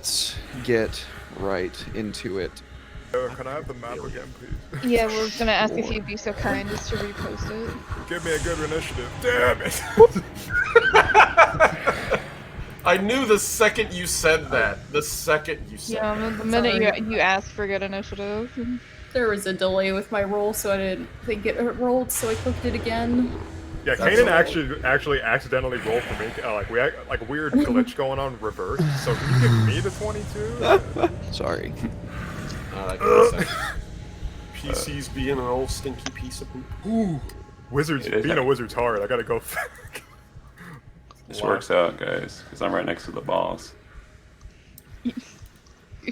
let's get right into it. Can I have the map again, please? Yeah, we're gonna ask if you'd be so kind as to repost it. Give me a good initiative. Damn it! I knew the second you said that. The second you said Yeah, that. the minute Sorry. you asked for good initiative. There was a delay with my roll, so I didn't think it rolled, so I clicked it again. Yeah, That's Kanan all. actually accidentally rolled for me. Like a weird glitch going on reverse. So can you give me the 22? Sorry. That gives a second. PC's being an old stinky piece of poop. Ooh, wizards. Being a wizard's hard. I gotta go. This works out, guys, because I'm right next to the boss. You're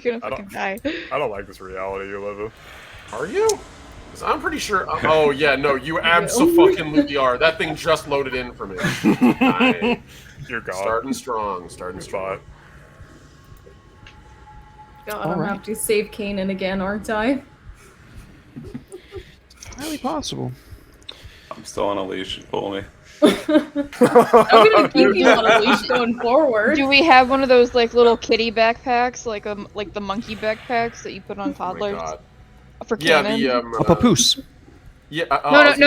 gonna fucking die. I don't like this reality you live in. Are you? 'Cause I'm pretty sure. Oh yeah, no, you abso-fucking-lutely are. That thing just loaded in for me. Nice. You're gone. Starting strong. Starting strong. God, I'm gonna have to save Kanan again, aren't I? Highly possible. I'm still on a leash. Pull me. I'm gonna keep you on a leash going forward. Do we have one of those like little kitty backpacks, like the monkey backpacks that you put on Oh my toddlers god. for Yeah, Kanan? the A papoose. Yeah. No. It's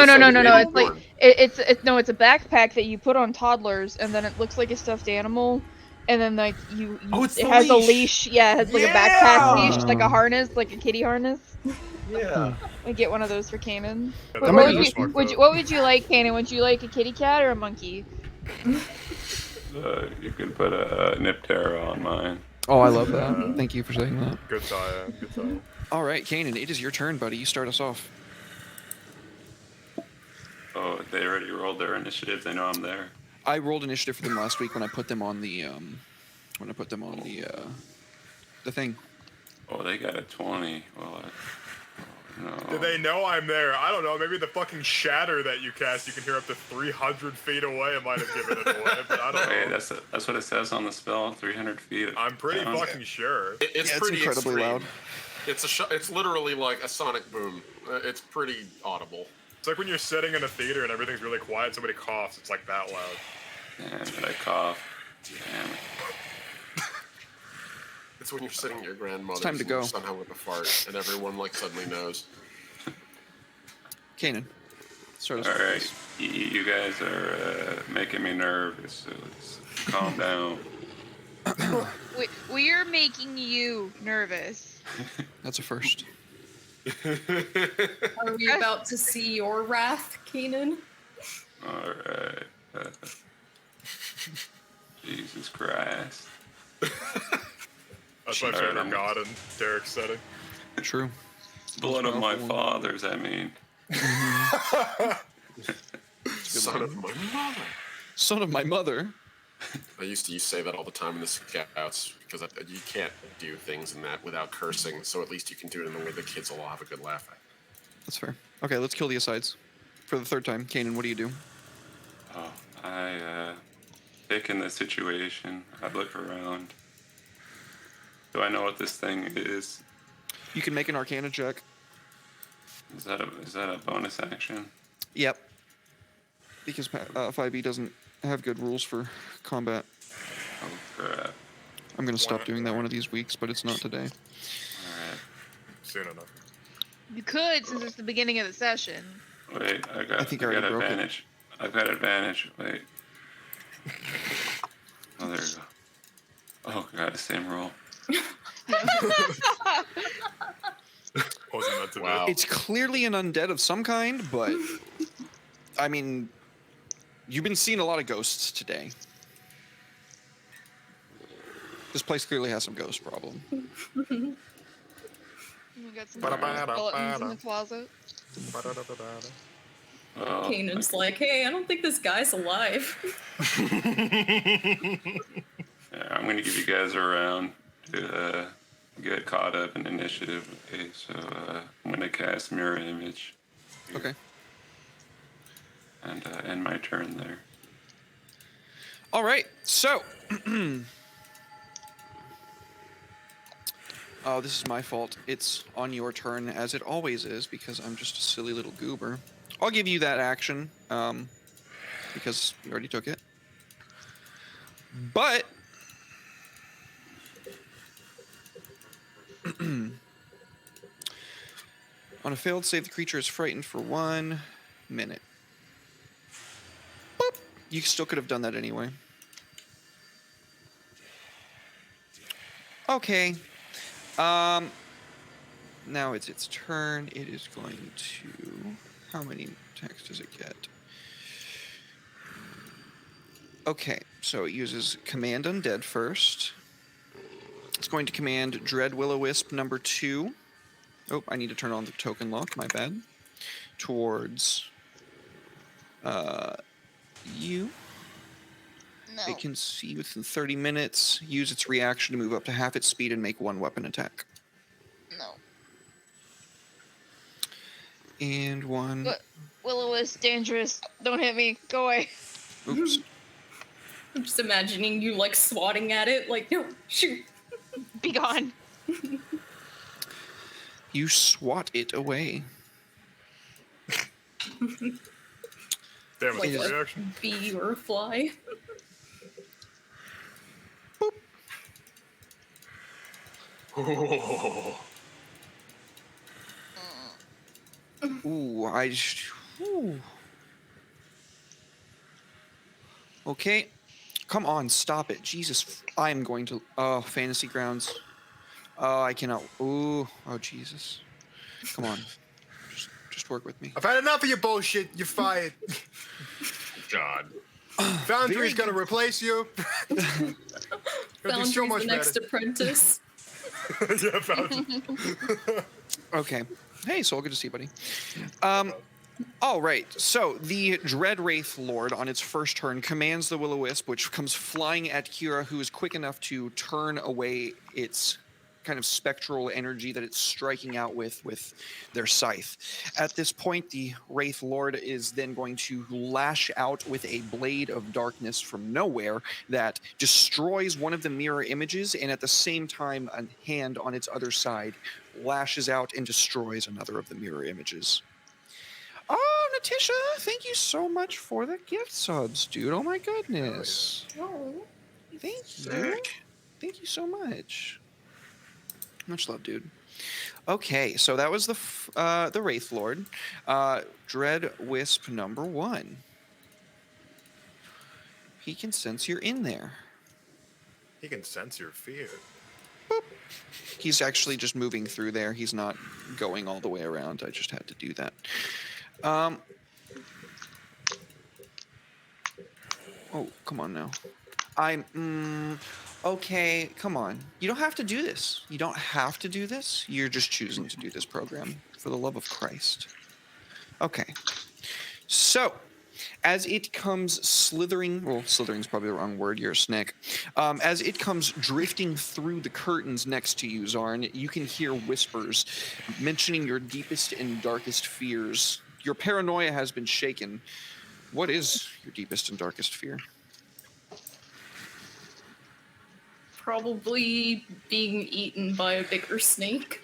like it's a backpack that you put on toddlers, and then it looks like a stuffed animal, and then like you it's it the has a leash. leash. Yeah, it has like a backpack leash, like a harness, like a kitty harness. Yeah. We get one of those for Kanan. Yeah, What might would be you what would you like, Kanan? Would you like a kitty cat or a monkey? You can put a Niptera on mine. Oh, I love that. Thank you for saying that. Good tie. Good tie. All right, Kanan, it is your turn, buddy. You start us off. Oh, they already rolled their initiative. They know I'm there. I rolled initiative for them last week when I put them on the the thing. Oh, they got a 20. Well, no. Do they know I'm there? I don't know. Maybe the fucking shatter that you cast, you can hear up to 300 feet away. I might have given it away, but I don't Hey, know. that's what it says on the spell. 300 feet. I'm pretty down. fucking sure. It's pretty incredibly extreme. loud. It's literally like a sonic boom. It's pretty audible. It's like when you're sitting in a theater and everything's really quiet, somebody coughs, it's like that loud. Damn it, I cough. Damn it. It's when you're sitting at your grandmother's. time to and go. you're somehow with a fart, and everyone like suddenly knows. Kanan, start us All off. right, you guys are making me nervous, so let's calm down. We're making you nervous. That's a first. Are we about to see your wrath, Kanan? All right. Jesus Christ. That's my favorite god in Derek's setting. True. Blood of my fathers, I mean. Son of my mother. Son of my mother. I used to say that all the time in the Scouts because you can't do things in that without cursing. So at least you can do it in the way the kids will all have a good laugh at. That's fair. Okay, let's kill the asides. For the third time, Kanan, what do you do? Oh, I take in the situation. I look around. Do I know what this thing is? You can make an Arcana check. Is that a bonus action? Yep. Because 5e doesn't have good rules for combat. Oh crap! I'm gonna stop doing that one of these weeks, but it's not today. All right. Soon enough. You could, since it's the beginning of the session. Wait, I think I already got broke it. advantage. I've got advantage. Wait. Oh, there you go. Oh god, the same roll. Wasn't meant to Wow. be. It's clearly an undead of some kind, but I mean, you've been seeing a lot of ghosts today. This place clearly has some ghost problem. We got some skeletons in the closet. Oh, Kanan's like, hey, I don't think this guy's alive. yeah, I'm gonna give you guys a round to get caught up in initiative. Okay, so I'm gonna cast Mirror Image. Okay. And end my turn there. All right. So, oh, this is my fault. It's on your turn, as it always is, because I'm just a silly little goober. I'll give you that action, because you already took it. But On a failed save, the creature is frightened for 1 minute. Boop. You still could have done that anyway. Okay. Now it's its turn. It is going to... How many attacks does it get? Okay, so it uses Command Undead first. It's going to command Dread Will-O-Wisp number 2. Oh, I need to turn on the token lock, my bad. Towards you. No. It can see within 30 minutes, use its reaction to move up to half its speed and make 1 weapon attack. No. And 1. Willow is dangerous. Don't hit me. Go away. Oops. I'm just imagining you like swatting at it, like, no, shoot. Be gone. You swat it away. Damn, Like it's a a reaction. bee or a fly. Ooh, Ooh. Okay. Come on, stop it. Jesus, I am going to... Oh, Fantasy Grounds. Oh, I cannot... Ooh. Oh, Jesus. Come on. Just work with me. I've had enough of your bullshit. You're fired. God. Foundry's gonna replace you. Gonna do Foundry's so much the next better. apprentice. Yeah, Foundry. Okay. Hey, Soul, good to see you, buddy. All right. So the Dread Wraith Lord, on its first turn, commands the Will-O-Wisp, which comes flying at Kira, who is quick enough to turn away its kind of spectral energy that it's striking out with their scythe. At this point, the Wraith Lord is then going to lash out with a blade of darkness from nowhere that destroys one of the mirror images, and at the same time, a hand on its other side lashes out and destroys another of the mirror images. Oh, Natisha, thank you so much for the gift subs, dude. Oh my goodness. Oh. Thank you. Sick. Thank you so much. Much love, dude. Okay, so that was the Wraith Lord. Dread Wisp number 1. He can sense you're in there. He can sense your fear. He's actually just moving through there. He's not going all the way around. I just had to do that. Oh, come on now. Okay, come on. You don't have to do this. You don't have to do this. You're just choosing to do this program. For the love of Christ. Okay. So, as it comes slithering, well, slithering's probably the wrong word, you're a snake. As it comes drifting through the curtains next to you, Zarn, you can hear whispers mentioning your deepest and darkest fears. Your paranoia has been shaken. What is your deepest and darkest fear? Probably being eaten by a bigger snake.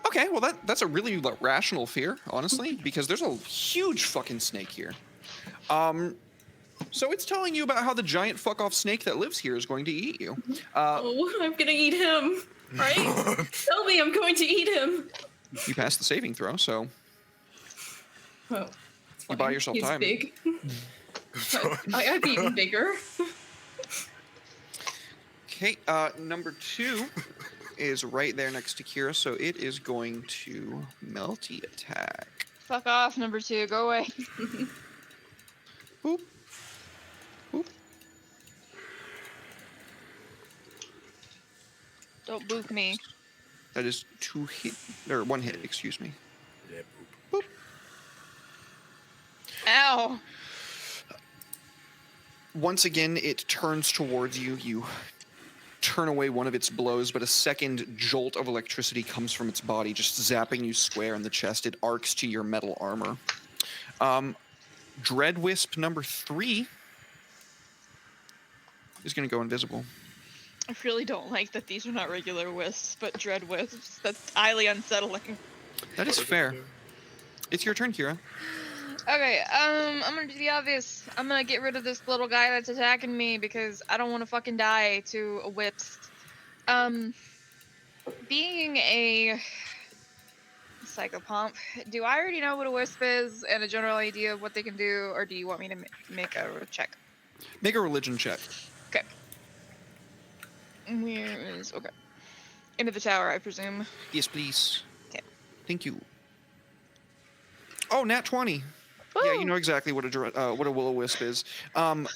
Okay, well that's a really rational fear, honestly, because there's a huge fucking snake here. So it's telling you about how the giant fuck-off snake that lives here is going to eat you. Oh, I'm gonna eat him, right? Tell me I'm going to eat him. You passed the saving throw, so Oh, it's you buy fine. yourself He's time. big. I've eaten bigger. Okay, number 2 is right there next to Kira, so it is going to melty attack. Fuck off, number 2. Go away. Boop. Boop. Don't boop me. That is 2 hit, or 1 hit, excuse me. Yeah, poop. Boop. Ow. Once again, it turns towards you. You turn away one of its blows, but a second jolt of electricity comes from its body, just zapping you square in the chest. It arcs to your metal armor. Dread Wisp number 3 is going to go invisible. I really don't like that these are not regular wisps, but dread wisps. That's highly unsettling. That is fair. It's your turn, Kira. Okay, I'm gonna do the obvious. I'm gonna get rid of this little guy that's attacking me because I don't want to fucking die to a wisp. being a psychopomp, do I already know what a wisp is and a general idea of what they can do, or do you want me to make a check? Make a religion check. Okay. Where is okay? Into the tower, I presume. Yes, please. Okay. Thank you. Oh, nat 20. Yeah, you know exactly what a will-o-wisp is.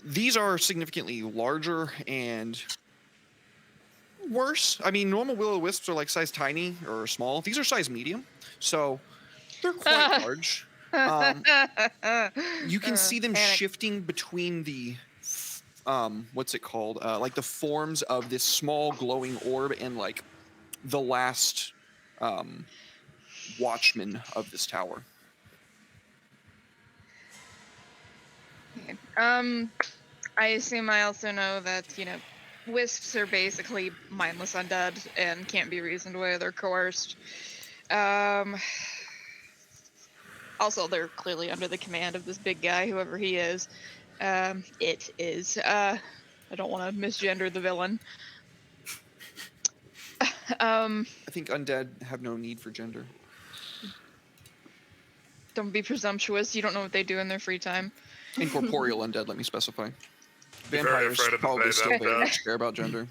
These are significantly larger and worse. I mean, normal will-o-wisps are like size tiny or small. These are size medium, so they're quite large. You can see them panic. shifting between the what's it called? Like the forms of this small glowing orb and like the last watchman of this tower. Okay. I assume I also know that, you know, wisps are basically mindless undead and can't be reasoned with or coerced. Also, they're clearly under the command of this big guy, whoever he is. It is. I don't want to misgender the villain. I think undead have no need for gender. Don't be presumptuous. You don't know what they do in their free time. Incorporeal undead, let me specify. Very Vampires afraid of the probably they, still them, very them. much care about gender.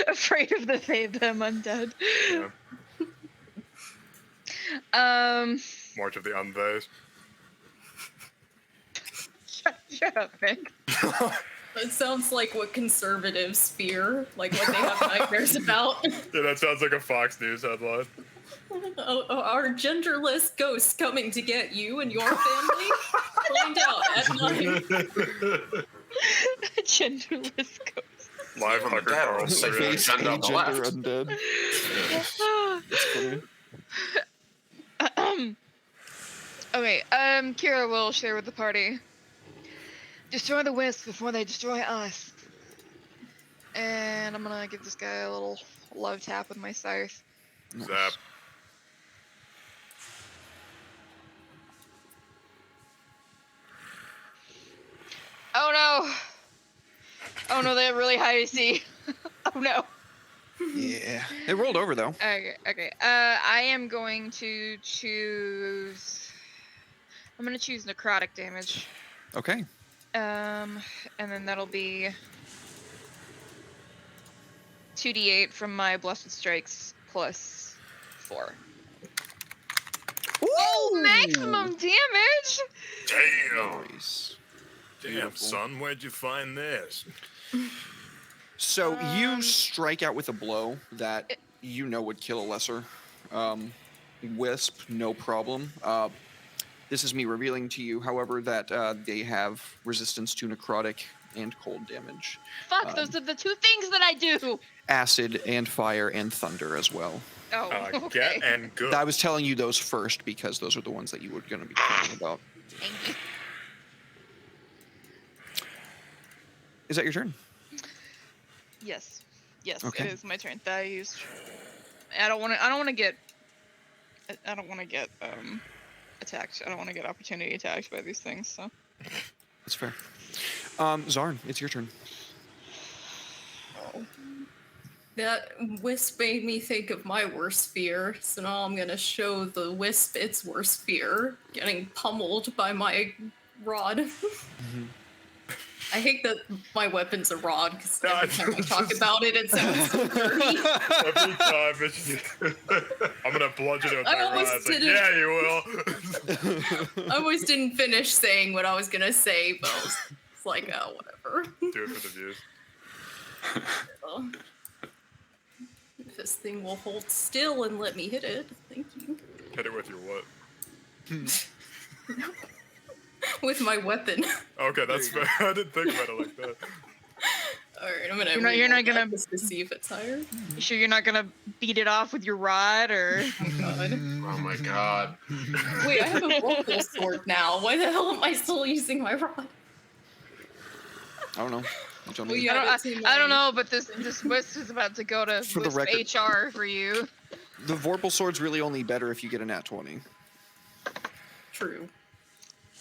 Afraid of the they, them undead. Yeah. March of the Unveils. Shut up, Nick. It sounds like what conservatives fear, like what they have nightmares about. Yeah, that sounds like a Fox News headline. Our genderless ghosts coming to get you and your family. Find out at night. Genderless ghost. Live From Tucker the dead, Carlson. like reaction. send on the left. undead. That's funny. Okay, Kira will share with the party. Destroy the wisp before they destroy us. And I'm gonna give this guy a little love tap with my scythe. Zap. Oh no! Oh no, they have really high AC. Oh no. Yeah. It rolled over though. Okay, okay. I am going to choose. I'm gonna choose necrotic damage. Okay. And then that'll be 2d8 from my blessed strikes plus 4. Oh, maximum damage! Damn. Nice. Damn, Beautiful. son, where'd you find this? So you strike out with a blow that you know would kill a lesser wisp, no problem. This is me revealing to you, however, that they have resistance to necrotic and cold damage. Fuck, those are the two things that I do! Acid and fire and thunder as well. Oh, okay. Get and good. I was telling you those first because those are the ones that you were going to be talking about. Thank you. Is that your turn? Yes. Yes, Okay. it is my turn. That I used. I don't want to get attacked. I don't want to get opportunity attacked by these things. So. That's fair. Zarn, it's your turn. That wisp made me think of my worst fear, so now I'm gonna show the wisp its worst fear, getting pummeled by my rod. I hate that my weapon's a rod, because every time I talk about it, it sounds so dirty. Every time it's I'm gonna bludgeon it with I my almost rod. It's like, did it. yeah, you will. I almost didn't finish saying what I was gonna say, but I was like, oh, whatever. Do it for the views. If this thing will hold still and let me hit it, thank you. Hit it with your what? With my weapon. Okay, that's fair. I didn't think about it like that. Alright, I'm gonna. You're not reroll gonna- that just to see if it's higher. You sure you're not gonna beat it off with your rod, or? Oh god. Oh my god. Wait, I have a vocal sword now. Why the hell am I still using my rod? I don't know. You tell me. Well, yeah. I don't know, but this wisp is about to go to For the wisp record- HR for you. The Vorpal sword's really only better if you get a nat 20. True.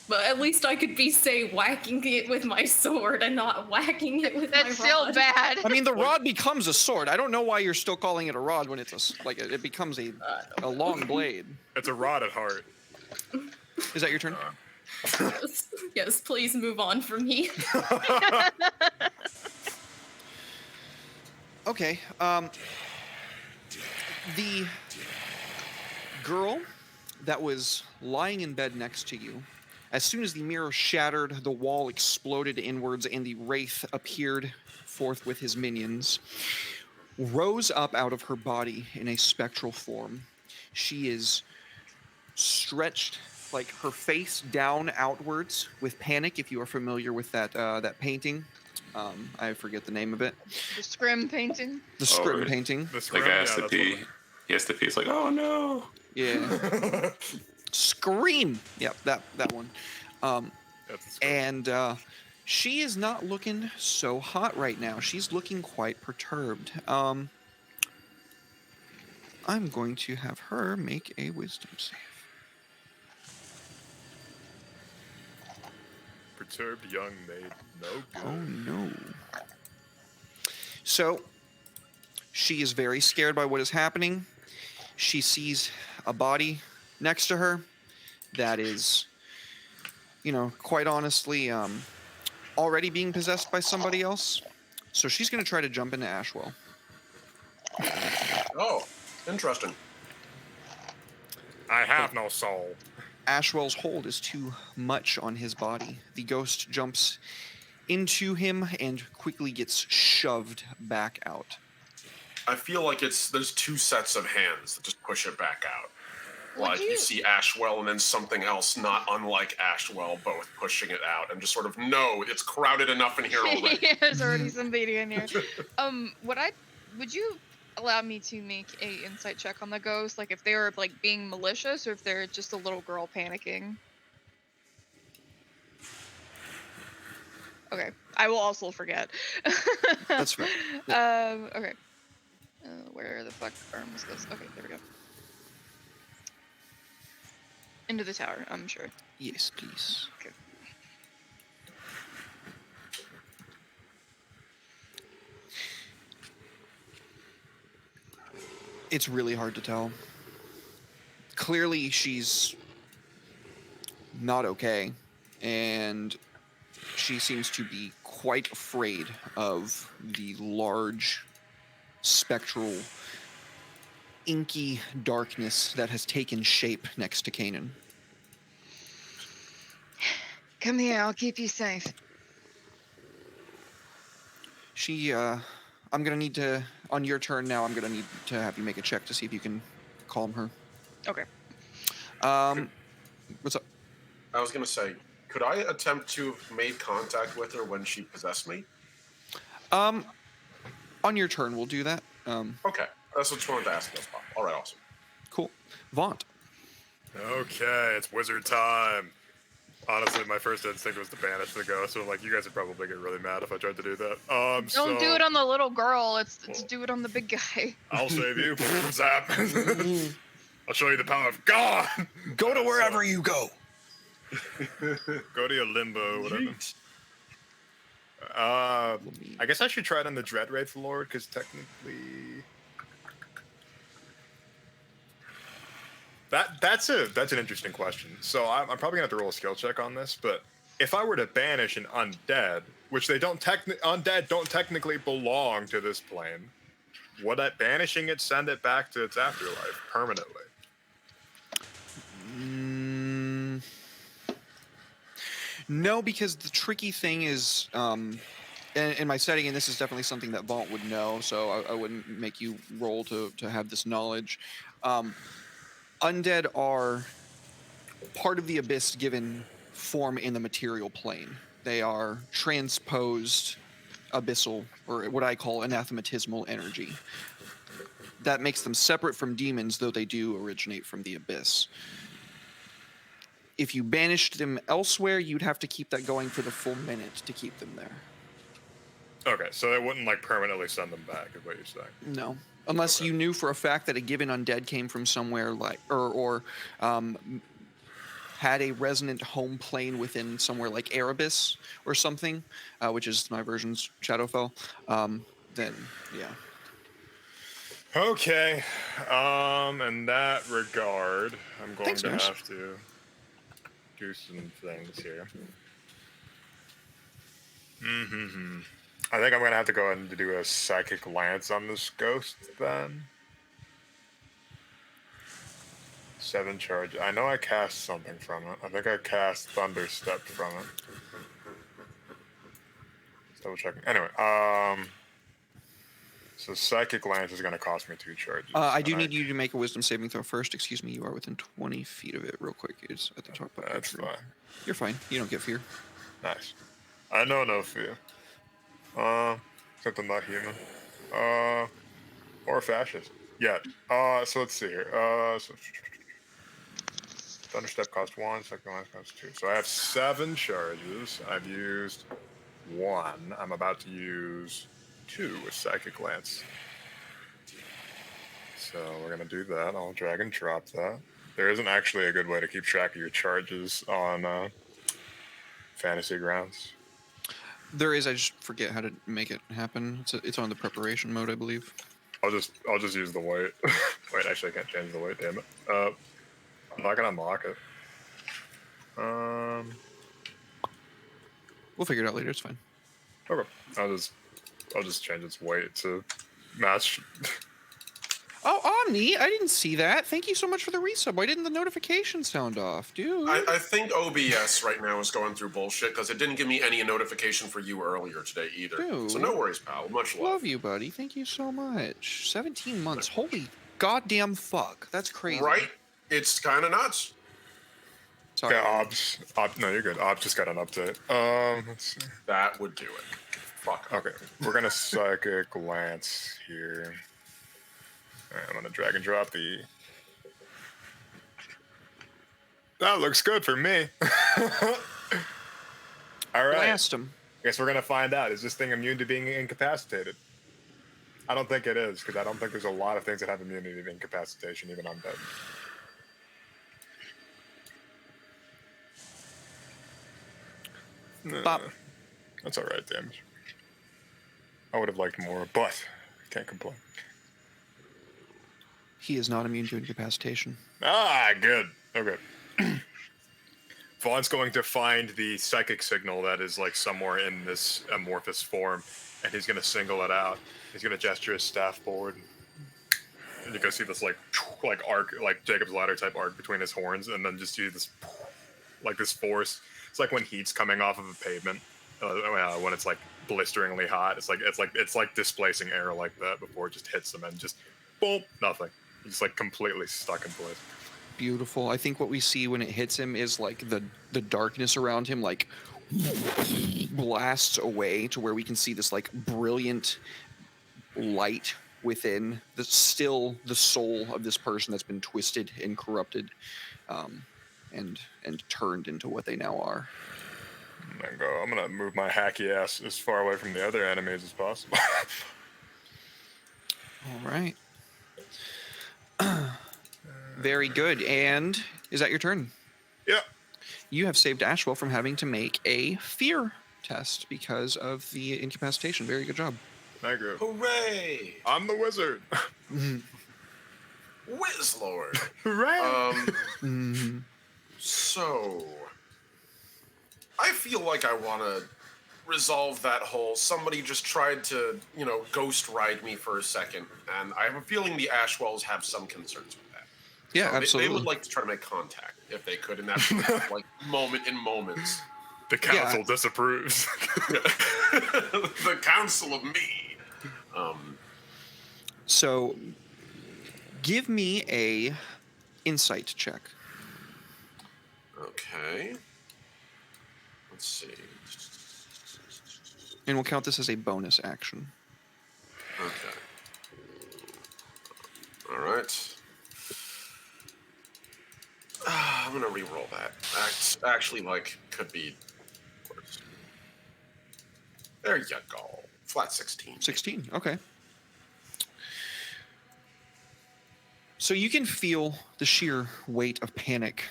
But at least I could be, say, whacking it with my sword and not whacking it with my That's still rod. bad. I mean, the rod becomes a sword. I don't know why you're still calling it a rod when it's it becomes a long blade. It's a rod at heart. Is that your turn? Yes. Yes, please move on from me. Okay. The girl that was lying in bed next to you, as soon as the mirror shattered, the wall exploded inwards, and the wraith appeared forth with his minions, rose up out of her body in a spectral form. She is stretched, like her face down outwards with panic. If you are familiar with that painting, I forget the name of it. The scrim painting. The scrim right. painting. The Like scrim, has yeah, to that's pee. what He has to pee. It's like, oh no. Yeah. Scream. Yep, that one. that's the scrim. And she is not looking so hot right now. She's looking quite perturbed. I'm going to have her make a wisdom save. Perturbed young maid, no good. Oh no. So, she is very scared by what is happening. She sees a body next to her that is, quite honestly, already being possessed by somebody else. So she's going to try to jump into Ashwell. Oh, interesting. I have no soul. Ashwell's hold is too much on his body. The ghost jumps into him and quickly gets shoved back out. I feel like there's two sets of hands that just push it back out. Would Like you you- see Ashwell and then something else not unlike Ashwell, both pushing it out and just sort of, no, it's crowded enough in here already. There's already somebody in here. Would you allow me to make a insight check on the ghost? Like if they were like being malicious or if they're just a little girl panicking? Okay. I will also forget. That's fair. Okay. Where the fuck arms goes? Okay, there we go. Into the tower, I'm sure. Yes, please. Okay. It's really hard to tell. Clearly, she's not okay, and she seems to be quite afraid of the large, spectral, inky darkness that has taken shape next to Kanan. Come here, I'll keep you safe. I'm gonna need to, on your turn now, I'm gonna need to have you make a check to see if you can calm her. Okay. What's up? I was going to say, could I attempt to have made contact with her when she possessed me? On your turn, we'll do that. Okay, that's what I wanted to ask. That's fine. All right, awesome. Cool. Vaunt. Okay, it's wizard time. Honestly, my first instinct was to banish the ghost, so I'm like, you guys would probably get really mad if I tried to do that. Don't do it on the little girl. Let's do it on the big guy. I'll save you. Zap. I'll show you the power of God. Go to wherever you go. Go to your limbo, whatever. I guess I should try it on the Dread Wraith Lord, because technically... That's an interesting question. So I'm probably gonna have to roll a skill check on this, but if I were to banish an undead, which undead don't technically belong to this plane, would that banishing it send it back to its afterlife permanently? No, because the tricky thing is, in my setting, and this is definitely something that Vaunt would know, so I wouldn't make you roll to have this knowledge. Undead are part of the abyss given form in the material plane. They are transposed abyssal, or what I call anathematismal energy. That makes them separate from demons, though they do originate from the abyss. If you banished them elsewhere, you'd have to keep that going for the full minute to keep them there. Okay, so it wouldn't like permanently send them back, is what you're saying. No. Unless you knew for a fact that a given undead came from somewhere like, or had a resonant home plane within somewhere like Erebus or something, which is my version's Shadowfell, then yeah. Okay. In that regard, I'm going Thanks, to Nurse. have to do some things here. I think I'm gonna have to go ahead and do a psychic lance on this ghost then. 7 charge. I know I cast something from it. I think I cast Thunder Step from it. Just double checking. Anyway, so psychic lance is gonna cost me 2 charges. I do need you to make a wisdom saving throw first. Excuse me, you are within 20 feet of it. Real quick, it's at the top. That's fine. You're fine. You don't get fear. Nice. I know no fear. Except I'm not human. Or fascist. Yet. So let's see here. So Thunder Step cost 1, second lance cost 2. So I have 7 charges. I've used 1. I'm about to use 2 with Psychic Lance. So we're gonna do that. I'll drag and drop that. There isn't actually a good way to keep track of your charges on Fantasy Grounds. There is. I just forget how to make it happen. It's on the preparation mode, I believe. I'll just use the weight. Wait, actually, I can't change the weight. Damn it. I'm not gonna mock it. We'll figure it out later. It's fine. Okay. I'll just change its weight to match. Oh, Omni, I didn't see that. Thank you so much for the resub. Why didn't the notification sound off, dude? I think OBS right now is going through bullshit because it didn't give me any notification for you earlier today either. Dude. So no worries, pal. Much love. Love you, buddy. Thank you so much. 17 months. Holy goddamn fuck. That's crazy. Right? It's kind of nuts. Sorry. Yeah, no, you're good. Obs just got an update. Let's see. That would do it. Fuck. Okay, we're gonna Psychic Lance here. Alright, I'm gonna drag and drop the. That looks good for me. All right. Blast him. Guess we're gonna find out. Is this thing immune to being incapacitated? I don't think it is, because I don't think there's a lot of things that have immunity to incapacitation, even undead. Bop. That's alright damage. I would have liked more, but can't complain. He is not immune to incapacitation. Ah, good. Okay. Vaughn's going to find the psychic signal that is like somewhere in this amorphous form, and he's going to single it out. He's going to gesture his staff forward, and you can see this like arc, like Jacob's ladder type arc between his horns, and then just do this like this force. It's like when heat's coming off of a pavement, when it's like blisteringly hot. It's like displacing air like that before it just hits them, and just boom, nothing. He's like completely stuck in place. Beautiful. I think what we see when it hits him is like the darkness around him like blasts away to where we can see this like brilliant light within the soul of this person that's been twisted and corrupted, and turned into what they now are. I'm gonna move my hacky ass as far away from the other enemies as possible. All right. Very good. And is that your turn? Yeah. You have saved Ashwell from having to make a fear test because of the incapacitation. Very good job. Thank you. Hooray! I'm the wizard. Whiz Lord. Hooray! So, I feel like I want to resolve that whole somebody just tried to, ghost ride me for a second, and I have a feeling the Ashwells have some concerns with that. Yeah, So absolutely. They would like to try to make contact if they could in that like moment in moments. The council disapproves. The council of me. So, give me a insight check. Okay. Let's see. And we'll count this as a bonus action. Okay. All right. I'm gonna re-roll that. Actually, could be worse. There you go. Flat 16. 16. Okay. So you can feel the sheer weight of panic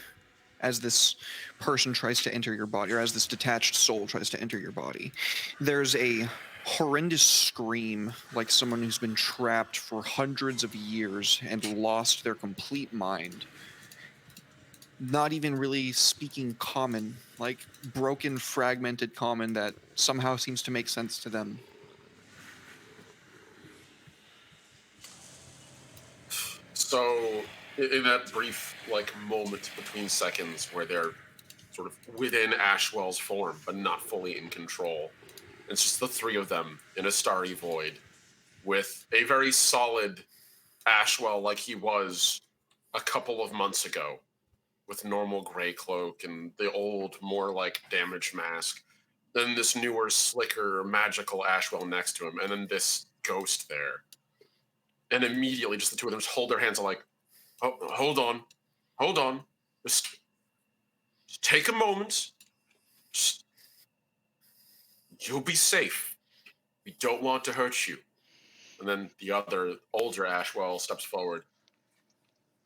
as this person tries to enter your body, or as this detached soul tries to enter your body. There's a horrendous scream, like someone who's been trapped for hundreds of years and lost their complete mind. Not even really speaking common, like broken, fragmented common that somehow seems to make sense to them. So, in that brief moment between seconds where they're sort of within Ashwell's form, but not fully in control, it's just the three of them in a starry void, with a very solid Ashwell like he was a couple of months ago, with normal gray cloak and the old, more damaged mask. Then this newer, slicker, magical Ashwell next to him, and then this ghost there. And immediately, just the two of them just hold their hands and oh, hold on. Just take a moment. You'll be safe. We don't want to hurt you. And then the other, older Ashwell steps forward.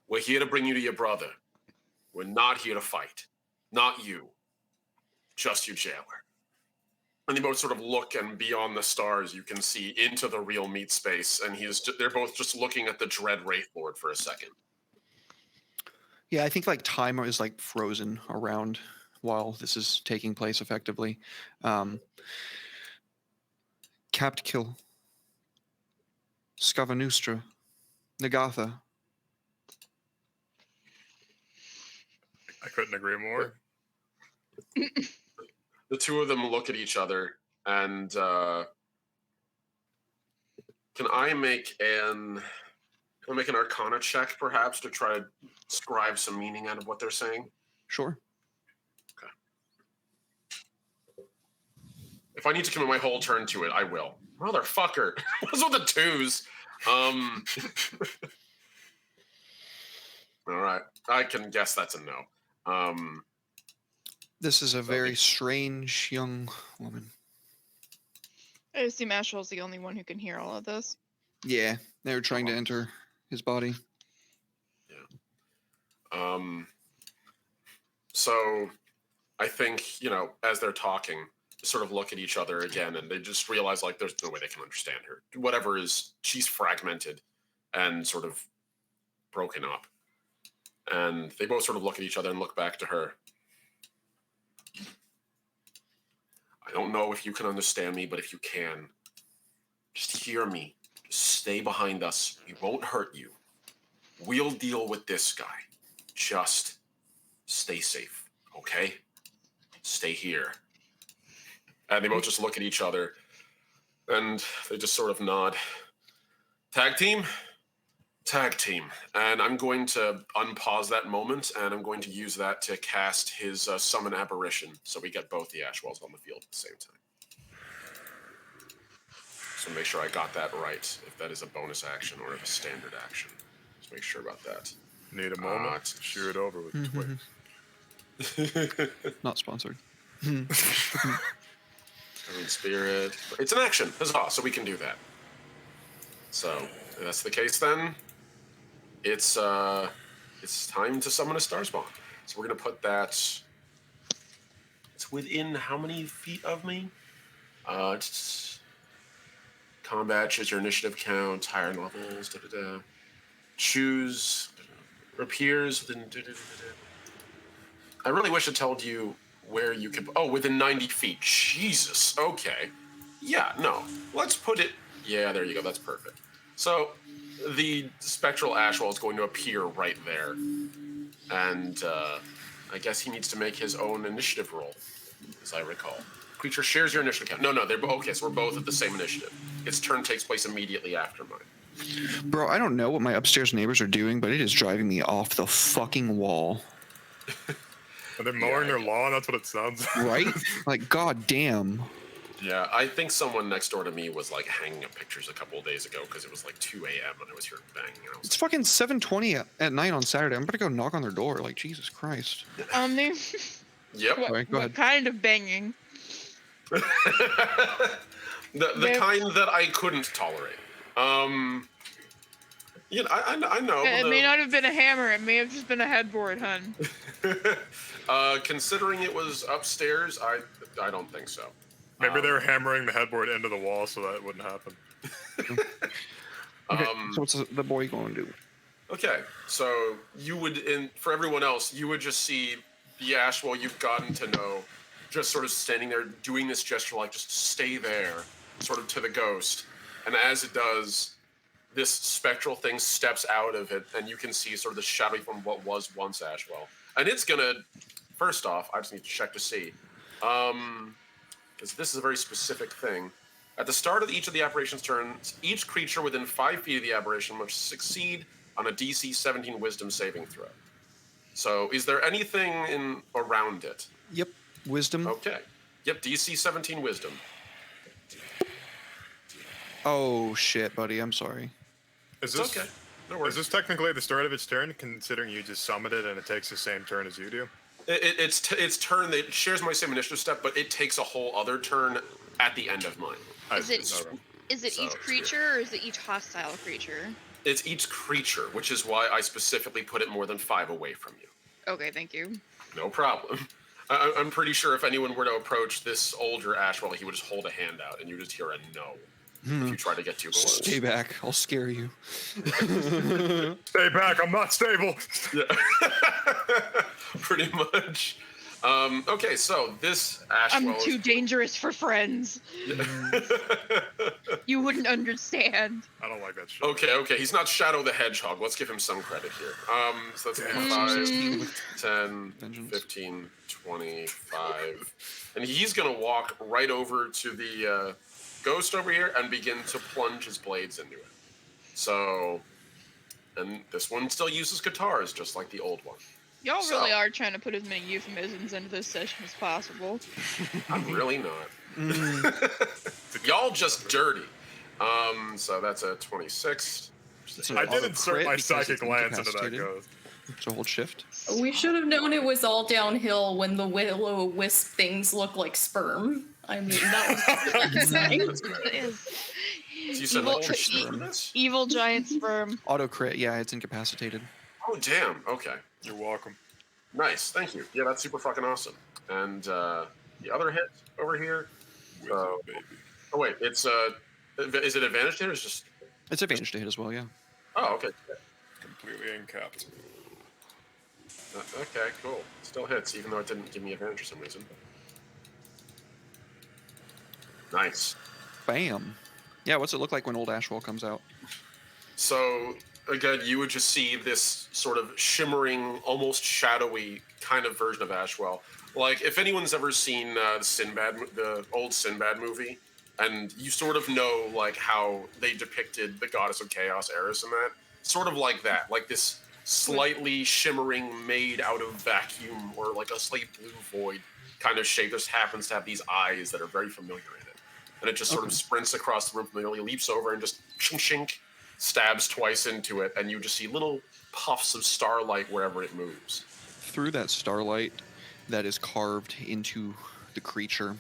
We're here to bring you to your brother. We're not here to fight. Not you. Just your jailer. And they both sort of look, and beyond the stars, you can see into the real meat space. And they're both just looking at the Dread Wraith Lord for a second. Yeah, I think time is frozen around while this is taking place effectively. Capt Kill. Scavanustra. Nagatha. I couldn't agree more. The two of them look at each other, and can I make an Arcana check, perhaps, to try to scribe some meaning out of what they're saying? Sure. Okay. If I need to commit my whole turn to it, I will. Motherfucker. What's with the twos? All right. I can guess that's a no. This is a very strange young woman. I assume Ashwell's the only one who can hear all of this. Yeah, they were trying to enter his body. Yeah. So I think, as they're talking, sort of look at each other again, and they just realize there's no way they can understand her. Whatever she's fragmented and sort of broken up. And they both sort of look at each other and look back to her. I don't know if you can understand me, but if you can, just hear me. Just stay behind us. We won't hurt you. We'll deal with this guy. Just stay safe, okay? Stay here. And they both just look at each other, and they just sort of nod. Tag team? Tag team. And I'm going to unpause that moment, and I'm going to use that to cast his Summon Apparition, so we get both the Ashwells on the field at the same time. So make sure I got that right, if that is a bonus action or if a standard action. Just make sure about that. Need a moment? Shoot it over with twigs. Not sponsored. Heavenly Spirit. It's an action. Huzzah, so we can do that. So, if that's the case then, it's time to summon a Star Spawn. So we're going to put that... It's within how many feet of me? Combat, choose your initiative count, higher levels, Choose... Appears within... I really wish it told you where you could... Oh, within 90 feet. Jesus. Okay. Yeah, no. Let's put it... Yeah, there you go. That's perfect. So, the Spectral Ashwell is going to appear right there. And, I guess he needs to make his own initiative roll, as I recall. Creature shares your initiative count. No, they're... Okay, so we're both at the same initiative. Its turn takes place immediately after mine. Bro, I don't know what my upstairs neighbors are doing, but it is driving me off the fucking wall. Are they mowing their lawn? That's what it sounds like. Right? God damn. Yeah, I think someone next door to me was hanging up pictures a couple of days ago because it was 2 a.m. and I was hearing banging. And I was It's fucking 7:20 at night on Saturday. I'm gonna go knock on their door. Jesus Christ. Yep. Sorry, go ahead. What kind of banging? the kind that I couldn't tolerate. You know, I know. It but may not have been a hammer. It may have just been a headboard, hun. considering it was upstairs, I don't think so. Maybe they were hammering the headboard into the wall so that it wouldn't happen. Okay, so what's the boy going to do? Okay, so you would, for everyone else, you would just see the Ashwell you've gotten to know, just sort of standing there doing this gesture, like just stay there, sort of to the ghost. And as it does, this spectral thing steps out of it, and you can see sort of the shadow from what was once Ashwell. And it's gonna, first off, I just need to check to see, because this is a very specific thing. At the start of each of the aberration's turns, each creature within 5 feet of the aberration must succeed on a DC 17 Wisdom saving throw. So, is there anything in around it? Yep, wisdom. Okay. Yep, DC 17 Wisdom. Oh shit, buddy, I'm sorry. Is It's this okay. No is worries. this technically the start of its turn, considering you just summoned it and it takes the same turn as you do? Its turn. It shares my same initiative step, but it takes a whole other turn at the end of mine. Is it Okay. is it So, each creature or is it each hostile creature? It's each creature, which is why I specifically put it more than 5 away from you. Okay, thank you. No problem. I'm pretty sure if anyone were to approach this older Ashwell, he would just hold a hand out, and you just hear a no if you try to get too close. Stay back, I'll scare you. Stay back, I'm not stable. Yeah. Pretty much. Okay, so this Ashwell I'm too dangerous for friends. You wouldn't understand. I don't like that shit. Okay, he's not Shadow the Hedgehog. Let's give him some credit here. So that's 5, 10, Vengeance. 15, 25. And he's going to walk right over to the ghost over here and begin to plunge his blades into it. So, and this one still uses guitars, just like the old one. Y'all So- really are trying to put as many euphemisms into this session as possible. I'm really not. Y'all just dirty. So that's a 26. It's an I did auto insert crit my because psychic it's lance into that incapacitated. ghost. So hold shift. We should have known it was all downhill when the will-o-wisp things look like sperm. I mean, that was saying. It is. So you said Evil- electric e- sperm this? Evil giant sperm. Auto crit, yeah, it's incapacitated. Oh, damn. Okay. You're welcome. Nice. Thank you. Yeah, that's super fucking awesome. And the other hit over here. Wizard baby. Oh, wait. It's, is it advantage hit or is it just. It's advantage to hit as well, yeah. Oh, okay. Completely incapped. Okay, cool. Still hits, even though it didn't give me advantage for some reason. Nice. Bam. Yeah, what's it look like when old Ashwell comes out? So again, you would just see this sort of shimmering, almost shadowy kind of version of Ashwell. Like if anyone's ever seen the old Sinbad movie, and you sort of know like how they depicted the goddess of chaos, Eris, in that, sort of like that, like this slightly shimmering, made out of vacuum or like a slight blue void kind of shape. Just happens to have these eyes that are very familiar in it, and it just sort of sprints across the room familiarly, leaps over, and just shink shink. Stabs twice into it, and you just see little puffs of starlight wherever it moves. Through that starlight that is carved into the creature,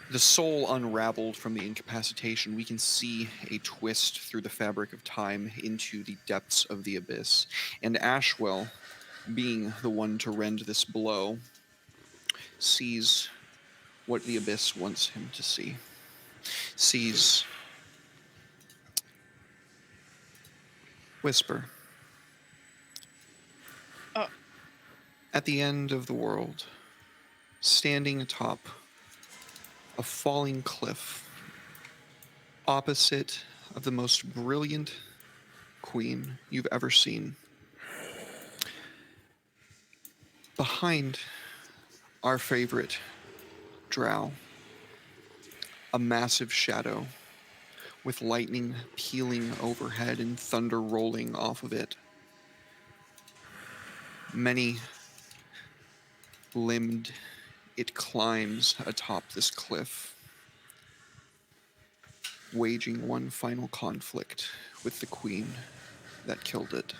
the soul unraveled from the incapacitation, we can see a twist through the fabric of time into the depths of the abyss. And Ashwell, being the one to rend this blow, sees what the abyss wants him to see. Sees Whisper. Oh. At the end of the world, standing atop a falling cliff, opposite of the most brilliant queen you've ever seen. Behind our favorite drow, a massive shadow with lightning pealing overhead and thunder rolling off of it. Many limbed, it climbs atop this cliff, waging one final conflict with the queen that killed it.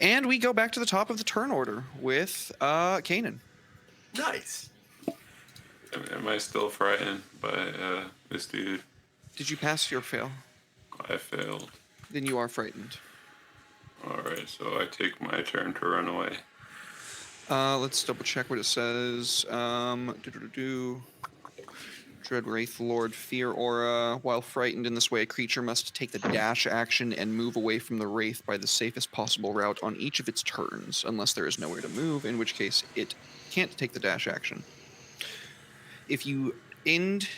And we go back to the top of the turn order with Kanan. Nice. Am I still frightened by this dude? Did you pass your fail? I failed. Then you are frightened. Alright, so I take my turn to run away. Let's double check what it says. Dread Wraith Lord Fear Aura. While frightened in this way, a creature must take the dash action and move away from the Wraith by the safest possible route on each of its turns, unless there is nowhere to move, in which case it can't take the dash action. If you end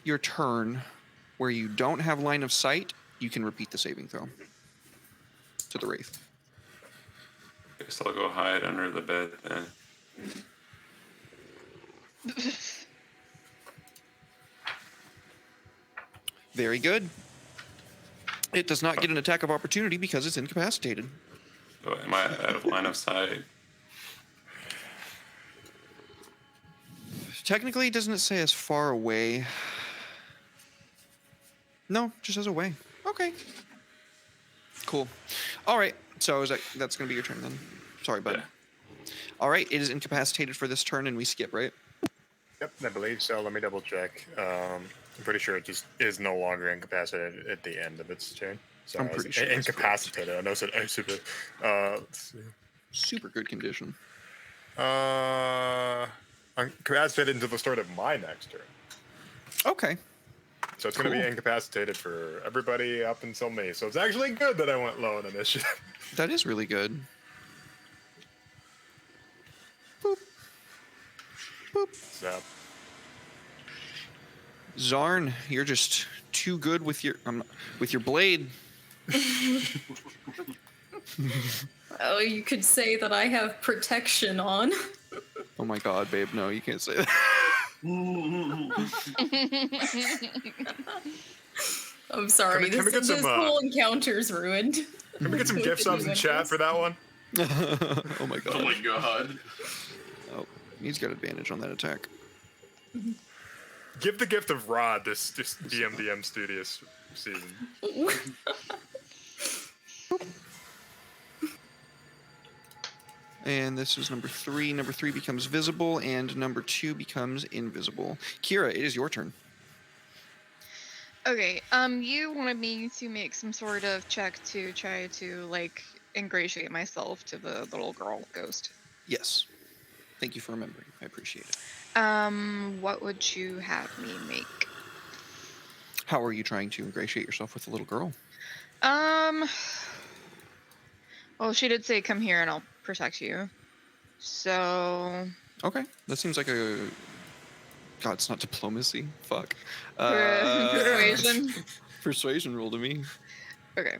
your turn where you don't have line of sight, you can repeat the saving throw to the Wraith. Guess I'll go hide under the bed then. Very good. It does not get an attack of opportunity because it's incapacitated. So am I out of line of sight? Technically, doesn't it say as far away? No, just as away. Okay. Cool. All right. So that's going to be your turn then. Sorry, bud. Yeah. All right. It is incapacitated for this turn, and we skip, right? Yep, I believe so. Let me double check. I'm pretty sure it just is no longer incapacitated at the end of its turn. So I'm pretty sure that's incapacitated. I know it's let's see. Super good condition. Incapacitated until the start of my next turn. Okay. So it's going to be Cool. incapacitated for everybody up until me. So it's actually good that I went low in initiative. That is really good. Boop. Boop. So Zarn, you're just too good with your blade. Oh, you could say that I have protection on. Oh my god, babe, no, you can't say that. I'm sorry, Can we get this some, whole encounter's ruined. can we get some Both gift of subs you in chat for that one? Oh my god. Oh my god. Oh, he's got advantage on that attack. Give the gift of Rod this DMDM Studios season. And this is number 3. Number 3 becomes visible, and number 2 becomes invisible. Kira, it is your turn. Okay, you wanted me to make some sort of check to try to, like, ingratiate myself to the little girl ghost. Yes. Thank you for remembering. I appreciate it. What would you have me make? How are you trying to ingratiate yourself with the little girl? Well, she did say, come here and I'll protect you. So... Okay, that seems like a... God, it's not diplomacy. Fuck. Persuasion? Persuasion roll to me. Okay.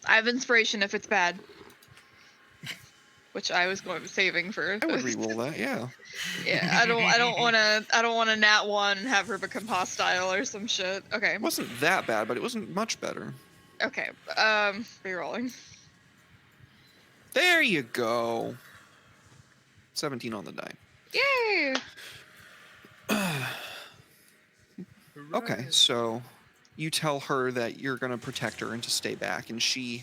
I have inspiration if it's bad. Which I was saving for. I would re-roll that, yeah. Yeah, I don't wanna nat 1 and have her become hostile or some shit. Okay. It wasn't that bad, but it wasn't much better. Okay. Rerolling. There you go. 17 on the die. Yay! Okay, so you tell her that you're gonna protect her and to stay back, and she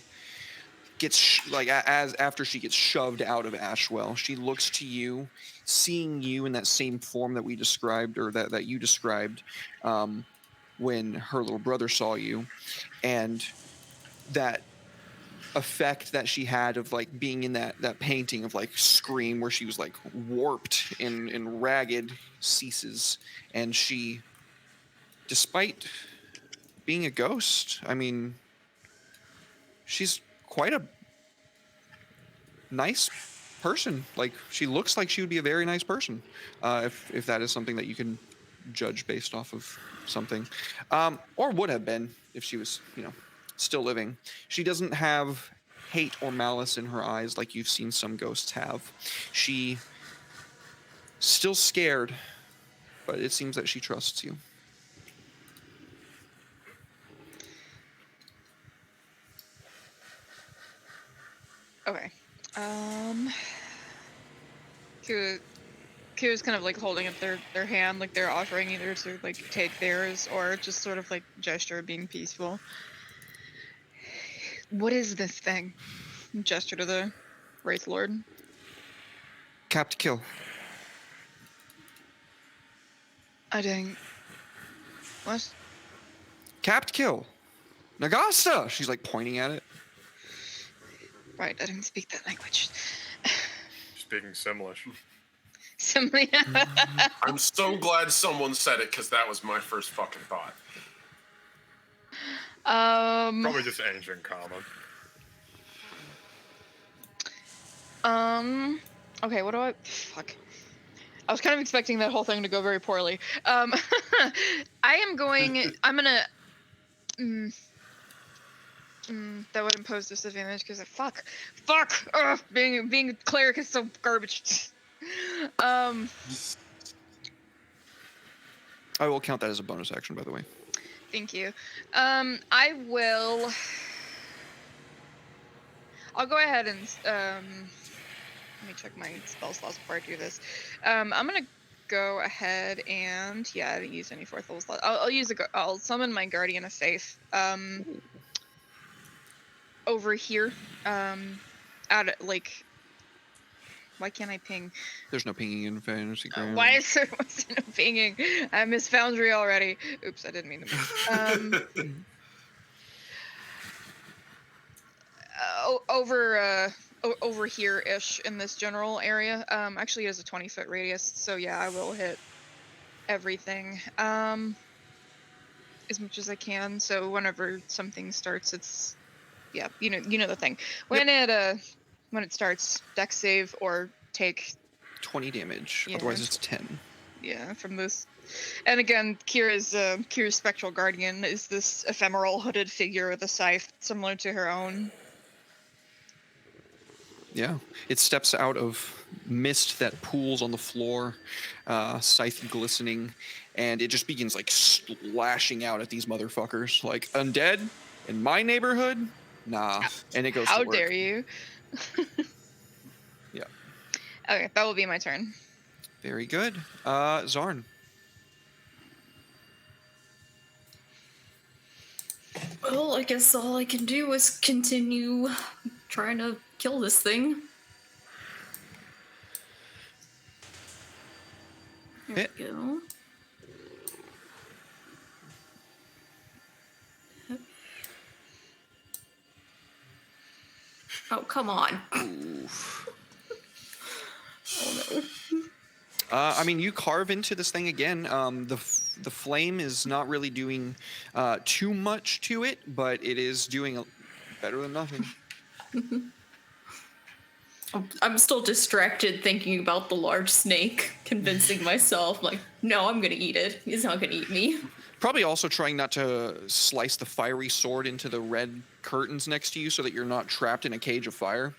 gets after she gets shoved out of Ashwell, she looks to you, seeing you in that same form that we described, or that you described, when her little brother saw you, and that effect that she had of like being in that painting of like Scream, where she was like warped and ragged, ceases, and she, despite being a ghost, I mean, she's quite a nice person. Like, she looks like she would be a very nice person, if that is something that you can judge based off of something, or would have been if she was, still living. She doesn't have hate or malice in her eyes like you've seen some ghosts have. She still scared, but it seems that she trusts you. Okay. Kira's kind of like holding up their hand, like they're offering either to like take theirs or just sort of like gesture being peaceful. What is this thing? Gesture to the Wraith Lord. Cap to kill. I don't. What? Capped kill. Nagasta! She's like pointing at it. Right, I don't speak that language. Speaking Simlish. Somebody. I'm so glad someone said it because that was my first fucking thought. Probably just ancient common. Okay, what do I... Fuck. I was kind of expecting that whole thing to go very poorly. I'm gonna... that would impose disadvantage because fuck! Ugh, being a cleric is so garbage. I will count that as a bonus action, by the way. Thank you. I'll go ahead and let me check my spell slots before I do this. I'm gonna go ahead and I didn't use any 4th level slots. I'll summon my Guardian of Faith. Over here. Why can't I ping? There's no pinging in Fantasy Ground. Why is there no pinging? I missed Foundry already. Oops, I didn't mean to miss. Over here-ish in this general area. Actually, it has a 20-foot radius, so yeah, I will hit everything as much as I can. So whenever something starts, it's you know the thing. When it starts, dex save or take 20 damage. Yeah. Otherwise, it's 10. Yeah, from this. And again, Kira's spectral guardian is this ephemeral hooded figure with a scythe similar to her own. Yeah, it steps out of mist that pools on the floor, scythe glistening, and it just begins like slashing out at these motherfuckers. Like, undead in my neighborhood? Nah. And it goes How to work. dare you? Yeah. Okay, that will be my turn. Very good. Zarn. Well, I guess all I can do is continue trying to kill this thing. There Hit. we go. Oh, come on. Oof. Oh no. I mean, you carve into this thing again. The flame is not really doing too much to it, but it is doing better than nothing. I'm still distracted thinking about the large snake, convincing myself, like, no, I'm gonna eat it. He's not gonna eat me. Probably also trying not to slice the fiery sword into the red curtains next to you so that you're not trapped in a cage of fire.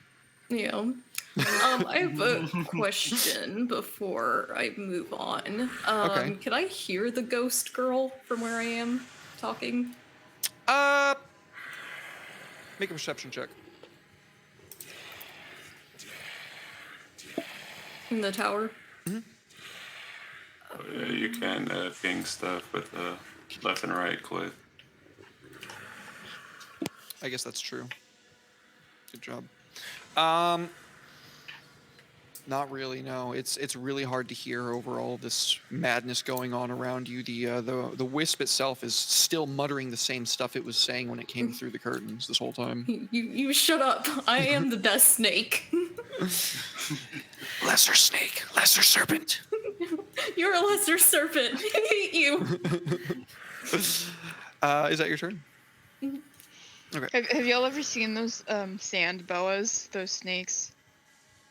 Yeah. I have a question before I move on. Okay. Can I hear the ghost girl from where I am talking? Make a perception check. In the tower? You can ping stuff with left and right click. I guess that's true. Good job. Not really. No, it's really hard to hear over all this madness going on around you. The wisp itself is still muttering the same stuff it was saying when it came through the curtains this whole time. You shut up. I am the best snake. Lesser snake, lesser serpent. You're a lesser serpent. I hate you. Is that your turn? Okay. Have y'all ever seen those sand boas? Those snakes?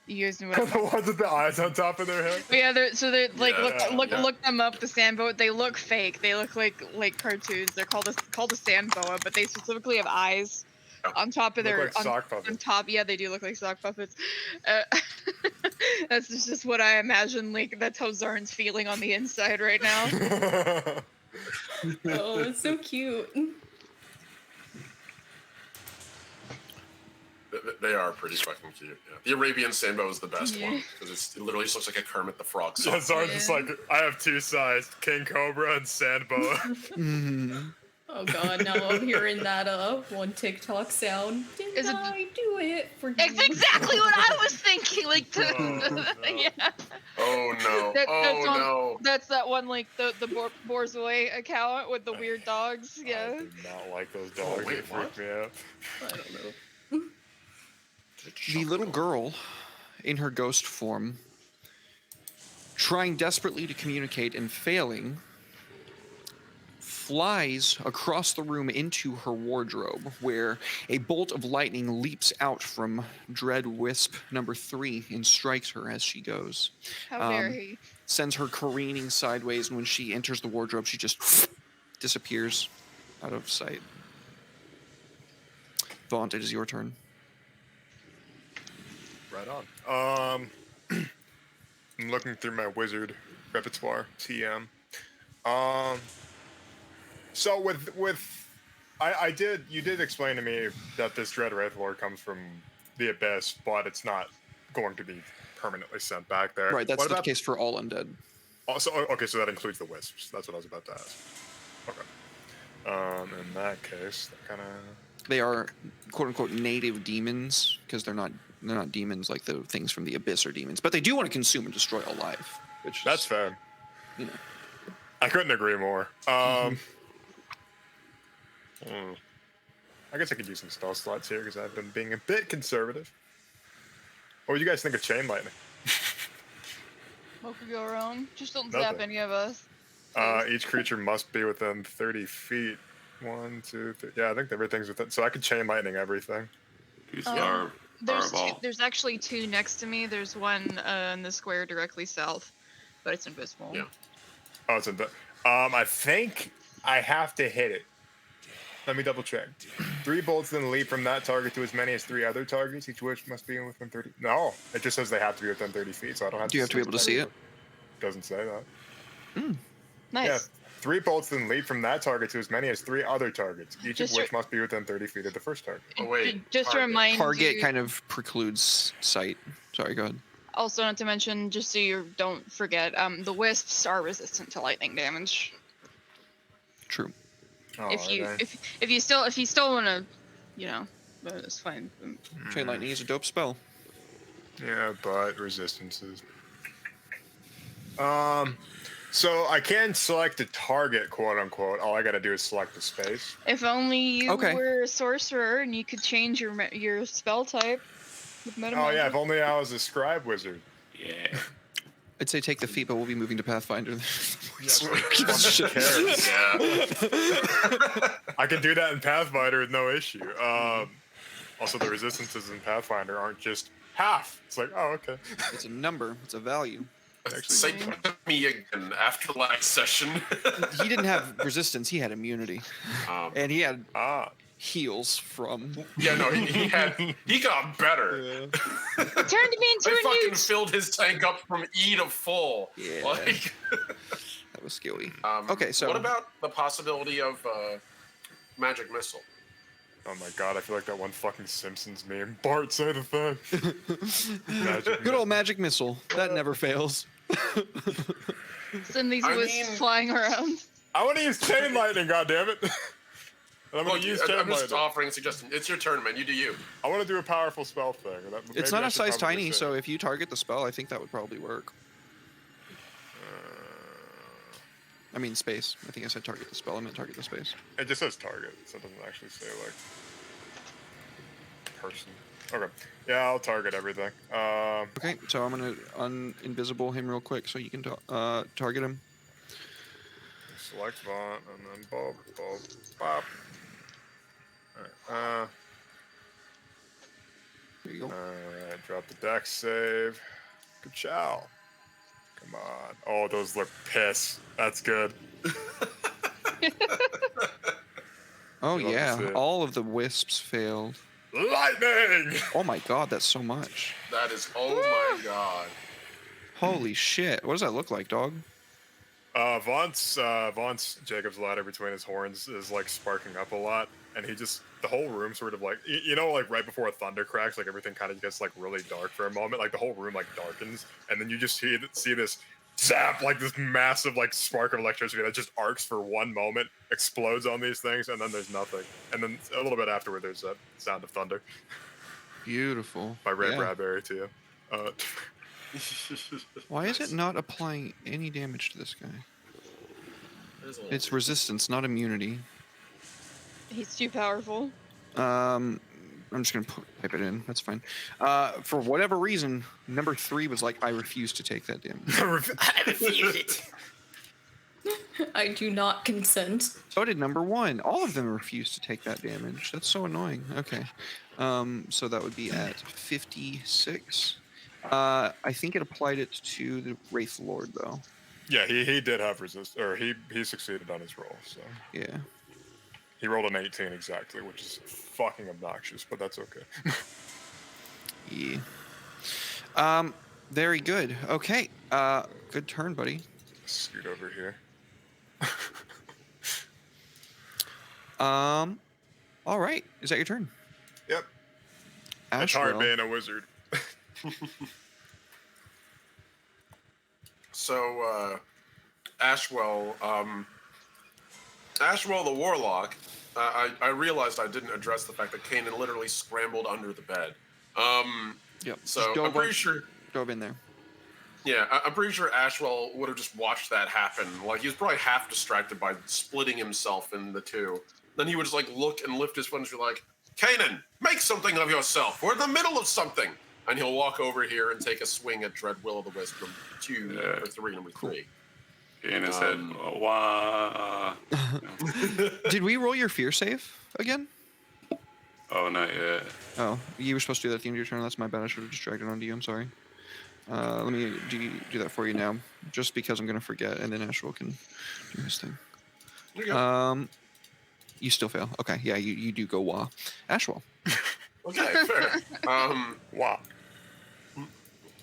You guys know what I'm The ones with the eyes on top of their head. Yeah, they're like Yeah, look them up. The sand boa, they look fake. They look like cartoons. They're called a sand boa, but they specifically have eyes on top of Look their like sock puppets. on top. Yeah, they do look like sock puppets. That's just what I imagine. Like that's how Zarn's feeling on the inside right now. Oh, it's so cute. They are pretty fucking cute. Yeah. The Arabian Sandbow is the best Yeah. one because it literally just looks like a Kermit the Frog Yeah, song. Zar's just like, I have two sized, King Cobra and Sandboa. Mm-hmm. Oh god, now I'm hearing that one TikTok sound. Didn't Is it- I do it for you? It's exactly what I was thinking. Like, Oh, no. yeah. Oh no! That's Oh on, no! That's that one like the Borzoi account with the weird dogs. I Yeah. do not like those Oh, dogs. wait, They freak what? me out. I don't know. The little girl, in her ghost form, trying desperately to communicate and failing, flies across the room into her wardrobe, where a bolt of lightning leaps out from Dread Wisp number 3 and strikes her as she goes. How dare he? Sends her careening sideways, and when she enters the wardrobe, she just disappears out of sight. Vaunt, it is your turn. Right on. I'm looking through my wizard repertoire, TM. So you did explain to me that this Dread Wraith Lord comes from the Abyss, but it's not going to be permanently sent back there. Right, that's What the about case for all undead. Also, okay, so that includes the wisps. That's what I was about to ask. Okay. In that case, that kind of. They are quote unquote native demons because they're not demons like the things from the Abyss are demons, but they do want to consume and destroy all life. Which That's is, fair. you know. I couldn't agree more. I guess I could use some spell slots here because I've been being a bit conservative. What would you guys think of Chain Lightning? What could go wrong? Just don't zap Nothing. any of us. Each creature must be within 30 feet. 1, 2, 3. Yeah, I think everything's within. So I could Chain Lightning everything. Use There's fireball. there's actually 2 next to me. There's one in the square directly south, but it's invisible. Yeah. Oh, it's in. I think I have to hit it. Let me double check. 3 bolts then leap from that target to as many as 3 other targets, each which must be within 30. No, it just says they have to be within 30 feet, so I don't have. Do you have to be able to see it? Doesn't say that. Nice. Yeah, 3 bolts then leap from that target to as many as 3 other targets, each Just of which must be within 30 feet of the first target. Oh, wait. Just to target. remind Target you, kind of precludes sight. Sorry, go ahead. also not to mention, just so you don't forget, the wisps are resistant to lightning damage. True. Oh, If you are they? if you still want to, that's fine. Chain lightning is a dope spell. Yeah, but resistances. So I can select a target, quote unquote. All I gotta do is select the space. If only you Okay. were a sorcerer and you could change your spell type with meta Oh yeah, magic. if only I was a scribe wizard. Yeah. I'd say take the feat, but we'll be moving to Pathfinder. Who cares? Yeah. I can do that in Pathfinder with no issue. Also, the resistances in Pathfinder aren't just half. It's like, oh, okay. It's a number. It's a value. Say that to me again after last session. He didn't have resistance. He had immunity, and he had Ah, heals from. Yeah, no, he got better. Turned me into I a fucking newt. filled his tank up from E to full. Yeah. Like, That was skilly. um, Okay, so what about the possibility of magic missile? oh my god, I feel like that one fucking Simpsons meme. Bart, say the thing. Magic good old magic missile that never fails. Send these I wisps mean- flying around. I want to use chain lightning, goddammit. And I'm Well, gonna use chain I'm just lightning. offering a suggestion. It's your turn, man. You do you. I want to do a powerful spell thing. It's maybe not I a should size probably tiny, say so it. if you target the spell, I think that would probably work. I mean space. I think I said target the spell. I meant target the space. It just says target, so it doesn't actually say like person. Okay. Yeah, I'll target everything. Okay, so I'm gonna uninvisible him real quick so you can target him. Select Vaunt and then Bob, Pop. Alright, There you go. alright, drop the dex save. Good chow. Come on. Oh, those look piss. That's good. Oh love to yeah, see it. all of the wisps failed. Lightning! Oh my god, that's so much. That is, oh my god. Holy shit. What does that look like, dog? Vaunt's Jacob's ladder between his horns is like sparking up a lot, and the whole room sort of like, like right before a thunder cracks, like everything kind of gets like really dark for a moment, like the whole room like darkens, and then you just see this zap, like this massive like spark of electricity that just arcs for one moment, explodes on these things, and then there's nothing, and then a little bit afterward there's a sound of thunder Beautiful. by Ray Yeah. Bradbury to you. Why is it not applying any damage to this guy? There's a little It's weird. resistance, not immunity. He's too powerful. I'm just gonna type it in. That's fine. For whatever reason, number 3 was like, I refuse to take that damage. I refuse it. I do not consent. So did number 1. All of them refused to take that damage. That's so annoying. Okay. So that would be at 56. I think it applied it to the Wraith Lord though. Yeah, he did have resist, or he succeeded on his roll. So Yeah. he rolled an 18 exactly, which is fucking obnoxious, but that's okay. Yeah. Very good. Okay. Good turn, buddy. Scoot over here. All right. Is that your turn? Yep. It's hard Ashwell. being a wizard. So, Ashwell, Ashwell the Warlock, I realized I didn't address the fact that Kanan literally scrambled under the bed. Yep. So Just I'm pretty sure, dove in there. yeah, I'm pretty sure Ashwell would have just watched that happen. Like, he was probably half distracted by splitting himself in the two. Then he would just, like, look and lift his foot and be like, Kanan, make something of yourself. We're in the middle of something. And he'll walk over here and take a swing at Dread Will of the Wisp number 2, Yeah. number 3, number 3. In his head. Wah. Did we roll your fear save again? Oh, not yet. Oh, you were supposed to do that at the end of your turn. That's my bad. I should have just dragged it onto you. I'm sorry. Let me do that for you now, just because I'm gonna forget, and then Ashwell can do his thing. There you go. You still fail. Okay, yeah, you do go wah. Ashwell. Okay, fair. Wow. Wah.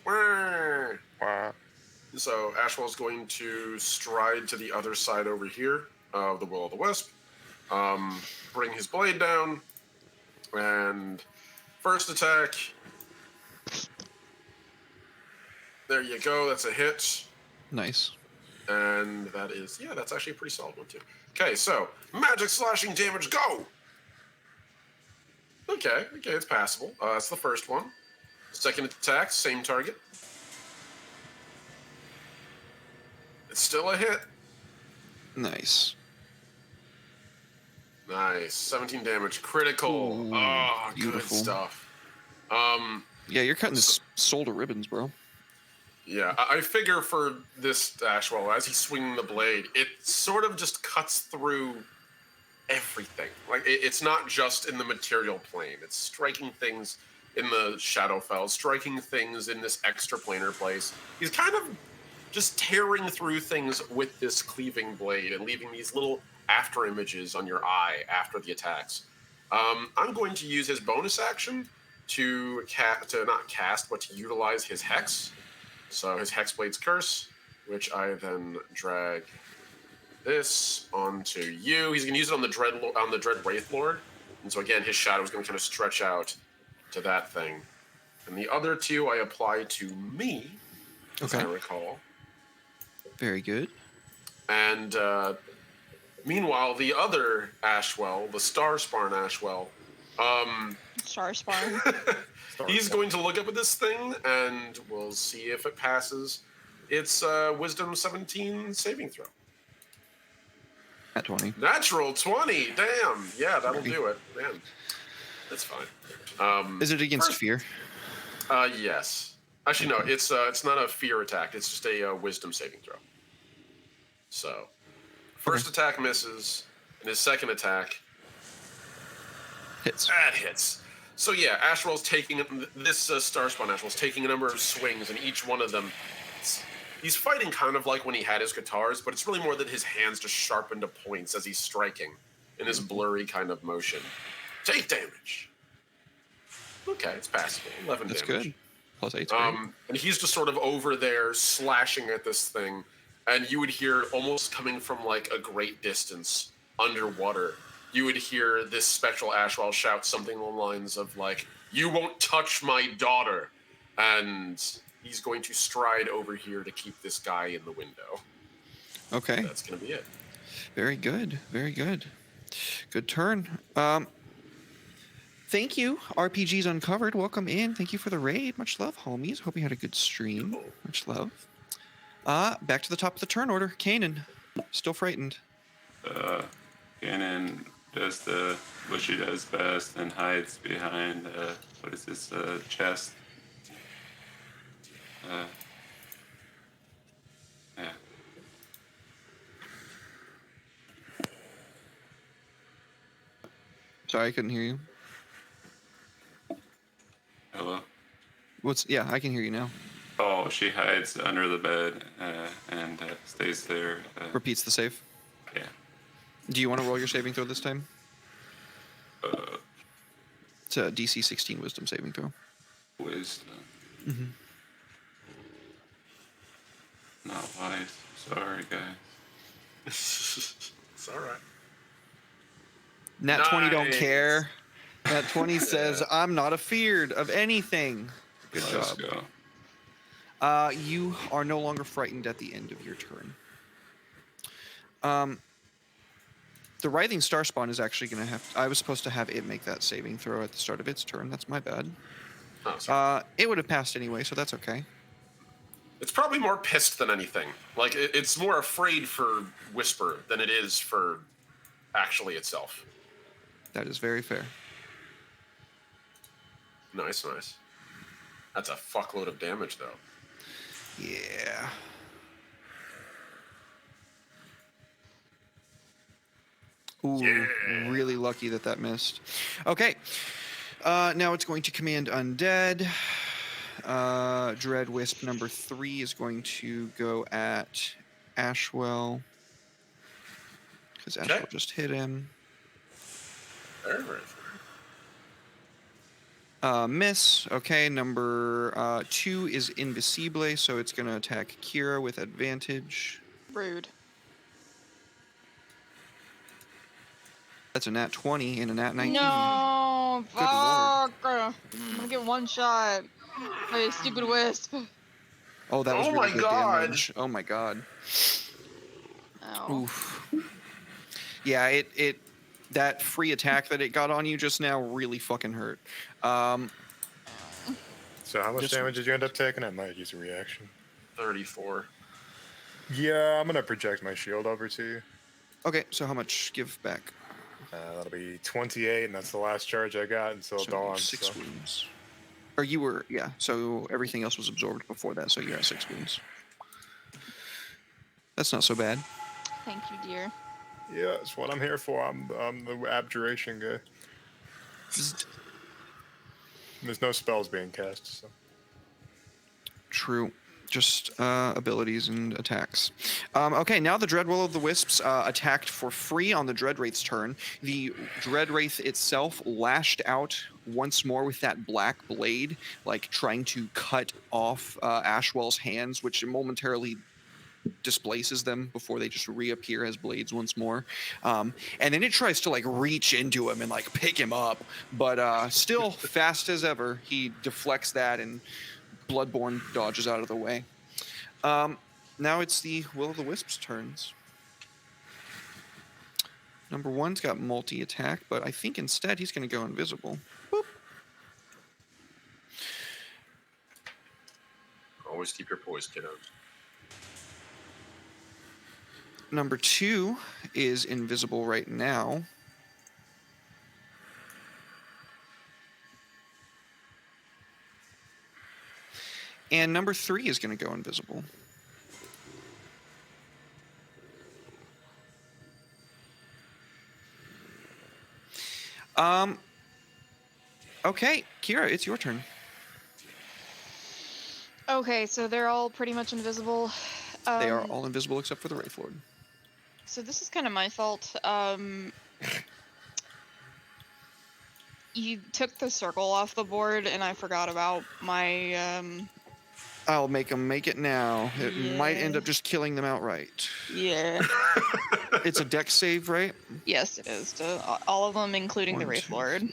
Wow. So Ashwell's going to stride to the other side over here of the Will of the Wisp, bring his blade down, and first attack. There you go. That's a hit, Nice. and that is that's actually a pretty solid one too. Okay, so magic slashing damage, go. Okay, it's passable. That's the first one. Second attack, same target. It's still a hit. Nice. Nice. 17 damage. Critical. Ooh, Oh, beautiful. good stuff. Yeah, you're cutting this soul to ribbons, bro. Yeah, I figure for this Ashwell, as he's swinging the blade, it sort of just cuts through everything. Like, it's not just in the material plane. It's striking things in the Shadowfell, striking things in this extraplanar place. He's kind of just tearing through things with this cleaving blade and leaving these little after images on your eye after the attacks. I'm going to use his bonus action to not cast, but to utilize his Hex. So his Hexblade's Curse, which I then drag this onto you. He's going to use it on the Dread Wraith Lord. And so again, his shadow is going to kind of stretch out to that thing. And the other two I apply to me, as I Okay. recall. Very good. And meanwhile, the other Ashwell, the Starspawn Ashwell, Starspawn. he's going to look up at this thing, and we'll see if it passes its Wisdom 17 saving throw. At 20. Natural 20. Damn. Yeah, that'll do it. Man, that's fine. Is it against first- fear? Yes. Actually, no. It's not a fear attack. It's just a Wisdom saving throw. So, first attack misses, and his second attack Hits. that hits. So yeah, Ashwell's taking this Starspawn Ashwell's taking a number of swings, and each one of them, he's fighting kind of like when he had his guitars, but it's really more that his hands just sharpen to points as he's striking in this blurry kind of motion. Take damage. Okay, it's passable. 11 That's damage. good. Plus 8's great. And he's just sort of over there slashing at this thing, and you would hear almost coming from like a great distance underwater. You would hear this spectral Ashwell shout something along the lines of like, "You won't touch my daughter," and he's going to stride over here to keep this guy in the window. Okay. That's gonna be it. Very Very good. Very good. Good turn. thank you. RPG's Uncovered. Welcome in. Thank you for the raid. Much love, homies. Hope you had a good stream. Much love. Back to the top of the turn order. Kanan, still frightened. Gannon does what she does best and hides behind what is this chest. Yeah. Sorry, I couldn't hear you. Hello. Yeah, I can hear you now. Oh, she hides under the bed and stays there. Repeats the save. Yeah. Do you want to roll your saving throw this time? Uh, It's a DC 16 Wisdom saving throw. Wisdom. Mm-hmm. Not wise. Sorry, guys. It's all right. Nat 20 don't Nice. care. Nat 20 says, I'm not afeared of anything. Good Let's job. go. You are no longer frightened at the end of your turn. The Writhing Starspawn is actually going to have... I was supposed to have it make that saving throw at the start of its turn. That's my bad. Oh, sorry. It would have passed anyway, so that's okay. It's probably more pissed than anything. Like, it's more afraid for Whisper than it is for actually itself. That is very fair. Nice, nice. That's a fuckload of damage, though. Yeah. Ooh, Yeah. really lucky that missed. Okay. Now it's going to command Undead. Dread Wisp number 3 is going to go at Ashwell. Because Ashwell Okay. just hit him. Very, very Miss. Okay, number 2 is Invisible, so it's going to attack Kira with advantage. Rude. That's a nat 20 and a nat 19. No, Good lord. fuck. I'm gonna get one shot. Hey, stupid wisp. Oh, that was Oh really my good God. damage. Oh my god. Ow. Oof. Yeah, that free attack that it got on you just now really fucking hurt. So how much Just- damage did you end up taking? I might use a reaction. 34. Yeah, I'm gonna project my shield over to you. Okay, so how much give back? That'll be 28, and that's the last charge I got until So dawn. 6 So. wounds. Or you were, yeah, so everything else was absorbed before that, so you're at 6 wounds. That's not so bad. Thank you, dear. Yeah, that's what I'm here for. I'm the abjuration guy. There's no spells being cast, so. True. Just abilities and attacks. Okay, now the Dread Will of the Wisps attacked for free on the Dread Wraith's turn. The Dread Wraith itself lashed out once more with that black blade, like trying to cut off Ashwell's hands, which momentarily displaces them before they just reappear as blades once more. And then it tries to like reach into him and like pick him up, but still fast as ever, he deflects that and Bloodborne dodges out of the way. Now it's the Will of the Wisps' turns. Number 1's got multi-attack, but I think instead he's going to go invisible. Boop. Always keep your poise, kiddos. Number 2 is invisible right now. And number 3 is going to go invisible. Okay, Kira, it's your turn. Okay, so they're all pretty much invisible. They are all invisible except for the Wraith Lord. So this is kind of my fault. You took the circle off the board, and I forgot about my. I'll make them make it now. It might end Yeah. up just killing them outright. Yeah. It's a dex save, right? Yes, it is. To all of them, including the One, Wraith two, Lord.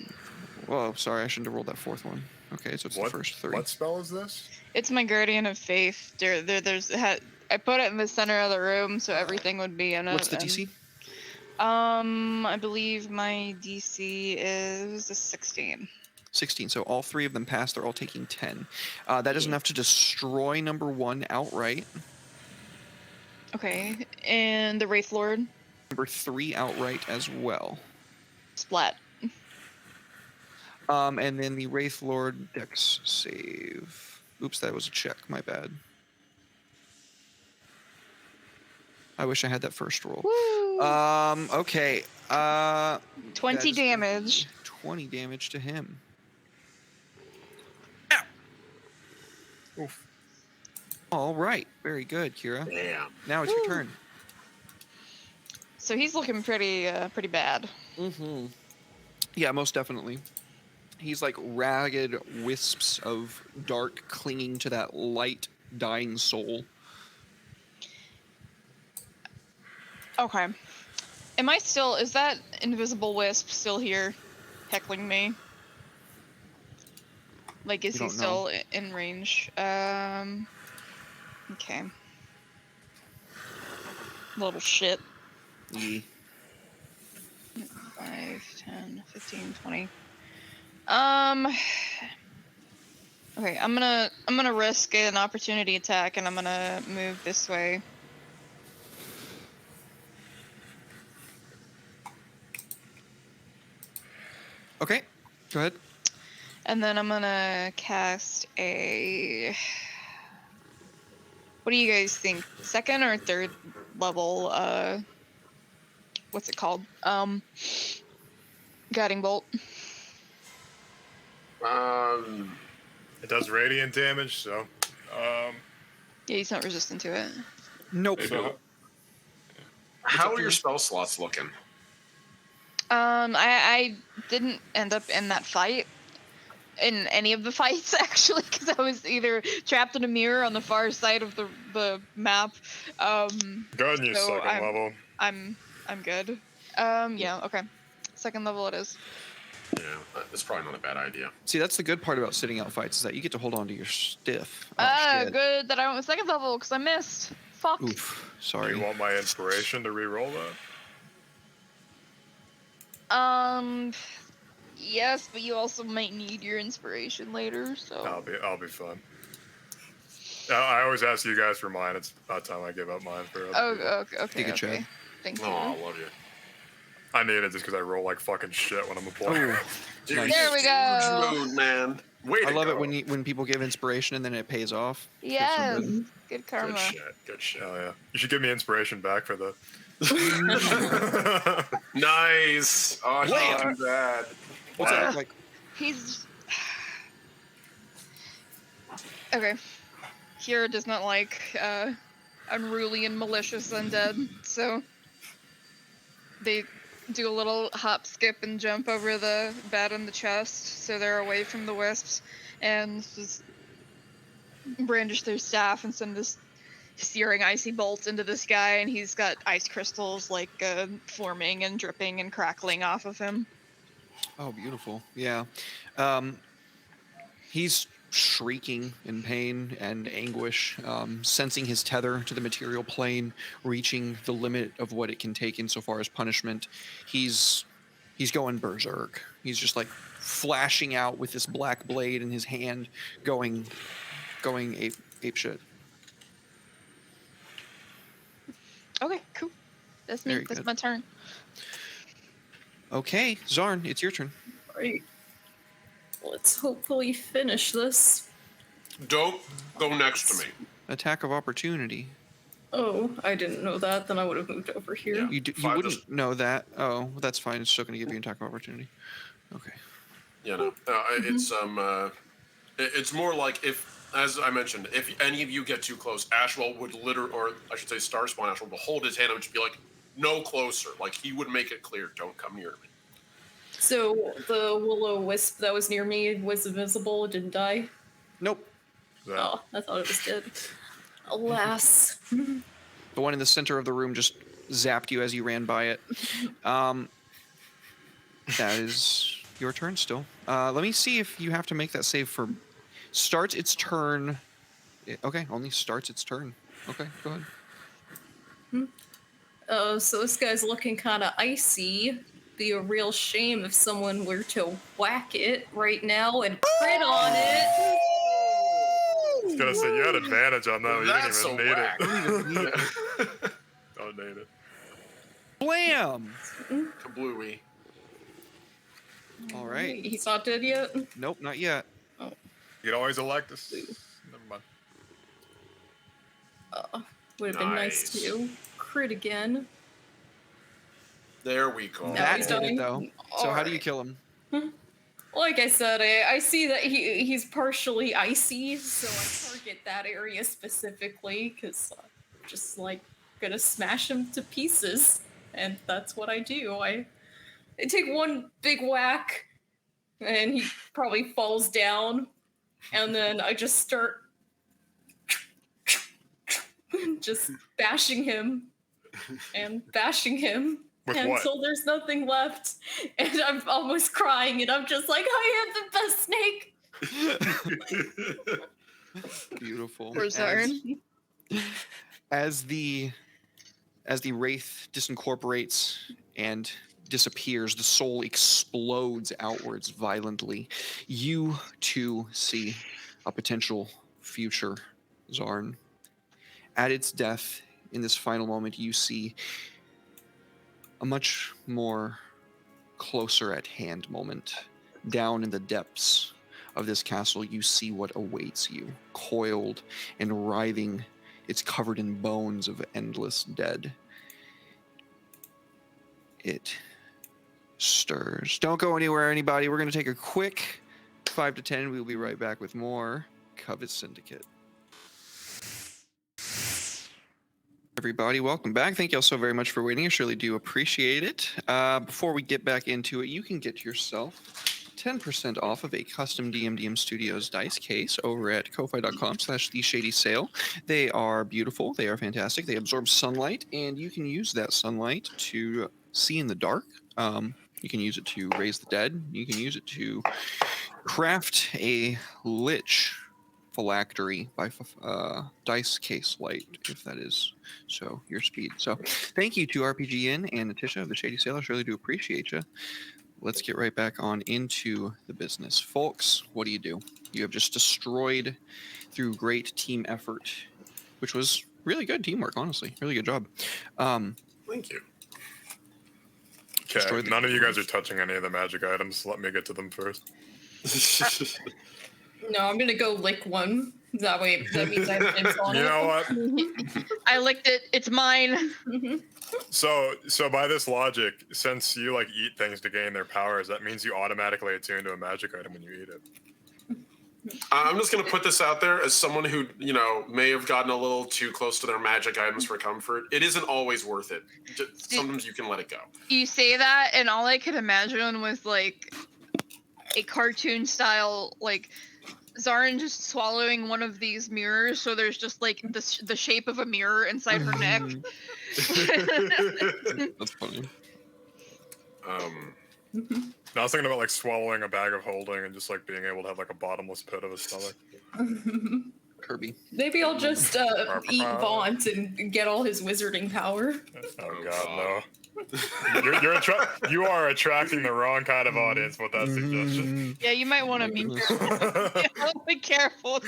Whoa, sorry, I shouldn't have rolled that 4th one. Okay, so it's the first 3. What spell is this? It's my Guardian of Faith. I put it in the center of the room, so everything would be in it. What's the and, DC? I believe my DC is a 16. 16. So all 3 of them pass. They're all taking 10. That is enough to destroy number 1 outright. Okay, and the Wraith Lord? Number 3 outright as well. Splat. And then the Wraith Lord Dex save. Oops, that was a check. My bad. I wish I had that first roll. Woo! Okay. 20 that is gonna damage. be 20 damage to him. Oof. All right. Very good, Kira. Damn. Now it's your turn. So he's looking pretty bad. Mm-hmm. Yeah, most definitely. He's like ragged wisps of dark clinging to that light, dying soul. Okay. Is that invisible wisp still here heckling me? Like, is You he don't still in range? Okay. Little shit. Yee. 5, 10, 15, 20. Okay, I'm gonna risk an opportunity attack and I'm gonna move this way. Okay. Go ahead. And then I'm gonna cast a... What do you guys think? Second or third level, what's it called? Guiding Bolt. It does radiant damage, so. Yeah, he's not resistant to it. Nope. Maybe How are your spell slots looking? I didn't end up in that fight. In any of the fights, actually, because I was either trapped in a mirror on the far side of the map. Go ahead and use So second level. I'm good. Yeah, okay. Second level it is. Yeah, it's probably not a bad idea. See, that's the good part about sitting out fights is that you get to hold on to your stiff. Oh, shit. Good that I went with second level because I missed. Fuck. Oof. Do Sorry. you want my inspiration to re-roll that? Yes, but you also might need your inspiration later, so. I'll be fun. I always ask you guys for mine. It's about time I give up mine for other people. Okay. Take a chug. Thank you. Oh, I love you. I need it just because I roll like fucking shit when I'm a player. Oh, Dude, Nice. There we huge go. moon, man. Way I to love go. it when people give inspiration and then it pays off. Yes. good. Good karma. Good shit. Good shit. Oh yeah. You should give me inspiration back for the. Nice. Oh, Wait, not too bad. What's that look like? He's okay. Kira does not like unruly and malicious undead, so they do a little hop, skip, and jump over the bed in the chest, so they're away from the wisps, and just brandish their staff and send this searing icy bolt into this guy, and he's got ice crystals like forming and dripping and crackling off of him. Oh, beautiful. Yeah. He's shrieking in pain and anguish, sensing his tether to the material plane, reaching the limit of what it can take insofar as punishment. He's going berserk. He's just like flashing out with this black blade in his hand, going ape shit. Okay, cool. That's me. Very That's good. my turn. Okay, Zarn, it's your turn. Right. Let's hopefully finish this. Don't go next to me. Attack of opportunity. Oh, I didn't know that. Then I would have moved over here. Yeah. You Fine, wouldn't just- know that. Oh, that's fine. It's still going to give you an attack of opportunity. Okay. You know, it's more like if, as I mentioned, if any of you get too close, Ashwell would or I should say, Starspawn Ashwell would hold his hand and just be like, "No closer." Like he would make it clear, "Don't come near me." So the will-o-wisp that was near me was invisible. It didn't die. Nope. That- Oh, I thought it was dead. Alas. The one in the center of the room just zapped you as you ran by it. That is your turn still. Let me see if you have to make that save for... Starts its turn... Okay, only starts its turn. Okay, go ahead. So this guy's looking kind of icy. Be a real shame if someone were to whack it right now and crit on it. I was gonna say you had advantage on that. That's You a didn't even need whack. it. Don't need it. Blam! Kablooey. All right. He's not dead yet? Nope, not yet. You can always elect us. Never mind. Would have been nice Nice. to crit again. There we go. Now That he's hit dying? it, though. So how do you kill him? Like I said, I see that he's partially icy, so I target that area specifically because I'm just like gonna smash him to pieces, and that's what I do. I take one big whack, and he probably falls down, and then I just start just bashing him and bashing him. With what? Until there's nothing left, and I'm almost crying, and I'm just like, I am the best snake. Beautiful. Poor Zarn. As the wraith disincorporates and disappears, the soul explodes outwards violently. You too see a potential future Zarn. At its death, in this final moment, you see a much more closer at hand moment. Down in the depths of this castle, you see what awaits you. Coiled and writhing, it's covered in bones of endless dead. It stirs. Don't go anywhere, anybody. We're going to take a quick 5 to 10. We'll be right back with more Covet Syndicate. Everybody, welcome back. Thank you all so very much for waiting. I surely do appreciate it. Before we get back into it, you can get yourself 10% off of a custom DMDM Studios dice case over at ko-fi.com/theshadysale. They are beautiful. They are fantastic. They absorb sunlight, and you can use that sunlight to see in the dark. You can use it to raise the dead. You can use it to craft a lich phylactery by dice case light, if that is so your speed. So thank you to RPGN and Natisha of the Shady Sailor. I really do appreciate you. Let's get right back on into the business. Folks, what do? You have just destroyed through great team effort, which was really good teamwork, honestly. Really good job. Thank you. Okay, none of you guys are touching any of the magic items. Let me get to them first. No, I'm gonna go lick one. That way, that means I have dibs on You it. know what? I licked it. It's mine. So by this logic, since you like eat things to gain their powers, that means you automatically attune to a magic item when you eat it. I'm just gonna put this out there as someone who, may have gotten a little too close to their magic items for comfort. It isn't always worth it. Sometimes you can let it go. You say that, and all I could imagine was like a cartoon style, like Zarin just swallowing one of these mirrors, so there's just like the shape of a mirror inside her neck. That's funny. No, I was thinking about like swallowing a bag of holding and just like being able to have like a bottomless pit of a stomach. Kirby. Maybe I'll just eat Vaunt and get all his wizarding power. Oh god, no. You are attracting the wrong kind of audience with that suggestion. Yeah, you might want to be careful. Be careful.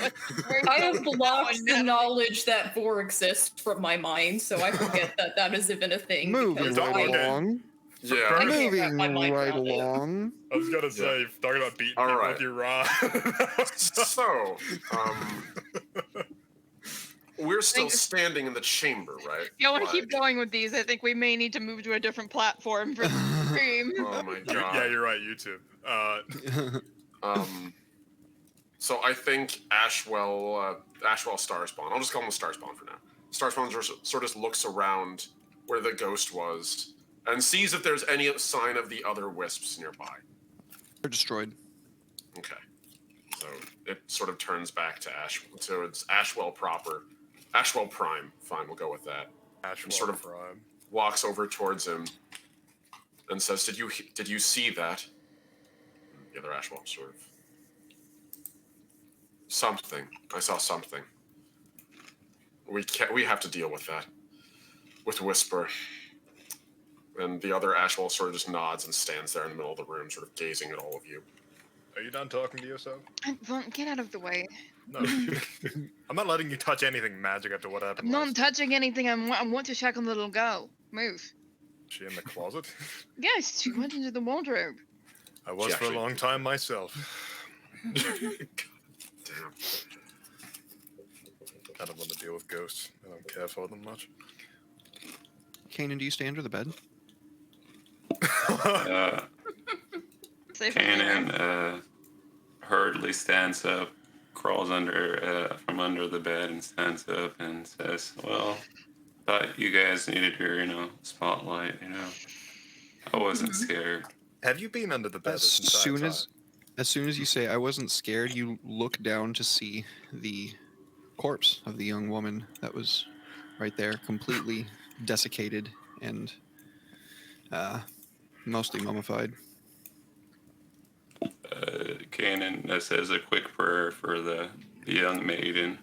I have blocked the knowledge that Vor exists from my mind, so I forget that that is even a thing. Moving because right I- along. Yeah. I can't wrap Moving my mind right around it. along. I was gonna say, talking about beating All people right. with your rod. So, we're still standing in the chamber, right? If you want to Like- keep going with these, I think we may need to move to a different platform for the stream. Oh my god. Yeah, you're right, YouTube. So I think Ashwell Starspawn. I'll just call him Starspawn for now. Starspawn just sort of looks around where the ghost was and sees if there's any sign of the other wisps nearby. They're destroyed. Okay. So it sort of turns back to so it's Ashwell proper. Ashwell Prime. Fine, we'll go with that. Ashwell sort of- Prime. Walks over towards him and says, "Did you see that?" The other Ashwell sort of. Something. I saw something. We have to deal with that. With Whisper. And the other Ashwell sort of just nods and stands there in the middle of the room, sort of gazing at all of you. Are you done talking to yourself? Vaughn, get out of the way. No. I'm not letting you touch anything magic after what happened I'm not last touching anything. I want to check on the little girl. Move. time. Is she in the closet? Yes, she went into the wardrobe. I was She for a actually- long time myself. Damn. I don't want to deal with ghosts. I don't care for them much. Kanan, do you stay under the bed? Safe and clear. Kanan hurriedly stands up, crawls under from under the bed, and stands up and says, "Well, thought you guys needed your, spotlight. I wasn't scared." Have you been under the bed this entire time? As soon as you say I wasn't scared, you look down to see the corpse of the young woman that was right there, completely desiccated and mostly mummified. Kanan says a quick prayer for the young maiden.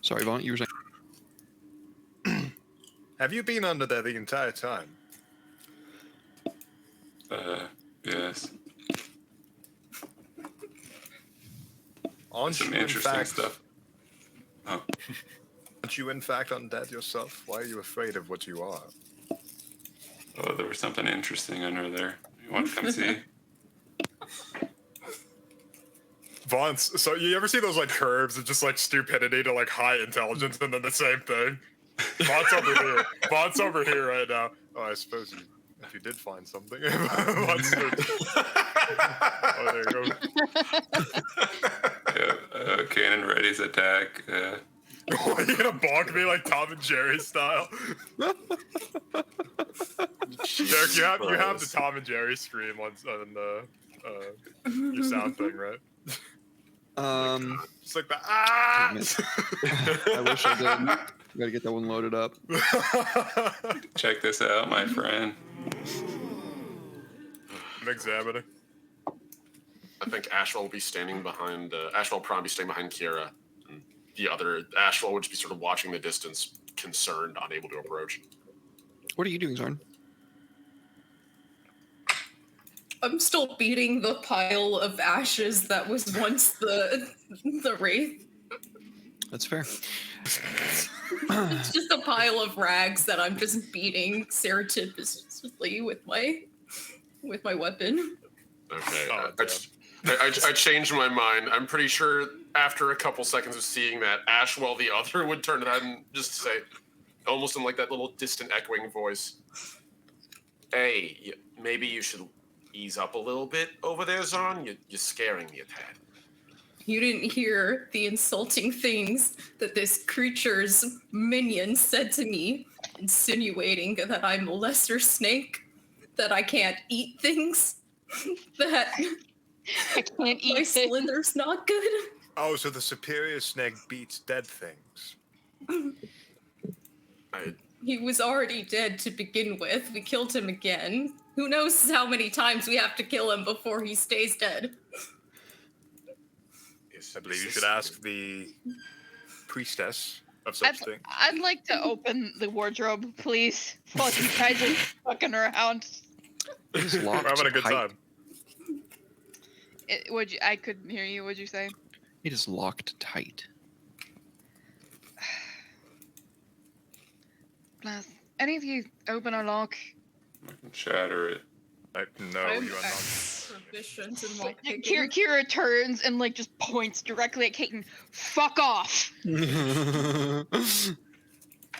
Sorry, Vaughn, you were saying. Have you been under there the entire time? Yes. Aren't Some you in interesting fact? stuff. Oh, Aren't you in fact undead yourself? Why are you afraid of what you are? there was something interesting under there. You want to come see? Vaughn's, so you ever see those like curves of just like stupidity to like high intelligence and then the same thing? Vaughn's over here. Vaughn's over here right now. Oh, I suppose if you did find something. Vaughn's oh, there you go. Yeah, Kanan readies attack. Are you gonna bonk me like Tom and Jerry style? Derek, you have the Tom and Jerry scream on the your sound thing, right? Just like the ah. I wish I did. Gotta get that one loaded up. Check this out, my friend. I'm examining. I think Ashwell will be standing behind. Ashwell will probably be standing behind Kira. And the other Ashwell would just be sort of watching the distance, concerned, unable to approach. What are you doing, Zorn? I'm still beating the pile of ashes that was once the wraith. That's fair. It's just a pile of rags that I'm just beating surreptitiously with my weapon. Okay. Oh, I changed my mind. I'm pretty sure after a couple seconds of seeing that, Ashwell the other would turn around and just say, almost in like that little distant echoing voice, "Hey, maybe you should ease up a little bit over there, Zon. You're scaring me a tad." You didn't hear the insulting things that this creature's minion said to me, insinuating that I'm a lesser snake, that I can't eat things, that I can't my eat it. slither's not good. Oh, so the superior snake beats dead things. He was already dead to begin with. We killed him again. Who knows how many times we have to kill him before he stays dead? I believe you should ask the priestess of such things. I'd like to open the wardrobe, please. While you guys are fucking around. It's We're locked having a good tight. time. I couldn't hear you. What'd you say? It is locked tight. Bless. Any of you open or lock? I can shatter it. No, I'm you are not. proficient in lockpicking. Kira turns and like just points directly at Kaiten. Fuck off.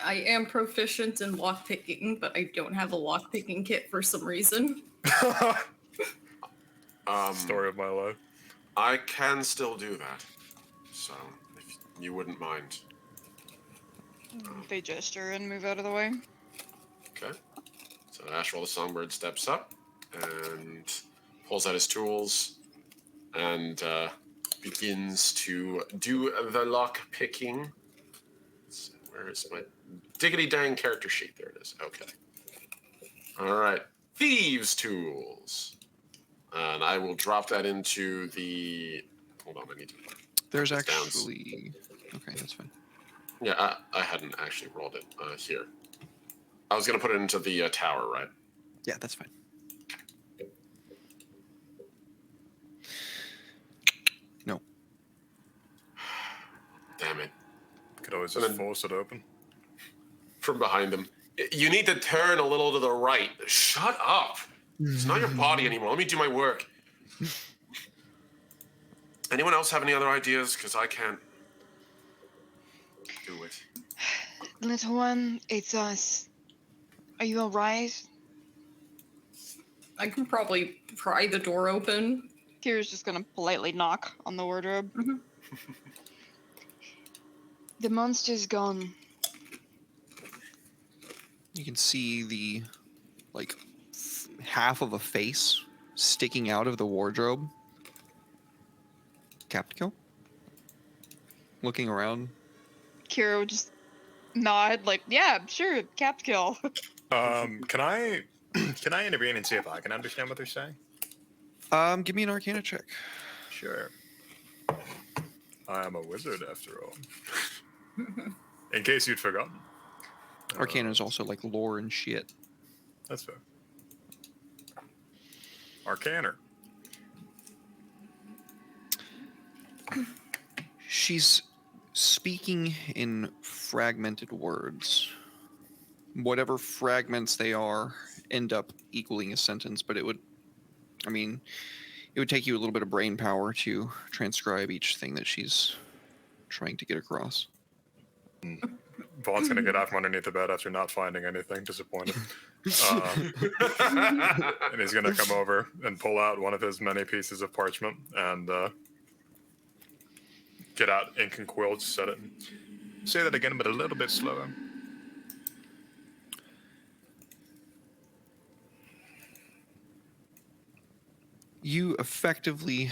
I am proficient in lockpicking, but I don't have a lockpicking kit for some reason. Story of my life. I can still do that. So, if you wouldn't mind. They gesture and move out of the way. Okay. So Ashwell the Songbird steps up and pulls out his tools and begins to do the lock picking. Where is my diggity dang character sheet? There it is. Okay. All right. Thieves' tools. And I will drop that into the. Hold on, I need to. There's It's down. actually... Okay, that's fine. Yeah, I hadn't actually rolled it here. I was gonna put it into the tower, right? Yeah, that's fine. No. Damn it! Could always And just then- force it open. From behind him. You need to turn a little to the right. Shut up! It's not your body anymore. Let me do my work. Anyone else have any other ideas? Because I can't do it. Little one, it's us. Are you alright? I can probably pry the door open. Kira's just gonna politely knock on the wardrobe. Mhm. The monster's gone. You can see the, like, half of a face sticking out of the wardrobe. Captico? Looking around. Kira would just nod, like, yeah, sure, capped kill. Can I can I intervene and see if I can understand what they're saying? Give me an Arcana check. Sure. I am a wizard after all. In case you'd forgotten. Arcana is also like lore and shit. That's fair. Arcaner. She's speaking in fragmented words. Whatever fragments they are end up equaling a sentence, but it would take you a little bit of brain power to transcribe each thing that she's trying to get across. Vaughn's gonna get out from underneath the bed after not finding anything, disappointed. And he's gonna come over and pull out one of his many pieces of parchment and get out ink and quill, set it. Say that again, but a little bit slower. You effectively,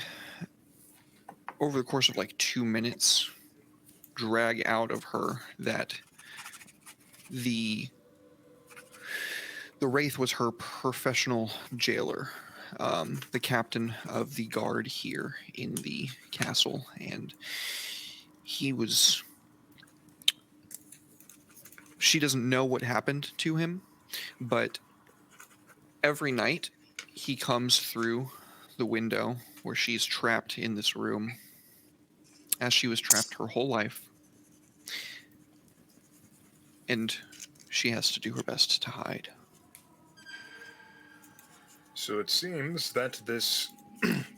over the course of like 2 minutes, drag out of her that the Wraith was her professional jailer, the captain of the guard here in the castle, and she doesn't know what happened to him, but every night he comes through the window where she's trapped in this room, as she was trapped her whole life, and she has to do her best to hide. So it seems that this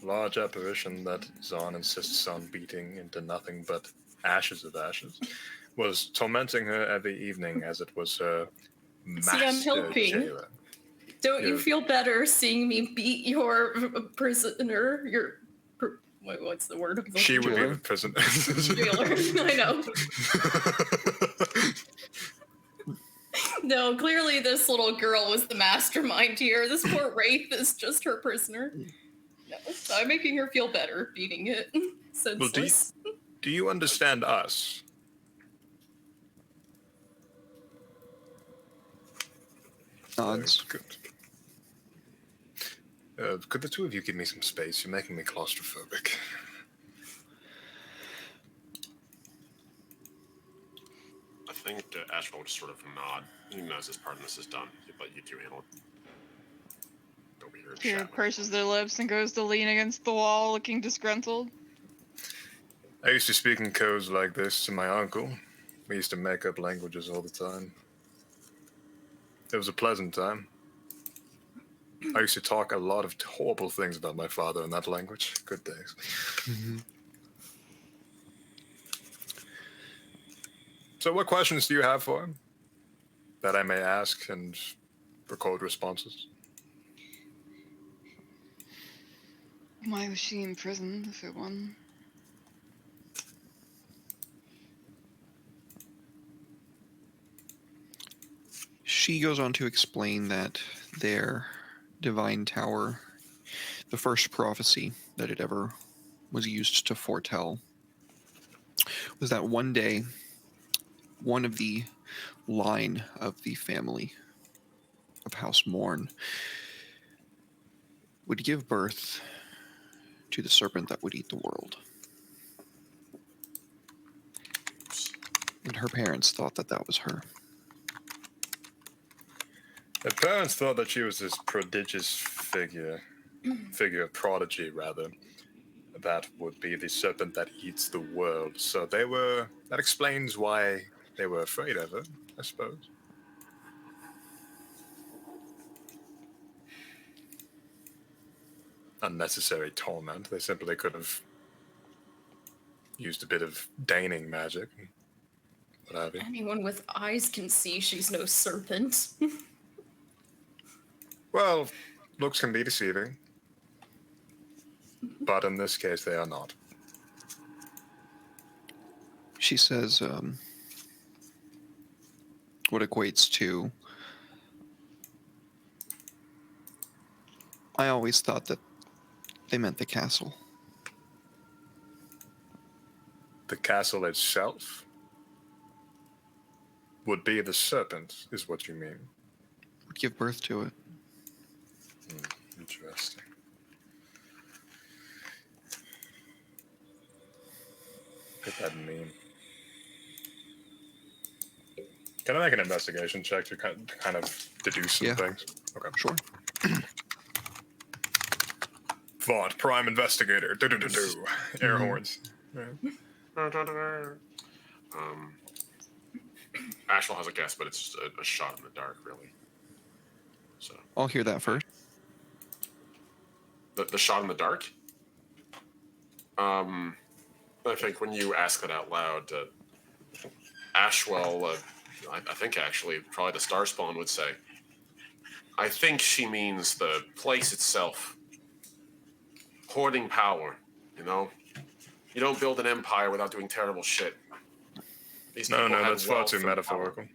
large apparition that Zahn insists on beating into nothing but ashes of ashes was tormenting her every evening as it was her master I'm helping. jailer. Don't you Yeah. feel better seeing me beat your prisoner? Wait, what's the word? She would be Jailer. the prison. Jailer. I know. No, clearly this little girl was the mastermind here. This poor Wraith is just her prisoner. No, I'm making her feel better beating it. Senseless. Do you understand us? Nods. Good. Could the two of you give me some space? You're making me claustrophobic. I think Ashwell will just sort of nod. He knows his part in this is done, but you two handle it. Don't be here and Kira chat. purses their lips and goes to lean against the wall, looking disgruntled. I used to speak in codes like this to my uncle. We used to make up languages all the time. It was a pleasant time. I used to talk a lot of horrible things about my father in that language. Good days. So what questions do you have for him that I may ask and record responses? Why was she imprisoned, for one? She goes on to explain that their divine tower, the first prophecy that it ever was used to foretell, was that one day, one of the line of the family of House Morn would give birth to the serpent that would eat the world. And her parents thought that that was her. Her parents thought that she was this prodigious figure of prodigy, rather, that would be the serpent that eats the world. So that explains why they were afraid of her, I suppose. Unnecessary torment. They simply could have used a bit of deigning magic, and what have you. Anyone with eyes can see she's no serpent. Well, looks can be deceiving, but in this case, they are not. She says, what equates to, I always thought that they meant the castle. The castle itself would be the serpent, is what you mean. Would give birth to it. Interesting. What that mean? Can I make an investigation check to kind of deduce some Yeah. things? Okay. Sure. Vaught, prime investigator. Do. Air horns. Ashwell has a guess, but it's just a shot in the dark, really. So I'll hear that first. the shot in the dark. I think when you ask that out loud, Ashwell, I think actually probably the Starspawn would say, I think she means the place itself. Hoarding power, you know? You don't build an empire without doing terrible shit. These No, people have that's far wealth too and metaphorical. power.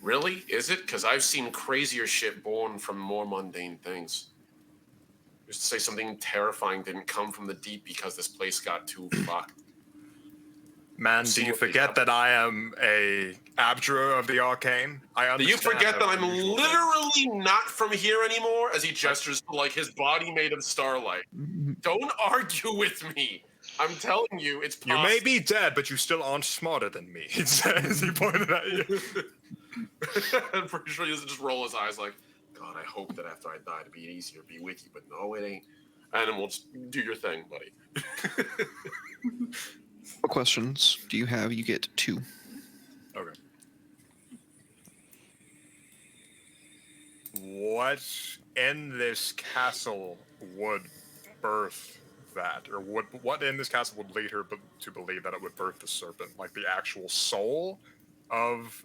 Really? Is it? Because I've seen crazier shit born from more mundane things. Just to say something terrifying didn't come from the deep because this place got too fucked. Man, do See you what we forget have. that I am a Abjurer of the Arcane? I Do understand. you forget that I'm unusual literally not from here anymore? As he gestures to like his body made of starlight. Don't argue with me. I'm telling you, it's things. You possible. may be dead, but you still aren't smarter than me. He says. He pointed at you. I'm pretty sure he doesn't just roll his eyes like, God, I hope that after I die it'd be easier to be with you, but no, it ain't. And then we'll just do your thing, buddy. What questions do you have? You get 2. Okay. What in this castle would birth that, or what in this castle would lead her to believe that it would birth the serpent, like the actual soul of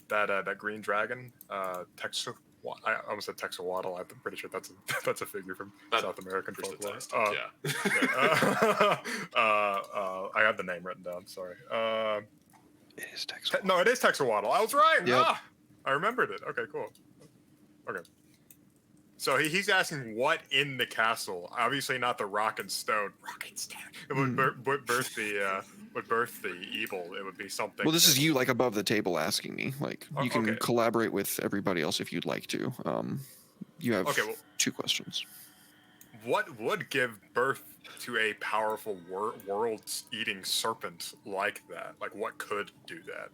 that green dragon, I almost said Texawaddle. I'm pretty sure that's a figure from South American folklore. Yeah. I have the name written down. Sorry. It is Texas. No, it is Texawaddle. I was right. Yep. Ah, I remembered it. Okay, cool. Okay. So he's asking what in the castle. Obviously not the rock and stone. Rock and stone. It would birth the evil. It would be something. Well, this is you like above the table asking me. Like Oh, you can okay. collaborate with everybody else if you'd like to. You have Okay, well- 2 questions. What would give birth to a powerful world-eating serpent like that? Like, what could do that?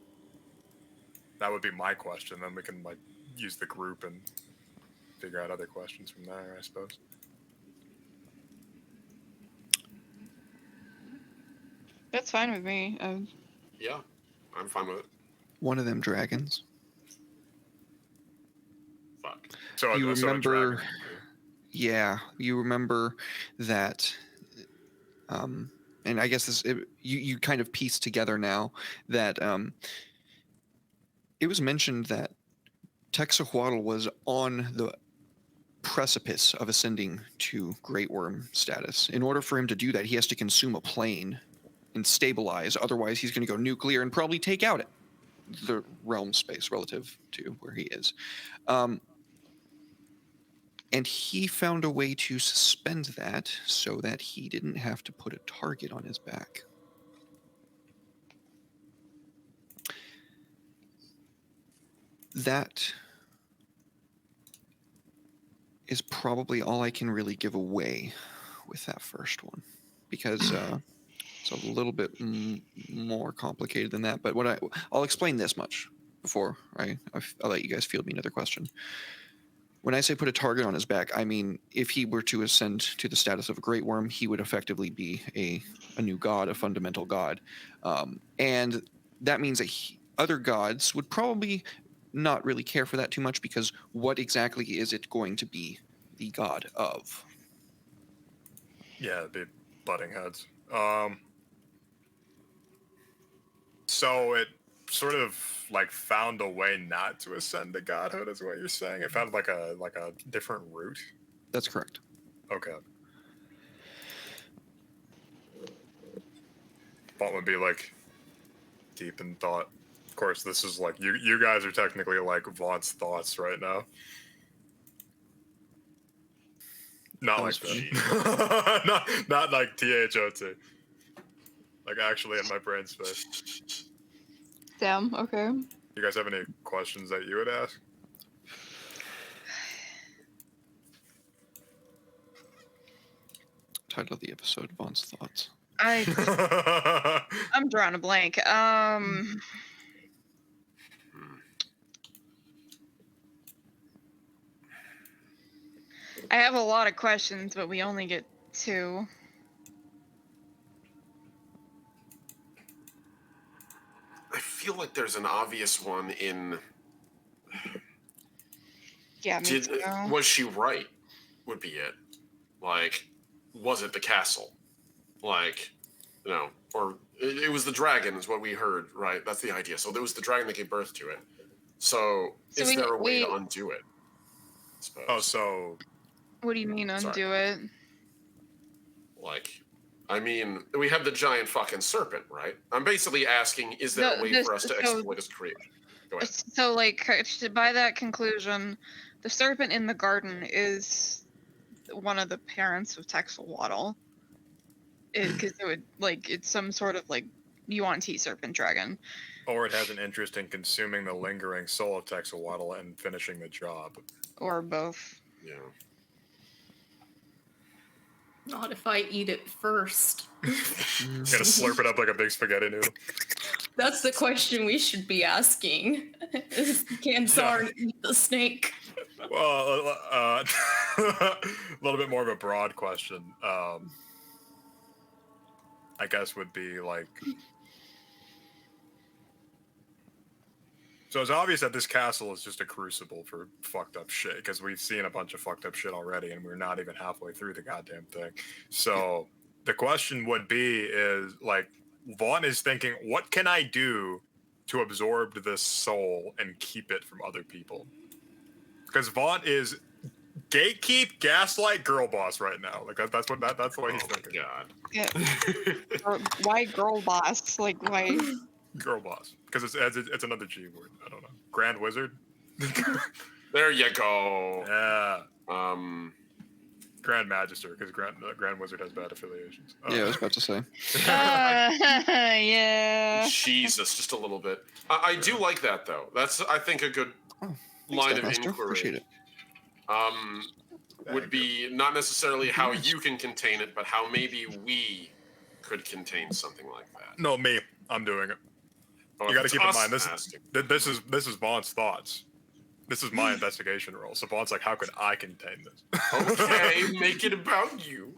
That would be my question. Then we can like use the group and figure out other questions from there, I suppose. That's fine with me. Yeah, I'm fine with it. One of them dragons. Fuck. So You so a remember- dragon. Yeah, you remember that, and I guess you kind of piece together now that it was mentioned that Texahuatl was on the precipice of ascending to Great Worm status. In order for him to do that, he has to consume a plane and stabilize. Otherwise, he's going to go nuclear and probably take out the realm space relative to where he is. And he found a way to suspend that so that he didn't have to put a target on his back. That is probably all I can really give away with that first one. Because It's a little bit more complicated than that, but I'll explain this much before I'll let you guys field me another question. When I say put a target on his back, I mean if he were to ascend to the status of a great worm, he would effectively be a new god, a fundamental god, and that means that other gods would probably not really care for that too much, because what exactly is it going to be the god of? Yeah, it'd be butting heads. So it sort of like found a way not to ascend to godhood, is what you're saying? It found like a different route. That's correct. Okay. Vaughn would be like deep in thought. Of course, this is like you guys are technically like Vaughn's thoughts right now. Not That like was that. not like THOT. Like actually in my brain space. Damn. Okay. You guys have any questions that you would ask? Title of the episode: Vaughn's thoughts. I'm drawing a blank. I have a lot of questions, but we only get 2. I feel like there's an obvious one in. Yeah, me too. Was she right? Would be it. Like, was it the castle? Like, you know, or it was the dragon, is what we heard, right? That's the idea. So there was the dragon that gave birth to it. So is there a way to undo it? I suppose. Oh, so What do you mean undo it? Like, I mean, we have the giant fucking serpent, right? I'm basically asking, is there a way for us to exploit his creation? Go ahead. So, like, by that conclusion, the serpent in the garden is one of the parents of Texelwaddle. Because it would, like, it's some sort of, like, Yuan-Ti serpent dragon. or it has an interest in consuming the lingering soul of Texelwaddle and finishing the job. Or both. Yeah. Not if I eat it first. Gotta slurp it up like a big spaghetti noodle. That's the question we should be asking. Can Zarn eat the snake? Well, a little bit more of a broad question. I guess would be like. So it's obvious that this castle is just a crucible for fucked up shit, because we've seen a bunch of fucked up shit already, and we're not even halfway through the goddamn thing. So the question would be is, like, Vaughn is thinking, what can I do to absorb this soul and keep it from other people? Because Vaughn is gatekeep, gaslight, girl boss right now. Like that's the way he's thinking. God. Yeah. Why girl boss? Like, why? Girl boss, because it's another G word. I don't know. Grand Wizard. There you go. Yeah. Grand Magister, because Grand Wizard has bad affiliations. Yeah, I was about to say. Yeah. Jesus, just a little bit. I do like that though. That's, I think, a good line of Master. inquiry. Appreciate it. Would be not necessarily how you can contain it, but how maybe we could contain something like that. No, me. I'm doing it. Oh, You got to it's keep in us mind asking. this is Vaughn's thoughts. This is my investigation role. So Vaughn's like, how could I contain this? Okay, make it about you.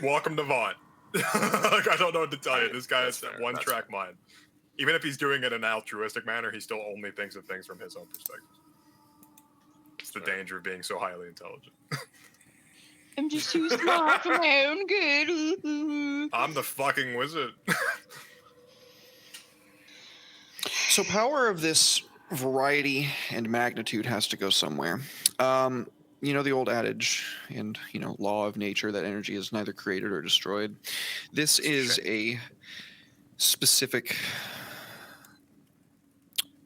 Welcome to Vaughn. Like, I don't know what to tell you. This guy has That's fair, one that's track mind. Even if he's doing it in an altruistic manner, he still only thinks of things from his own perspective. It's the danger of being so highly intelligent. I'm just too smart for my own good. I'm the fucking wizard. So power of this variety and magnitude has to go somewhere. You know the old adage and, law of nature that energy is neither created or destroyed. This is a specific,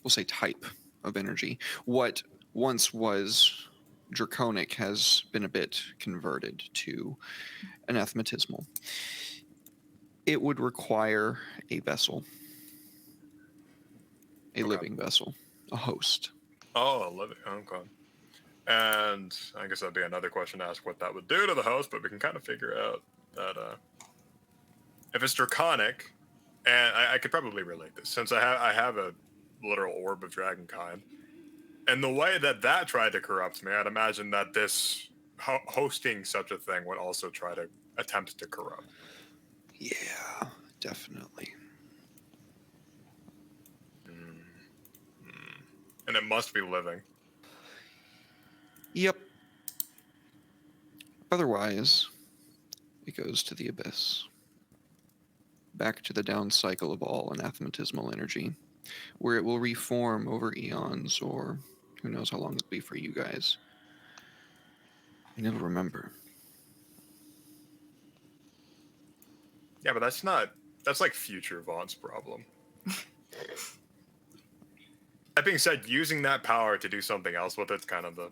we'll say, type of energy. What once was draconic has been a bit converted to anathematismal. It would require a vessel. A living vessel, a host. Oh, a living. Okay. And I guess that'd be another question to ask what that would do to the host, but we can kind of figure out that if it's draconic, and I could probably relate this since I have a literal orb of dragonkind, and the way that tried to corrupt me, I'd imagine that this hosting such a thing would also try to attempt to corrupt. Yeah, definitely. And it must be living. Yep. Otherwise, it goes to the abyss. Back to the down cycle of all anathematismal energy, where it will reform over eons, or who knows how long it'll be for you guys. And it'll remember. Yeah, but that's like future Vaughn's problem. That being said, using that power to do something else with it's kind of the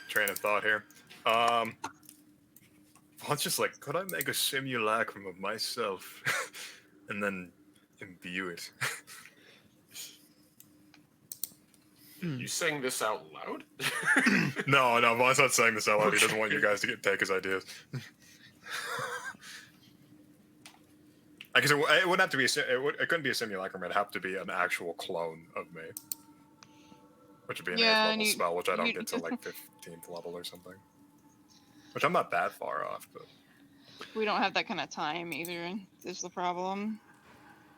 train of thought here. Vaughn's just like, could I make a simulacrum of myself and then imbue it? You saying this out loud? No, Vaughn's not saying this out loud. He doesn't want you guys to take his ideas. I guess it wouldn't have to be. It couldn't be a simulacrum. It'd have to be an actual clone of me, which would be an 8th level spell, which I don't get to like 15th level or something. Which I'm not that far off, but We don't have that kind of time either. Is the problem?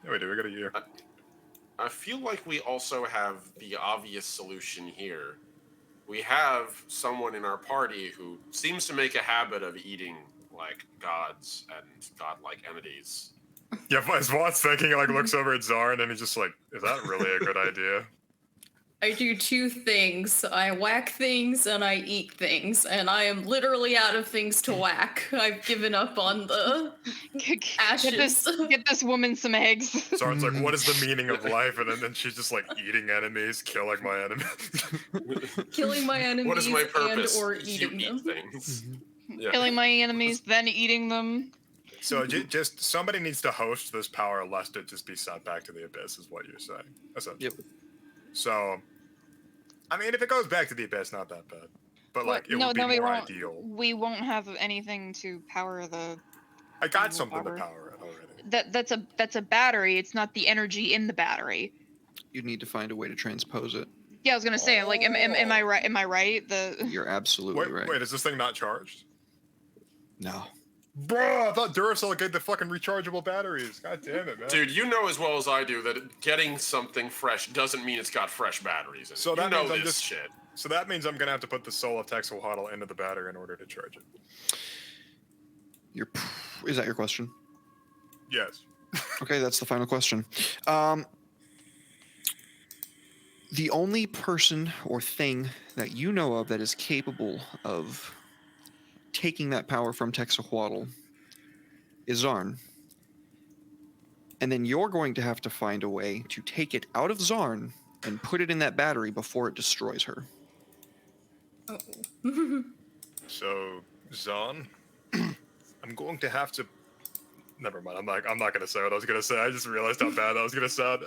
yeah, we do. We got a year. I feel like we also have the obvious solution here. We have someone in our party who seems to make a habit of eating like gods and godlike entities. Yeah, as Vaughn's thinking, like looks over at Zarn and he's just like, "Is that really a good idea?" I do two things. I whack things and I eat things, and I am literally out of things to whack. I've given up on the ashes. Get this woman some eggs. Zarn's like, "What is the meaning of life?" And then she's just like, "Eating enemies, killing my enemies." Killing my enemies What is my purpose? and or You eating eat them. things. Yeah. Killing my enemies, then eating them. So just somebody needs to host this power, lest it just be sent back to the abyss, is what you're saying. Essentially. Yep. So, I mean, if it goes back to the abyss, not that bad. But like, it would be we more won't. ideal. We won't have anything to power the. I got Evil something to power. power it already. That's a battery. It's not the energy in the battery. You need to find a way to transpose it. Yeah, I was gonna say, like, am I right? Am I right? You're absolutely right. Wait, is this thing not charged? No. Bro, I thought Duracell gave the fucking rechargeable batteries. God damn it, man. Dude, you know as well as I do that getting something fresh doesn't mean it's got fresh batteries in it. So that you know means I'm this just- shit. So that means I'm gonna have to put the soul of Texelhuatl into the battery in order to charge it. Is that your question? Yes. Okay, that's the final question. The only person or thing that you know of that is capable of taking that power from Texelhuatl is Zarn. And then you're going to have to find a way to take it out of Zarn and put it in that battery before it destroys her. Oh. So, Zahn, I'm going to have to. Never mind. I'm not gonna say what I was gonna say. I just realized how bad that was gonna sound.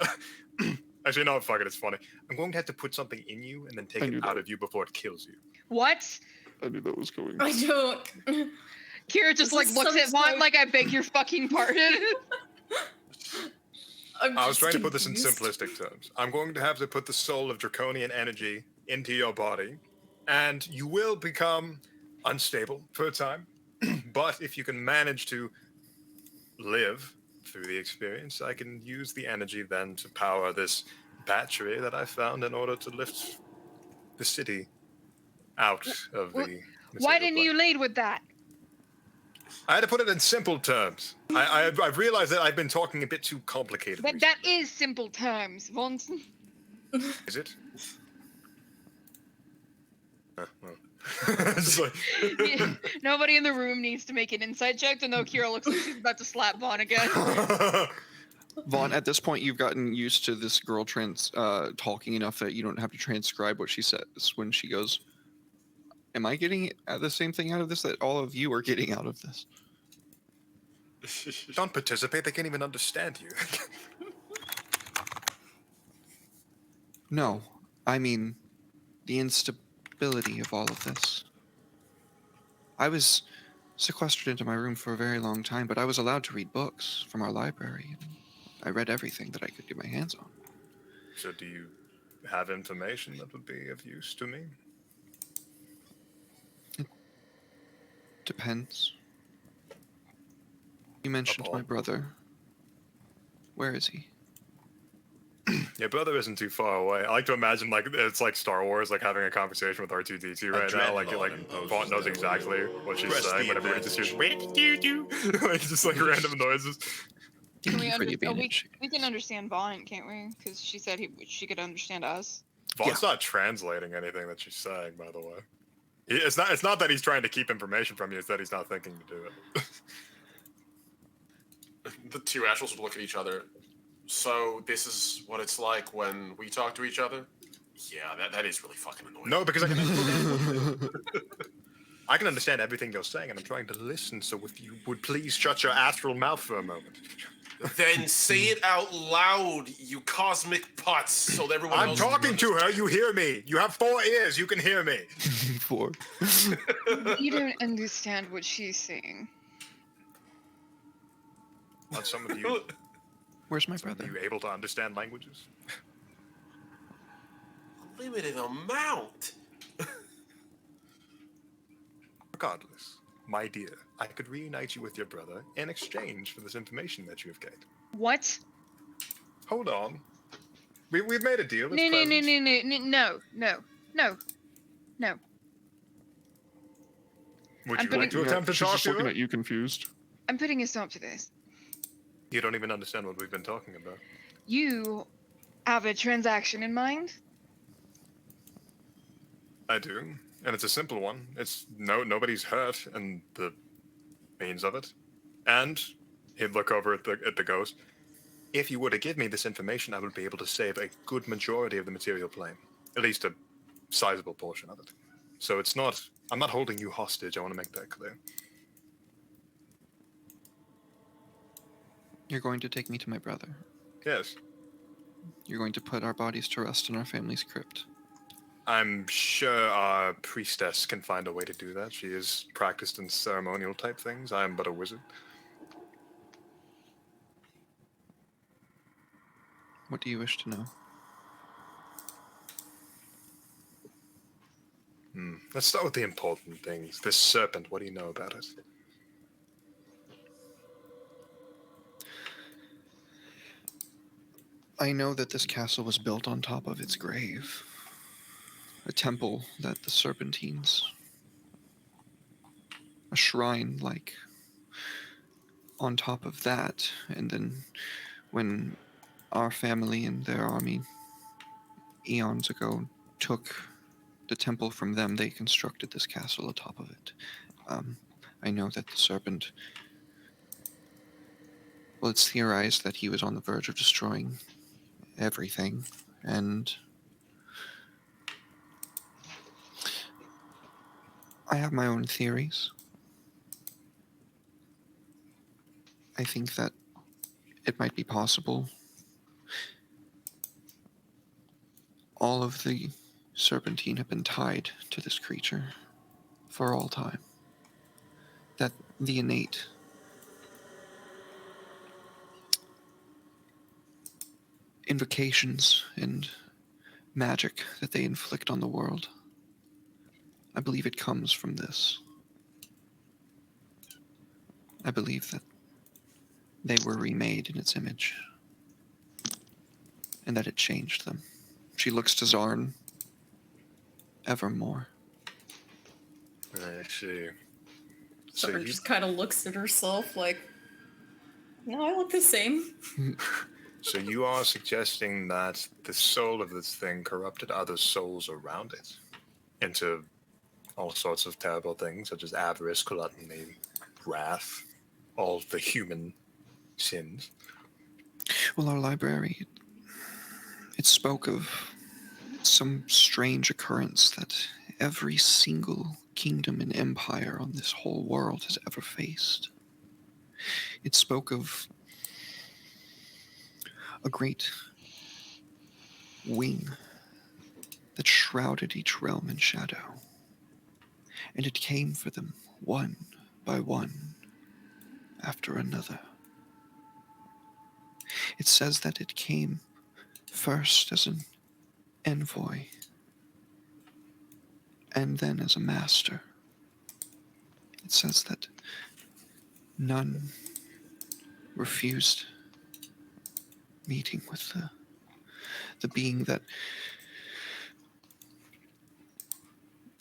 Actually, no, fuck it. It's funny. I'm going to have to put something in you and then take I knew it out that. of you before it kills you. What? I knew that was going. I don't. Kira just This like is looks some at Vaughn sort- like, I beg your fucking pardon. I was just trying to put this in confused. simplistic terms. I'm going to have to put the soul of draconian energy into your body, and you will become unstable for a time. But if you can manage to live through the experience, I can use the energy then to power this battery that I found in order to lift the city out of the. Why didn't you lead with that? I had to put it in simple terms. I've realized that I've been talking a bit too complicated. That is simple terms, Vaughn. Is it? Well. Just like- Nobody in the room needs to make an insight check to know Kira looks like she's about to slap Vaughn again. Vaughn, at this point, you've gotten used to this girl talking enough that you don't have to transcribe what she says when she goes, am I getting the same thing out of this that all of you are getting out of this? Don't participate. They can't even understand you. No, I mean the instability of all of this. I was sequestered into my room for a very long time, but I was allowed to read books from our library. I read everything that I could get my hands on. So do you have information that would be of use to me? Depends. You mentioned my Upon? brother. Where is he? Your brother isn't too far away. I like to imagine like it's like Star Wars, like having a conversation with R2D2 right now. Like Vaughn knows exactly what she's saying, but everybody just hears like just like random noises. Can we For the understand? advantage. We can understand Vaughn, can't we? Because she said she could understand us. Vaughn's not translating anything that she's saying, by the way. It's not that he's trying to keep information from you, it's that he's not thinking to do it. The two Astrals would look at each other. So this is what it's like when we talk to each other? Yeah, that is really fucking annoying. No, because I can understand everything you're saying, and I'm trying to listen, so if you would please shut your astral mouth for a moment. Then say it out loud, you cosmic putz, so that everyone I'm else talking to her, you hear me. You have 4 ears, you can hear me. 4. You don't understand what she's saying. Are some of you, Where's my some of brother? you able to understand languages? Limited amount. Regardless, my dear, I could reunite you with your brother in exchange for this information that you have gained. What? Hold on. We've made a deal. No, no. Would I'm you like to putting- attempt to She's talk just to looking her? at you confused. I'm putting a stop to this. You don't even understand what we've been talking about. You have a transaction in mind? I do, and it's a simple one. It's nobody's hurt in the means of it, and he'd look over at the ghost. If you were to give me this information, I would be able to save a good majority of the material plane, at least a sizable portion of it. So it's not. I'm not holding you hostage. I want to make that clear. You're going to take me to my brother. Yes, You're going to put our bodies to rest in our family's crypt. I'm sure our priestess can find a way to do that. She is practiced in ceremonial type things. I am but a wizard. What do you wish to know? Let's start with the important things. This serpent, what do you know about it? I know that this castle was built on top of its grave. A temple that the Serpentines. A shrine, like, on top of that. And then when our family and their army eons ago took the temple from them, they constructed this castle atop of it. I know that the serpent. Well, it's theorized that he was on the verge of destroying everything, and I have my own theories. I think that it might be possible all of the Serpentine have been tied to this creature for all time. That the innate invocations and magic that they inflict on the world, I believe it comes from this. I believe that they were remade in its image, and that it changed them. She looks to Zarn evermore. I see. So So her you, just kind of looks at herself like, no, I look the same. so you are suggesting that the soul of this thing corrupted other souls around it into all sorts of terrible things, such as avarice, gluttony, wrath, all the human sins. Well, our library, it spoke of some strange occurrence that every single kingdom and empire on this whole world has ever faced. It spoke of a great wing that shrouded each realm in shadow. And it came for them one by one after another. It says that it came first as an envoy, and then as a master. It says that none refused meeting with the being that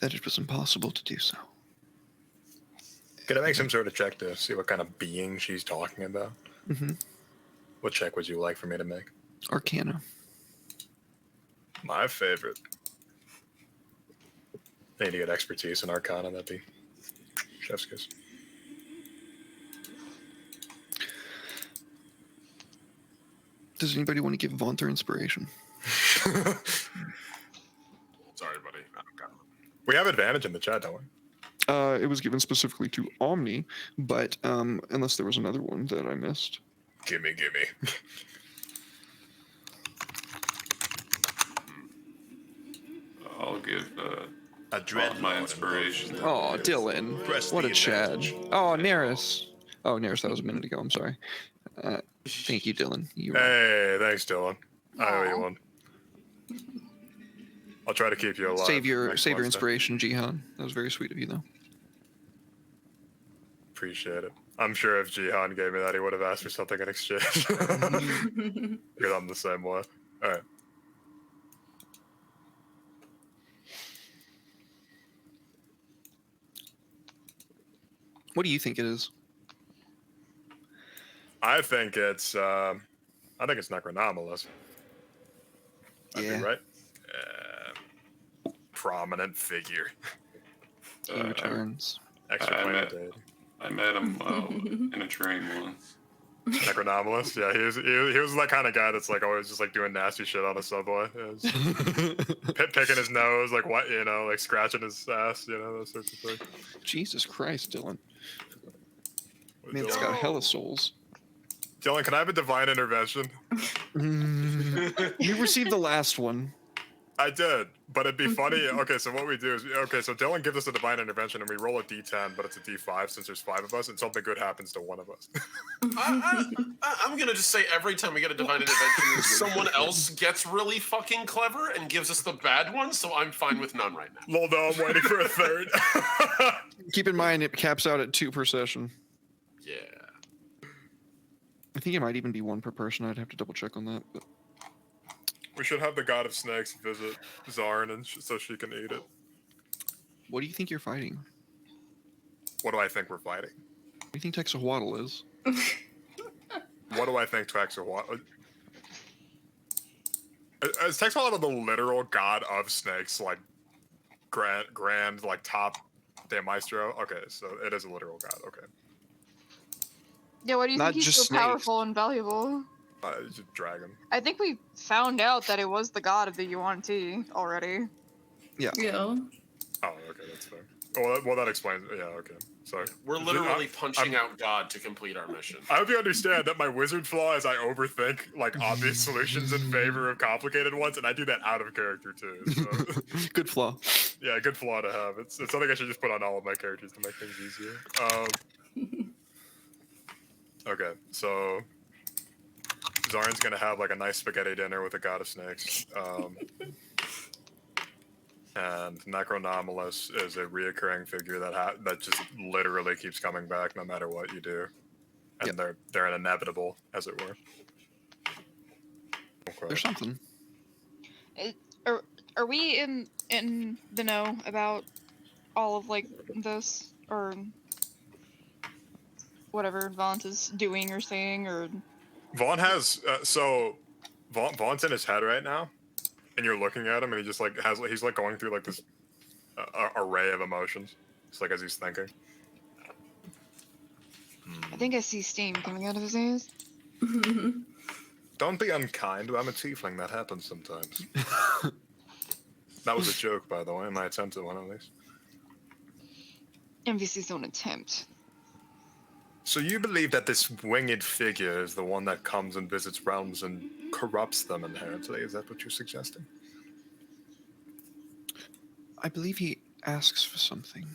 it was impossible to do so. Can I make some sort of check to see what kind of being she's talking about? Mm-hmm. What check would you like for me to make? Arcana. My favorite. I need to get expertise in Arcana. That'd be chef's kiss. Does anybody want to give Vaughn their inspiration? Sorry, buddy. I don't got it. We have advantage in the chat, don't we? It was given specifically to Omni, but unless there was another one that I missed. Gimme. I'll give A dread my inspiration. Oh, Dylan. Press What the a Chad. advantage. Oh, Neris. Oh, Neris, that was a minute ago. I'm sorry. Thank you, Dylan. You Hey, thanks, Dylan. I owe you Aw. one. I'll try to keep you alive. save your next save your Wednesday. inspiration, Jihan. That was very sweet of you, though. Appreciate it. I'm sure if Jihan gave me that, he would have asked for something in exchange. Because I'm the same way. All right. What do you think it is? I think it's Necronomalous. I'd Yeah. be right. Prominent figure. He returns. Extra I planet met- deity. I met him in a train once. Necronomalous. Yeah, he was that kind of guy that's like always just like doing nasty shit on a subway. Yeah, just picking his nose, like what, like scratching his ass, those sorts of things. Jesus Christ, Dylan. Man's Dylan, got hella souls. Dylan, can I have a divine intervention? You received the last one. I did, but it'd be funny. Okay, so what we do is, so Dylan gives us a divine intervention, and we roll a d10, but it's a d5 since there's 5 of us, and something good happens to one of us. I'm gonna just say every time we get a divine intervention, someone else gets really fucking clever and gives us the bad one. So I'm fine with none right now. Lol, no, I'm waiting for a third. Keep in mind, it caps out at 2 per session. Yeah. I think it might even be 1 per person. I'd have to double check on that. But We should have the God of Snakes visit Zarn, and so she can eat it. what do you think you're fighting? What do I think we're fighting? What do you think Texahuatl is? What do I think Texahuatl? Is Texahuatl the literal god of snakes, like grand, like top de maestro? Okay, so it is a literal god. Okay, Yeah, why do you Not think he's just so snakes. powerful and valuable? it's a dragon. I think we found out that it was the god of the Yuan-Ti already. Yeah. Oh, okay, that's fair. Well, that explains. Yeah, okay. Sorry. We're literally punching out God to complete our mission. I hope you understand that my wizard flaw is I overthink like obvious solutions in favor of complicated ones, and I do that out of character too. So. Good flaw. Yeah, good flaw to have. It's something I should just put on all of my characters to make things easier. Okay, so Zarn's gonna have like a nice spaghetti dinner with the God of Snakes. And Necronomalous is a reoccurring figure that just literally keeps coming back no matter what you do, and they're an inevitable, as it were. Okay. There's something. Are we in the know about all of like this or whatever Vaunt is doing or saying or? Vaughn has Vaughn's in his head right now, and you're looking at him, and he just like he's like going through like this array of emotions, just like as he's thinking. I think I see steam coming out of his eyes. Don't be unkind. I'm a tiefling. That happens sometimes. That was a joke, by the way. My attempt at one of these. MVC's own attempt. So you believe that this winged figure is the one that comes and visits realms and corrupts them inherently? Is that what you're suggesting? I believe he asks for something.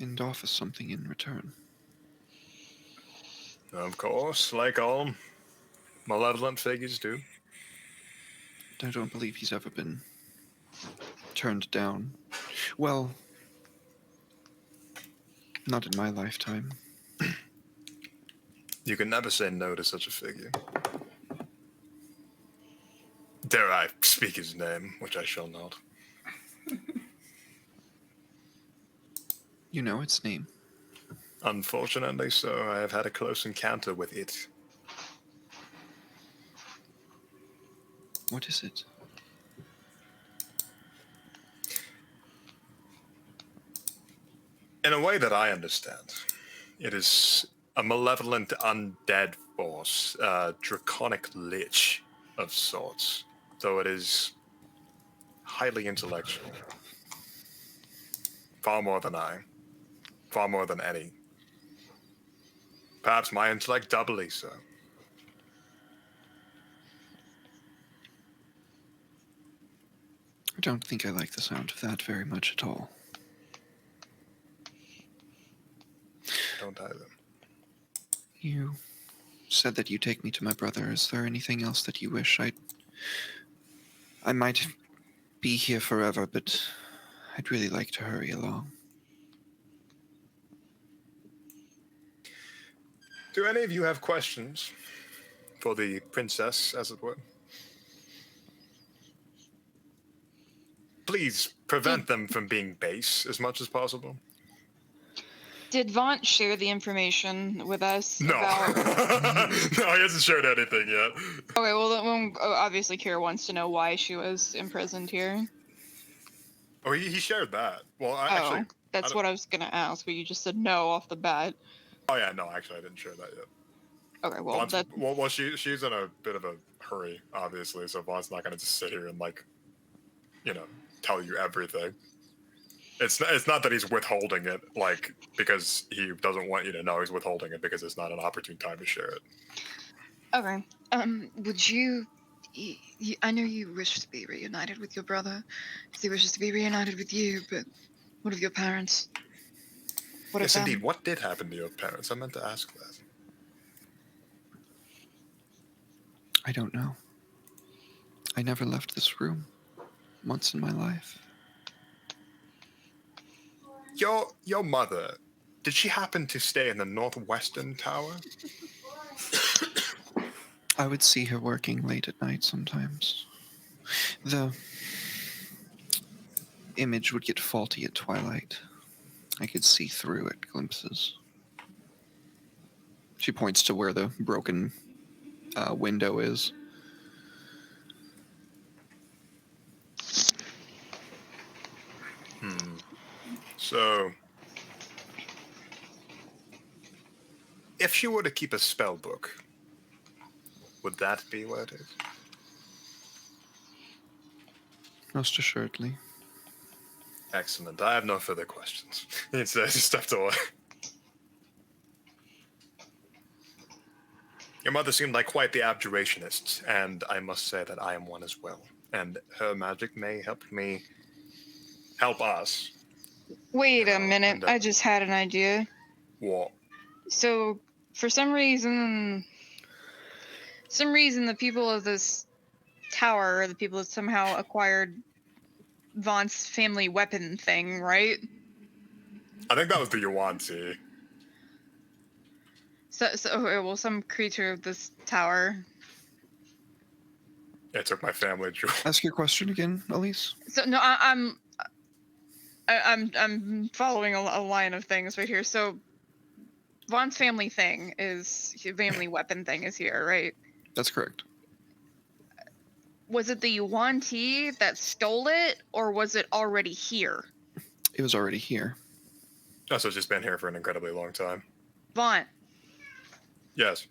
and offer something in return. Of course, like all malevolent figures do. I don't believe he's ever been turned down. Well, not in my lifetime. You can never say no to such a figure. Dare I speak his name, which I shall not. You know its name. Unfortunately, so I have had a close encounter with it. What is it? In a way that I understand, it is a malevolent undead force, a draconic lich of sorts, though it is highly intellectual. Far more than I. Far more than any. Perhaps my intellect doubly so. I don't think I like the sound of that very much at all. I don't either. You said that you take me to my brother. Is there anything else that you wish I might be here forever, but I'd really like to hurry along. Do any of you have questions for the princess, as it were? Please prevent them from being base as much as possible. Did Vaunt share the information with us No. about... No, he hasn't shared anything yet. Okay, well, obviously Kira wants to know why she was imprisoned here. Oh, he shared that. Well, That's what I was gonna ask, but you just said no off the bat. Oh yeah, no, actually I didn't share that yet. Okay, well, she's in a bit of a hurry, obviously, so Vaughn's not gonna just sit here and tell you everything. It's not that he's withholding it, because he doesn't want you to know. He's withholding it because it's not an opportune time to share it. Okay. Would you... I know you wish to be reunited with your brother. He wishes to be reunited with you, but what of your parents? What Yes, of them? indeed. What did happen to your parents? I meant to ask that. I don't know. I never left this room once in my life. Your mother, did she happen to stay in the northwestern tower? I would see her working late at night sometimes. The image would get faulty at twilight. I could see through it glimpses. She points to where the broken window is. So, if she were to keep a spell book, would that be what it is? Most assuredly. Excellent. I have no further questions. He says he stepped away. Your mother seemed like quite the abjurationist, and I must say that I am one as well. And her magic may help us. Wait a minute. and, I just had an idea. What? So, for some reason, the people of this tower are the people that somehow acquired Vaughn's family weapon thing, right? I think that was the Yuan-Ti. So okay, well, some creature of this tower. It took my family jewel. Ask your question again, Elise. So no, I'm following a line of things right here. So, Vaughn's family weapon thing is here, right? That's correct. Was it the Yuan-Ti that stole it, or was it already here? It was already here. Oh, so it's just been here for an incredibly long time. Vaughn, Yes.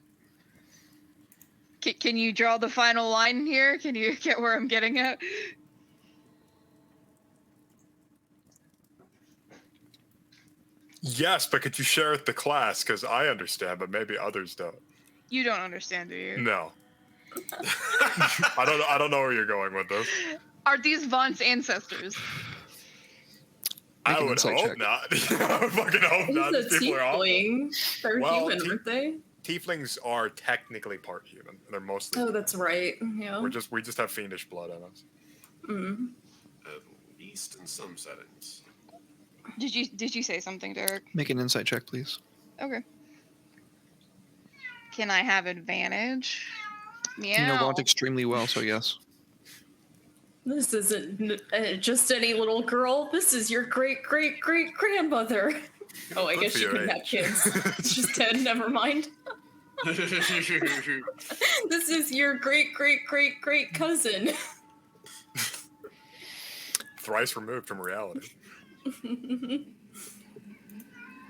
can you draw the final line here? Can you get where I'm getting at? Yes, but could you share it with the class? Because I understand, but maybe others don't. You don't understand, do you? No. I don't know where you're going with this. Are these Vaughn's ancestors? Make I an would insight hope check. not. I would fucking hope not. He's a These people are awful. tiefling. They're Well, human, aren't they? Tieflings are technically part human. They're mostly. Oh, that's right. Yeah. We just have fiendish blood in us. Mm. At least in some settings. Did you say something, Derek? Make an insight check, please. Okay. Can I have advantage? Meow. You know Vaunt extremely well, so yes. This isn't just any little girl. This is your great great great grandmother. Oh, I Good guess for she your couldn't have age. kids. She's dead. Never mind. This is your great great great great cousin. Thrice removed from reality.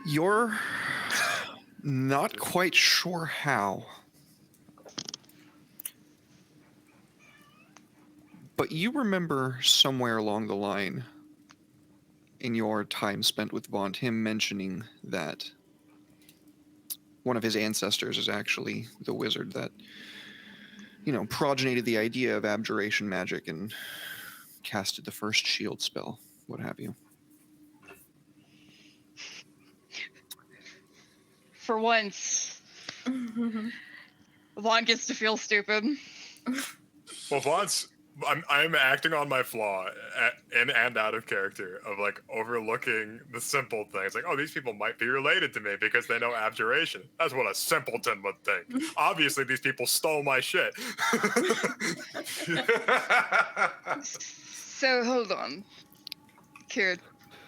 You're not quite sure how. But you remember somewhere along the line in your time spent with Vaunt, him mentioning that one of his ancestors is actually the wizard that, progenited the idea of abjuration magic and casted the first shield spell, what have you. For once, Vaughn gets to feel stupid. Well, once I'm acting on my flaw in and out of character of like overlooking the simple things. Like, oh, these people might be related to me because they know abjuration. That's what a simpleton would think. Obviously, these people stole my shit. So hold on. Kira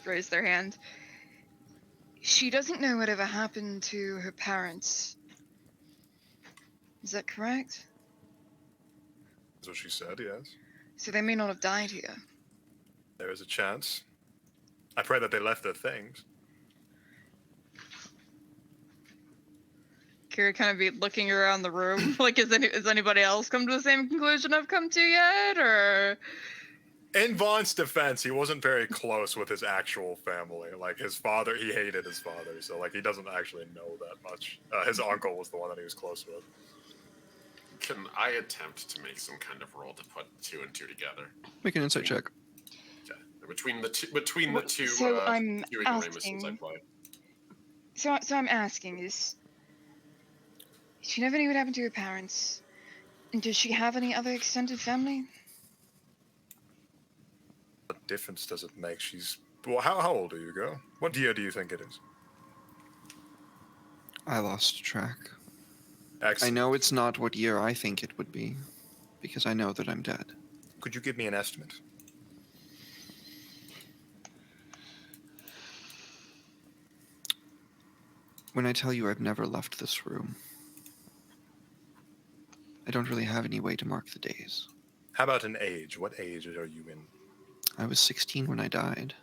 raised their hand. She doesn't know whatever happened to her parents. Is that correct? That's what she said, yes. So they may not have died here. There is a chance. I pray that they left their things. Kira kind of be looking around the room. Like, has anybody else come to the same conclusion I've come to yet? Or In Vaughn's defense, he wasn't very close with his actual family. Like, his father, he hated his father, so, like, he doesn't actually know that much. His uncle was the one that he was close with. Can I attempt to make some kind of roll to put 2 and 2 together? Make an insight check. Okay. Between the two So I'm two ignoramuses asking- I play. so I'm asking is she never knew what happened to her parents. And does she have any other extended family? What difference does it make? Well, how old are you, girl? What year do you think it is? I lost track. Excellent. I know it's not what year I think it would be, because I know that I'm dead. Could you give me an estimate? When I tell you I've never left this room, I don't really have any way to mark the days. How about an age? What age are you in? I was 16 when I died.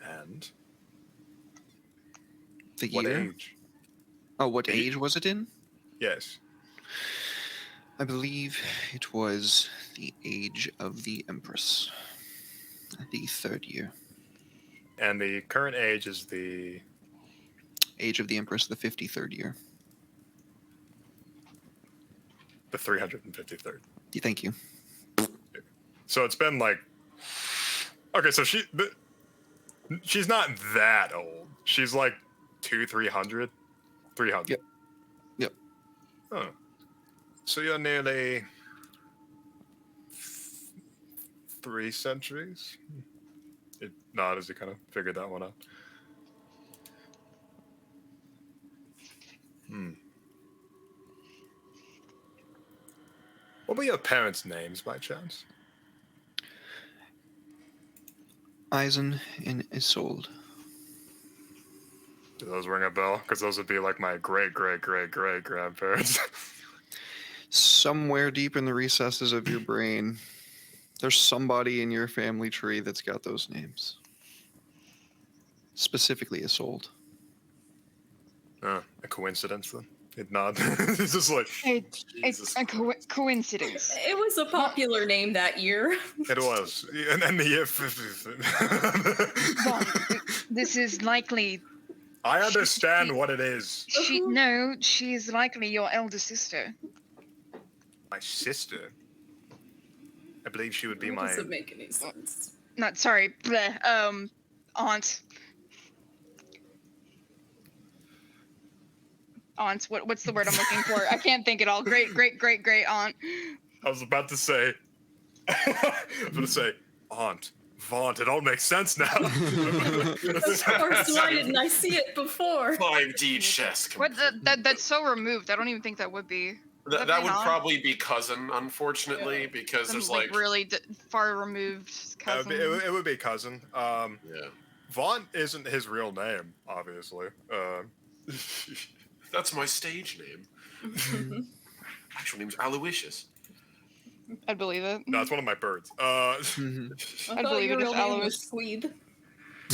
And The what year? age? Oh, what Age? age was it in? Yes. I believe it was the age of the Empress. The 3rd year. And the current age is the Age of the Empress, the 53rd year. 353rd. Thank you. So it's been like, okay, so she's not that old. She's like 300. 300. Yep. Yep. Oh. So you're nearly 3 centuries? It nods as he kind of figured that one out. What were your parents' names by chance? Eisen and Isolde. Do those ring a bell? Because those would be like my great grandparents. Somewhere deep in the recesses of your brain, there's somebody in your family tree that's got those names. Specifically Isolde. A coincidence then? It nods. It's just like, It's Jesus a Christ. coincidence. It was a popular name that year. it was. And then the year 50. Vaughn, this is likely. I understand what it is. She's likely your elder sister. My sister. I believe she would be That my. doesn't make any sense. Not sorry. Bleh, aunt. Aunts. What's the word I'm looking for? I can't think at all. Great aunt. I was about to say. I was going to say, Aunt, Vaunt. It all makes sense now. Of course, why didn't I see it before? 5D chess. What? That's so removed. I don't even think that would be. That be would an aunt? probably be cousin, unfortunately, Yeah. because Some there's like really far removed cousin. it would be cousin. yeah. Vaunt isn't his real name, obviously. That's my stage name. Actual name's Aloysius. I'd believe it. No, it's one of my birds. Mhm. I I'd thought believe your it if real name Alois- was Squeeb.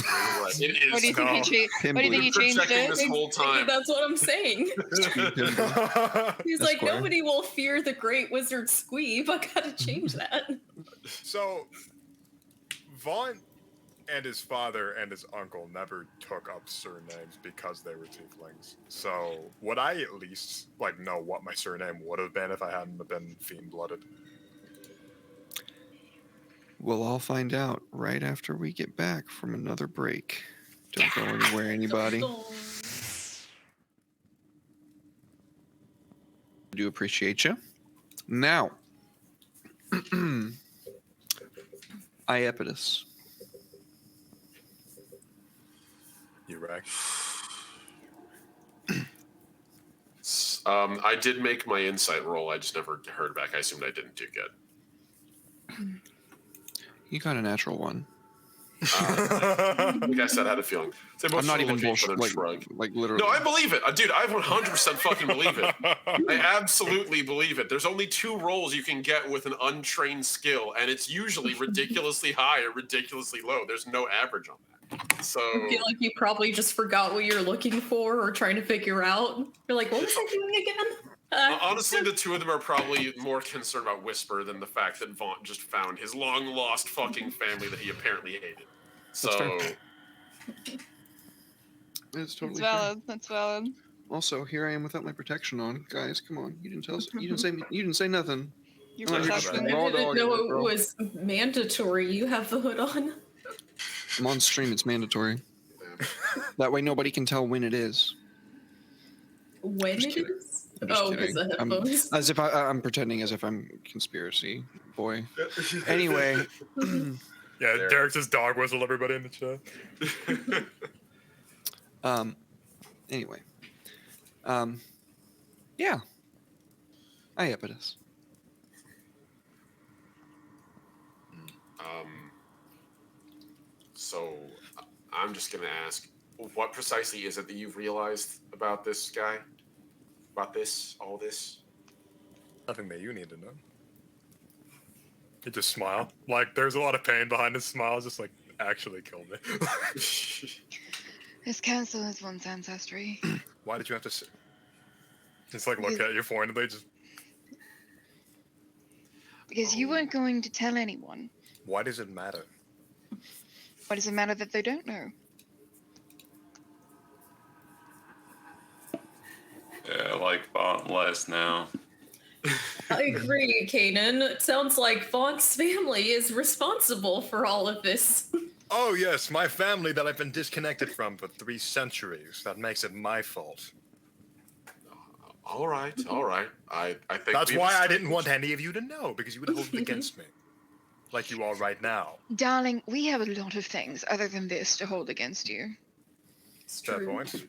Right. It is. What do you think No. he changed? Him What do you think he believe- changed projecting it? this whole time. That's what I'm saying. He's like, Esquire. nobody will fear the great wizard Squeeb. I gotta change that. So, Vaunt and his father and his uncle never took up surnames because they were tieflings. So, would I at least know what my surname would have been if I hadn't been fiend-blooded? We'll all find out right after we get back from another break. Don't go anywhere, anybody. Dun, I do appreciate you. Now, Iapetus. You right? I did make my insight roll. I just never heard back. I assumed I didn't do good. You got a natural one. Like I said, I had a feeling. They both I'm not sort of even look at each bullshit. other and shrug. Like literally. No, I believe it. Dude, I 100% fucking believe it. I absolutely believe it. There's only 2 rolls you can get with an untrained skill, and it's usually ridiculously high or ridiculously low. There's no average on that. So I feel like you probably just forgot what you're looking for or trying to figure out. You're like, what was I doing again? honestly, the 2 of them are probably more concerned about Whisper than the fact that Vaunt just found his long lost fucking family that he apparently hated. So fair. It's totally It's fair. valid. That's valid. Also, here I am without my protection on. Guys, come on. You didn't tell us. You didn't say nothing. Your Oh, you're protection. just I raw didn't dog know in it, it bro. was mandatory. You have the hood on. I'm on stream. It's mandatory. That way, nobody can tell when it is. When Just it kidding. is? I'm just Oh, kidding. because the I'm, headphones. as if I'm pretending as if I'm conspiracy boy. Anyway, Yeah, There. Derek just dog whistle everybody in the chat. anyway, yeah, Iapetus. So I'm just gonna ask, what precisely is it that you've realized about this guy? About all this? Nothing that you need to know. He just smile. There's a lot of pain behind his smile. Just actually killed me. His council is one's ancestry. Why did you have to say? Just look at you pointedly. Just Because you weren't going to tell anyone. why does it matter? Why does it matter that they don't know? Yeah, I like Vaunt less now. I agree, Kanan. It sounds like Vaunt's family is responsible for all of this. Oh yes, my family that I've been disconnected from for 3 centuries. That makes it my fault. All right. I think That's we've why I established- didn't want any of you to know, because you would hold it against me. Like you are right now. Darling, we have a lot of things other than this to hold against you. It's Fair true. point.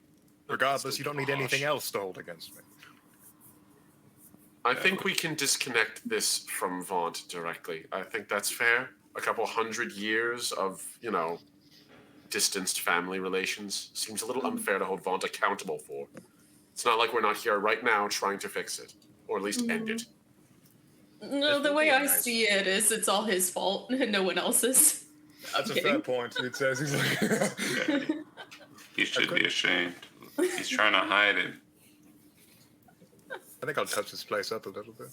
Regardless, you don't need anything else to hold against me. I think we can disconnect this from Vaunt directly. I think that's fair. A couple 100 years of, distanced family relations seems a little unfair to hold Vaunt accountable for. It's not like we're not here right now trying to fix it, or at least end it. No, This the would way be I nice. see it is it's all his fault and no one else's. That's a Okay. fair point. It says he's like. He should be ashamed. He's trying to hide it. I think I'll touch this place up a little bit.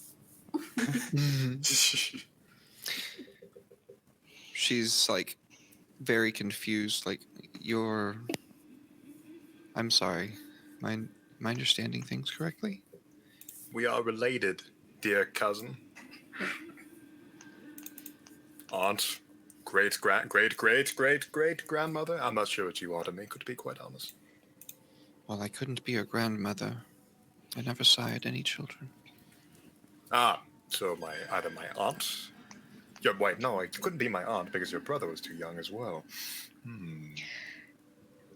She's very confused. I'm sorry. Am I understanding things correctly? We are related dear cousin, aunt, great grandmother. I'm not sure what you are to me, to be quite honest. Well, I couldn't be your grandmother. I never sired any children. Ah, so either my aunt. Yeah, wait, no, it couldn't be my aunt because your brother was too young as well.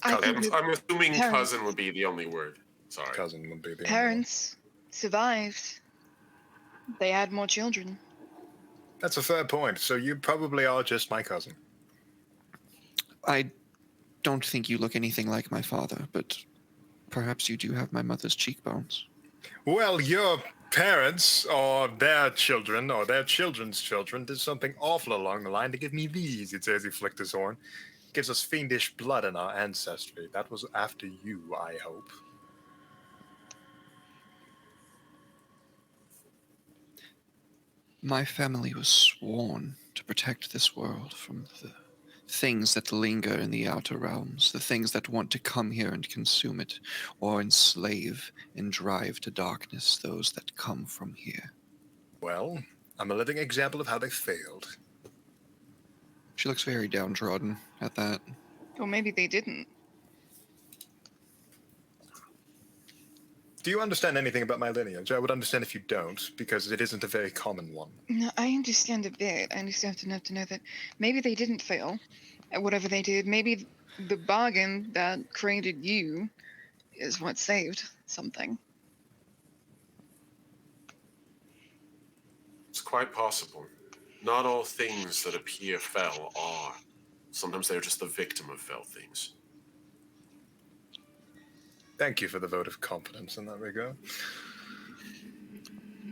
I think Cousin. the I'm assuming Parents. cousin would be the only word. Sorry. Cousin would be the parents survived. They had more children. That's a fair point. So you probably are just my cousin. I don't think you look anything like my father, but perhaps you do have my mother's cheekbones. Well, your parents or their children or their children's children did something awful along the line to give me these. It says he flicked his horn. Gives us fiendish blood in our ancestry. That was after you, I hope. My family was sworn to protect this world from the things that linger in the outer realms, the things that want to come here and consume it, or enslave and drive to darkness those that come from here. Well, I'm a living example of how they failed. She looks very downtrodden at that. Or maybe they didn't. Do you understand anything about my lineage? I would understand if you don't, because it isn't a very common one. No, I understand a bit. I understand enough to know that maybe they didn't fail at whatever they did. Maybe the bargain that created you is what saved something. It's quite possible. Not all things that appear fell are. Sometimes they're just the victim of fell things. Thank you for the vote of confidence in that regard.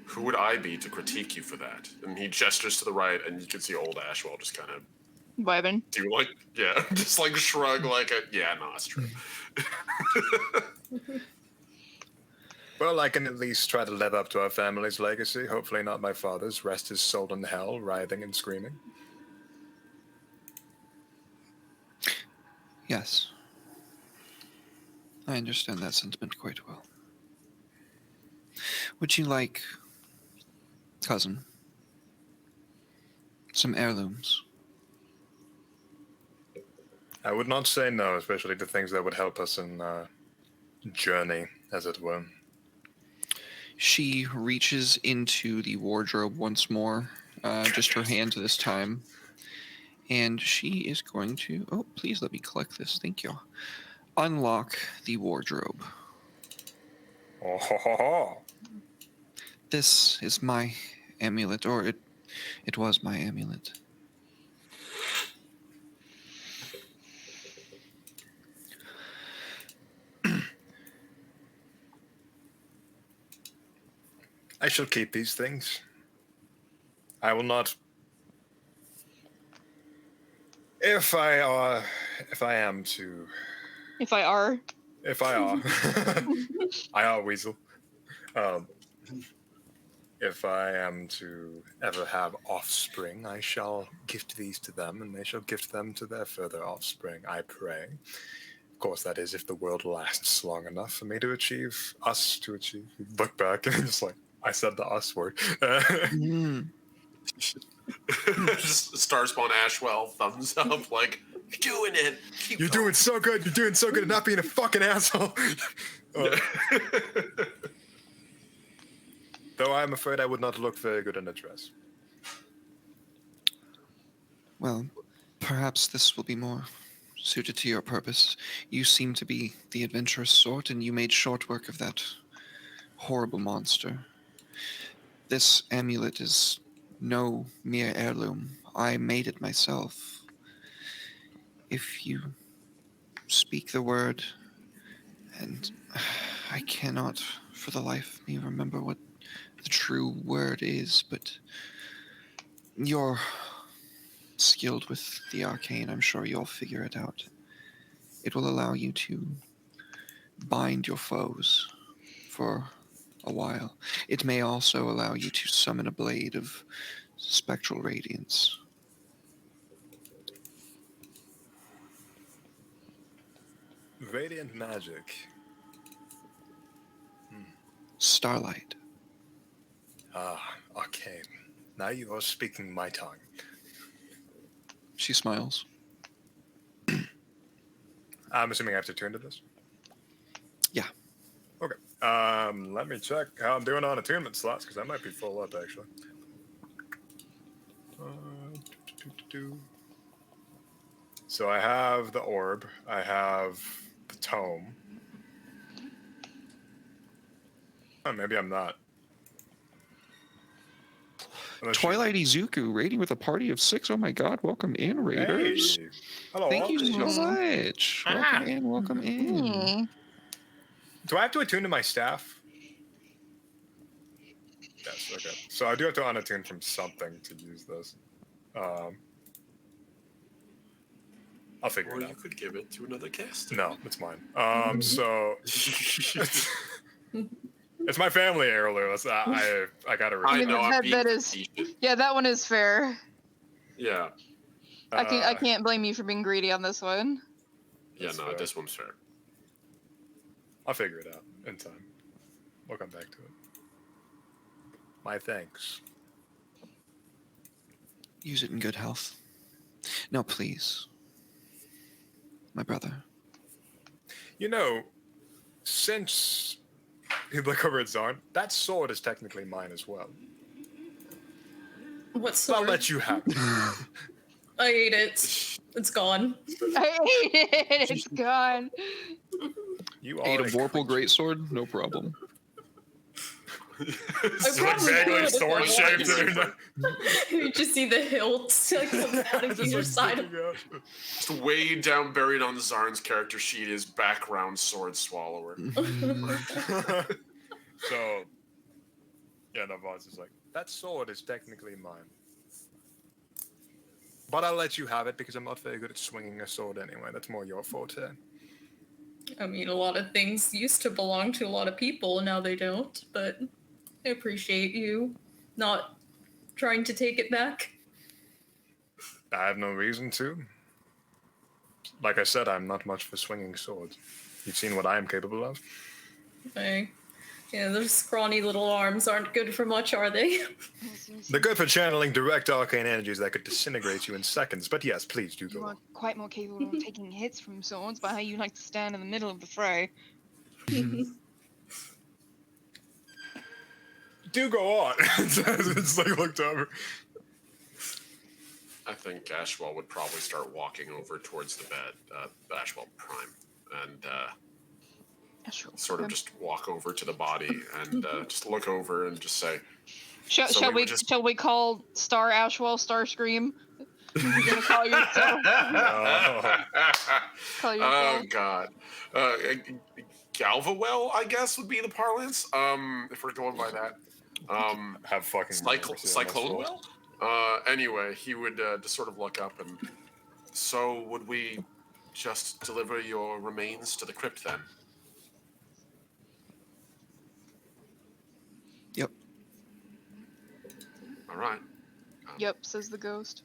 Who would I be to critique you for that? And he gestures to the right, and you can see old Ashwell just kind of Vibin. do like, yeah, just like shrug like a, yeah, no, it's true. Well, I can at least try to live up to our family's legacy. Hopefully not my father's. Rest his soul in hell, writhing and screaming. Yes. I understand that sentiment quite well. Would you like, cousin, some heirlooms? I would not say no, especially to things that would help us in our journey, as it were. She reaches into the wardrobe once more, just her hand this time. And she is going to... Oh, please let me collect this. Thank you. Unlock the wardrobe. Oh, ho, ho, ho. This is my amulet, or it was my amulet. I shall keep these things. I will not. If I am to. If I are. If I are. I are Weasel. If I am to ever have offspring, I shall gift these to them, and they shall gift them to their further offspring, I pray. Of course, that is if the world lasts long enough for me to achieve. Look back, and just like, I said the us word. Just Starspawn Ashwell, thumbs up, like, you're doing it. Keep You're going. doing so good. You're doing so good at not being a fucking asshole. Though I'm afraid I would not look very good in a dress. Well, perhaps this will be more suited to your purpose. You seem to be the adventurous sort, and you made short work of that horrible monster. This amulet is no mere heirloom. I made it myself. If you speak the word, and I cannot for the life of me remember what the true word is, but you're skilled with the arcane. I'm sure you'll figure it out. It will allow you to bind your foes for a while. It may also allow you to summon a blade of spectral radiance. Radiant magic. Starlight. Ah, arcane. Now you are speaking my tongue. She smiles. I'm assuming I have to turn to this? Yeah. Okay. Let me check how I'm doing on attunement slots, because I might be full up, actually. So I have the orb. I have the tome. Oh, maybe I'm not. Unless you- Twilight Izuku raiding with a party of 6. Oh my god, welcome in, Raiders. Hey. Hello. Thank you so Mhm. much. Welcome in, welcome in. Do I have to attune to my staff? Yes, okay. So I do have to unattune from something to use this. I'll figure Or it you out. could give it to another caster. No, it's mine. So it's my family heirloom. I gotta I respect. know. I'm that, being that is, facetious. yeah, that one is fair. Yeah. I can't blame you for being greedy on this one. Yeah. That's No, fair. this one's fair. I'll figure it out in time. We'll come back to it. My thanks. Use it in good health. No, please. My brother. You know, since you look over at Zarn, that sword is technically mine as well. What So I'll sword? let you have it. I ate it. It's gone. I ate it. It's gone. You are Ate a a Vorpal creature. Greatsword? No problem. It's like probably vaguely would if I sword shaped. wanted You just see the hilt like coming out of either side. Just way down, buried on Zarn's character sheet, is background sword swallower. So, yeah, no, Vaughn is like, that sword is technically mine. But I'll let you have it because I'm not very good at swinging a sword anyway. That's more your forte. I mean, a lot of things used to belong to a lot of people, and now they don't. But I appreciate you not trying to take it back. I have no reason to. Like I said, I'm not much for swinging swords. You've seen what I am capable of. Yeah, those scrawny little arms aren't good for much, are they? They're good for channeling direct arcane energies that could disintegrate you in seconds. But yes, please do You go are on. quite more capable of taking hits from swords by how you like to stand in the middle of the fray. Do go on. It's like looked over. I think Ashwell would probably start walking over towards the bed, Ashwell Prime, and sort of just walk over to the body and just look over and just say, Shall, So shall we we were just- shall we call Star Ashwell Starscream? You're gonna call yourself. Call Oh yourself. God, Galvawell, I guess would be the parlance. If we're going by that. Have fucking Cyclone Well? Anyway, he would just sort of look up and. So, would we just deliver your remains to the crypt then? Yep. All right. Yep, says the ghost.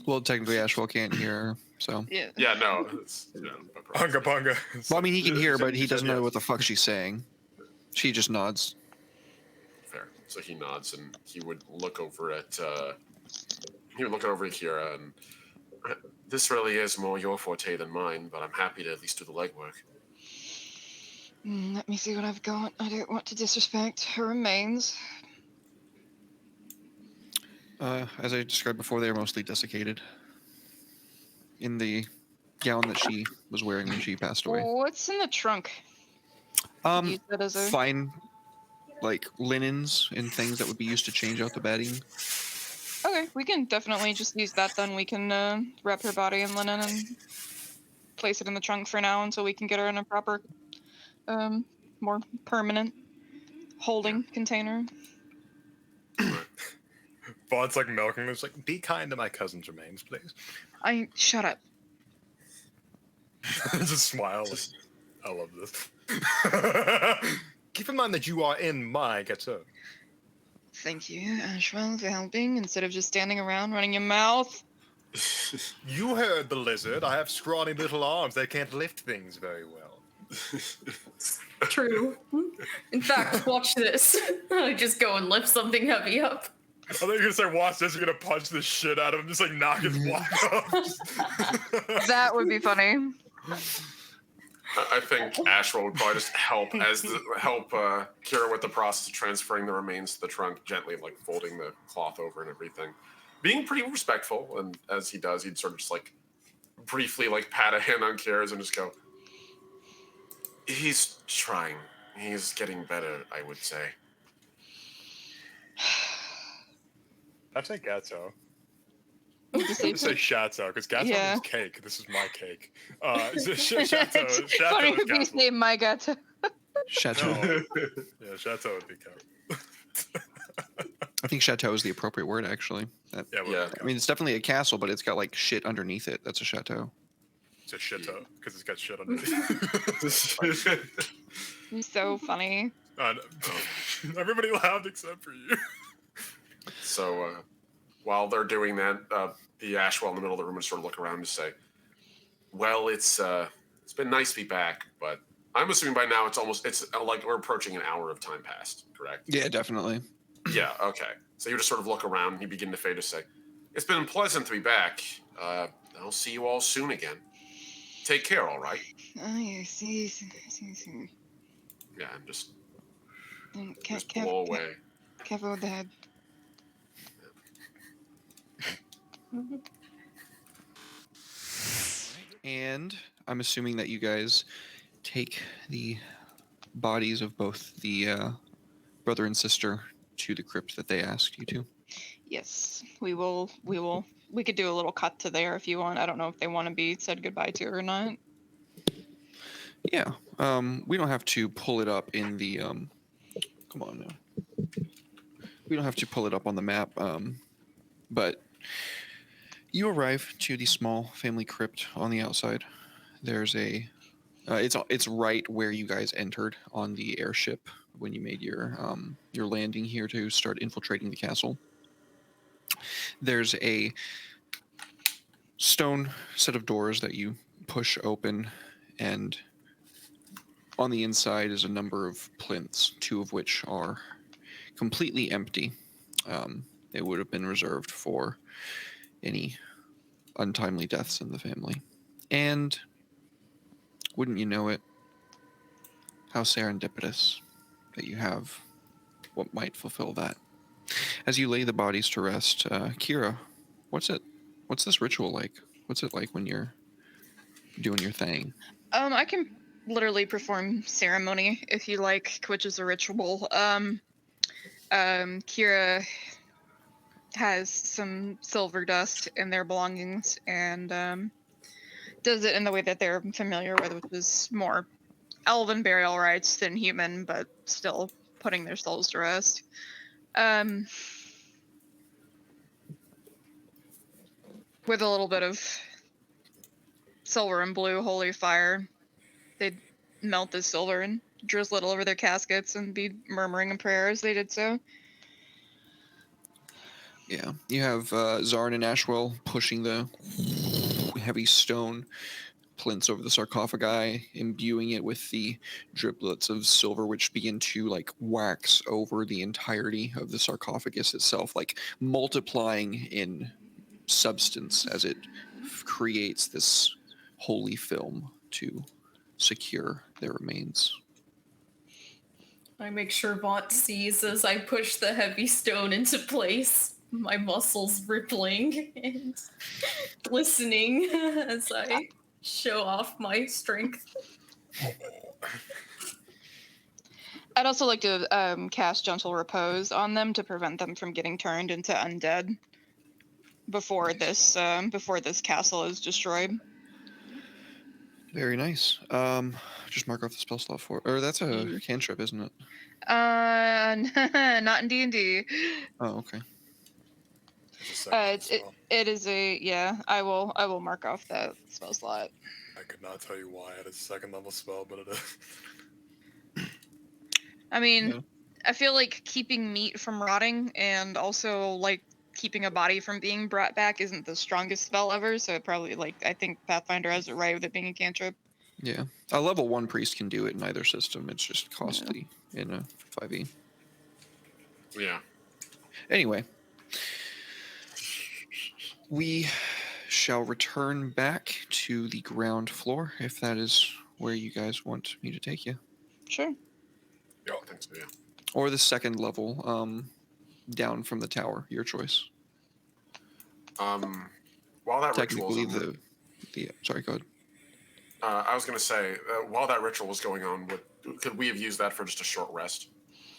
Well, technically, Ashwell can't hear, so. Yeah. Yeah, no. It's, Unga bunga. Well, I mean, he can hear, but he She said doesn't know yes. what the fuck she's saying. She just nods. Fair. So he nods and he would look over at Kira and this really is more your forte than mine, but I'm happy to at least do the legwork. Let me see what I've got. I don't want to disrespect her remains. As I described before, they are mostly desiccated. In the gown that she was wearing when she passed away. What's in the trunk? Use that as a... Fine, like linens and things that would be used to change out the bedding. Okay, we can definitely just use that then. We can wrap her body in linen and place it in the trunk for now until we can get her in a proper, more permanent holding container. Vaughn's like milking. It's like, be kind to my cousin's remains, please. Shut up. Just smile. Like, I love this. Keep in mind that you are in my ghetto. Thank you, Ashwell, for helping instead of just standing around running your mouth. You heard the lizard. I have scrawny little arms. They can't lift things very well. True. In fact, watch this. I just go and lift something heavy up. I thought you were gonna say, watch this, you're gonna punch the shit out of him, just like knock his block off. That would be funny. I think Ashwell would probably just help Kira with the process of transferring the remains to the trunk, gently like folding the cloth over and everything, being pretty respectful. And as he does, he'd sort of just like briefly like pat a hand on Kira's and just go, "He's trying. He's getting better, I would say." I say Gatso. You I'm gonna say Shatso, because Gatso Yeah. means cake. This is my cake. Shatso Funny is if you Gatso. say my gato. Chateau. No. Yeah, Shatso would be Cat. I think chateau is the appropriate word, actually. Yeah, well, Yeah. I mean, it's definitely a castle, but it's got like shit underneath it. That's a chateau. it's a shito, because it's got shit underneath. So funny. No. Everybody laughed except for you. So while they're doing that, the Ashwell in the middle of the room would sort of look around and say, "Well, it's been nice to be back, but I'm assuming by now it's like we're approaching an hour of time passed, correct?" Yeah, definitely. Yeah, okay. So you just sort of look around and you begin to fade to say, "It's been pleasant to be back. I'll see you all soon again. Take care, all right?" Oh, yes, yes, yes. Yeah, and just Just blow away. Careful with the head. And I'm assuming that you guys take the bodies of both the brother and sister to the crypt that they asked you to. Yes, we will. We could do a little cut to there if you want. I don't know if they want to be said goodbye to or not. Yeah. We don't have to pull it up in the come on now. We don't have to pull it up on the map. But you arrive to the small family crypt on the outside. There's a it's right where you guys entered on the airship when you made your landing here to start infiltrating the castle. There's a stone set of doors that you push open, and on the inside is a number of plinths, two of which are completely empty. It would have been reserved for any untimely deaths in the family. And wouldn't you know it, how serendipitous that you have what might fulfill that. As you lay the bodies to rest, Kira, what's this ritual like? What's it like when you're doing your thing? I can literally perform ceremony if you like, which is a ritual. Kira has some silver dust in their belongings and does it in the way that they're familiar with, which is more elven burial rites than human, but still putting their souls to rest. With a little bit of silver and blue holy fire, they'd melt the silver and drizzle it all over their caskets and be murmuring a prayer as they did so. Yeah, you have Zarn and Ashwell pushing the heavy stone plinths over the sarcophagi, imbuing it with the driplets of silver, which begin to like wax over the entirety of the sarcophagus itself, like multiplying in substance as it creates this holy film to secure their remains. I make sure Vaught sees as I push the heavy stone into place, my muscles rippling and glistening as I show off my strength. I'd also like to cast Gentle Repose on them to prevent them from getting turned into undead before this castle is destroyed. Very nice. Just mark off the spell slot for, or that's a cantrip, isn't it? Not in D&D. Oh, okay. It is a yeah. I will mark off that spell slot. I could not tell you why it's a second level spell, but it is. I mean, Yeah. I feel like keeping meat from rotting and also like keeping a body from being brought back isn't the strongest spell ever. So it probably I think Pathfinder has it right with it being a cantrip. Yeah. A level 1 priest can do it in either system. It's just costly in a 5e. Yeah. Anyway, we shall return back to the ground floor if that is where you guys want me to take you. Sure. Yeah, I think so, yeah. Or the second level, down from the tower, your choice. While that ritual Technically, is sorry, go ahead. I was going to say, while that ritual was going on, could we have used that for just a short rest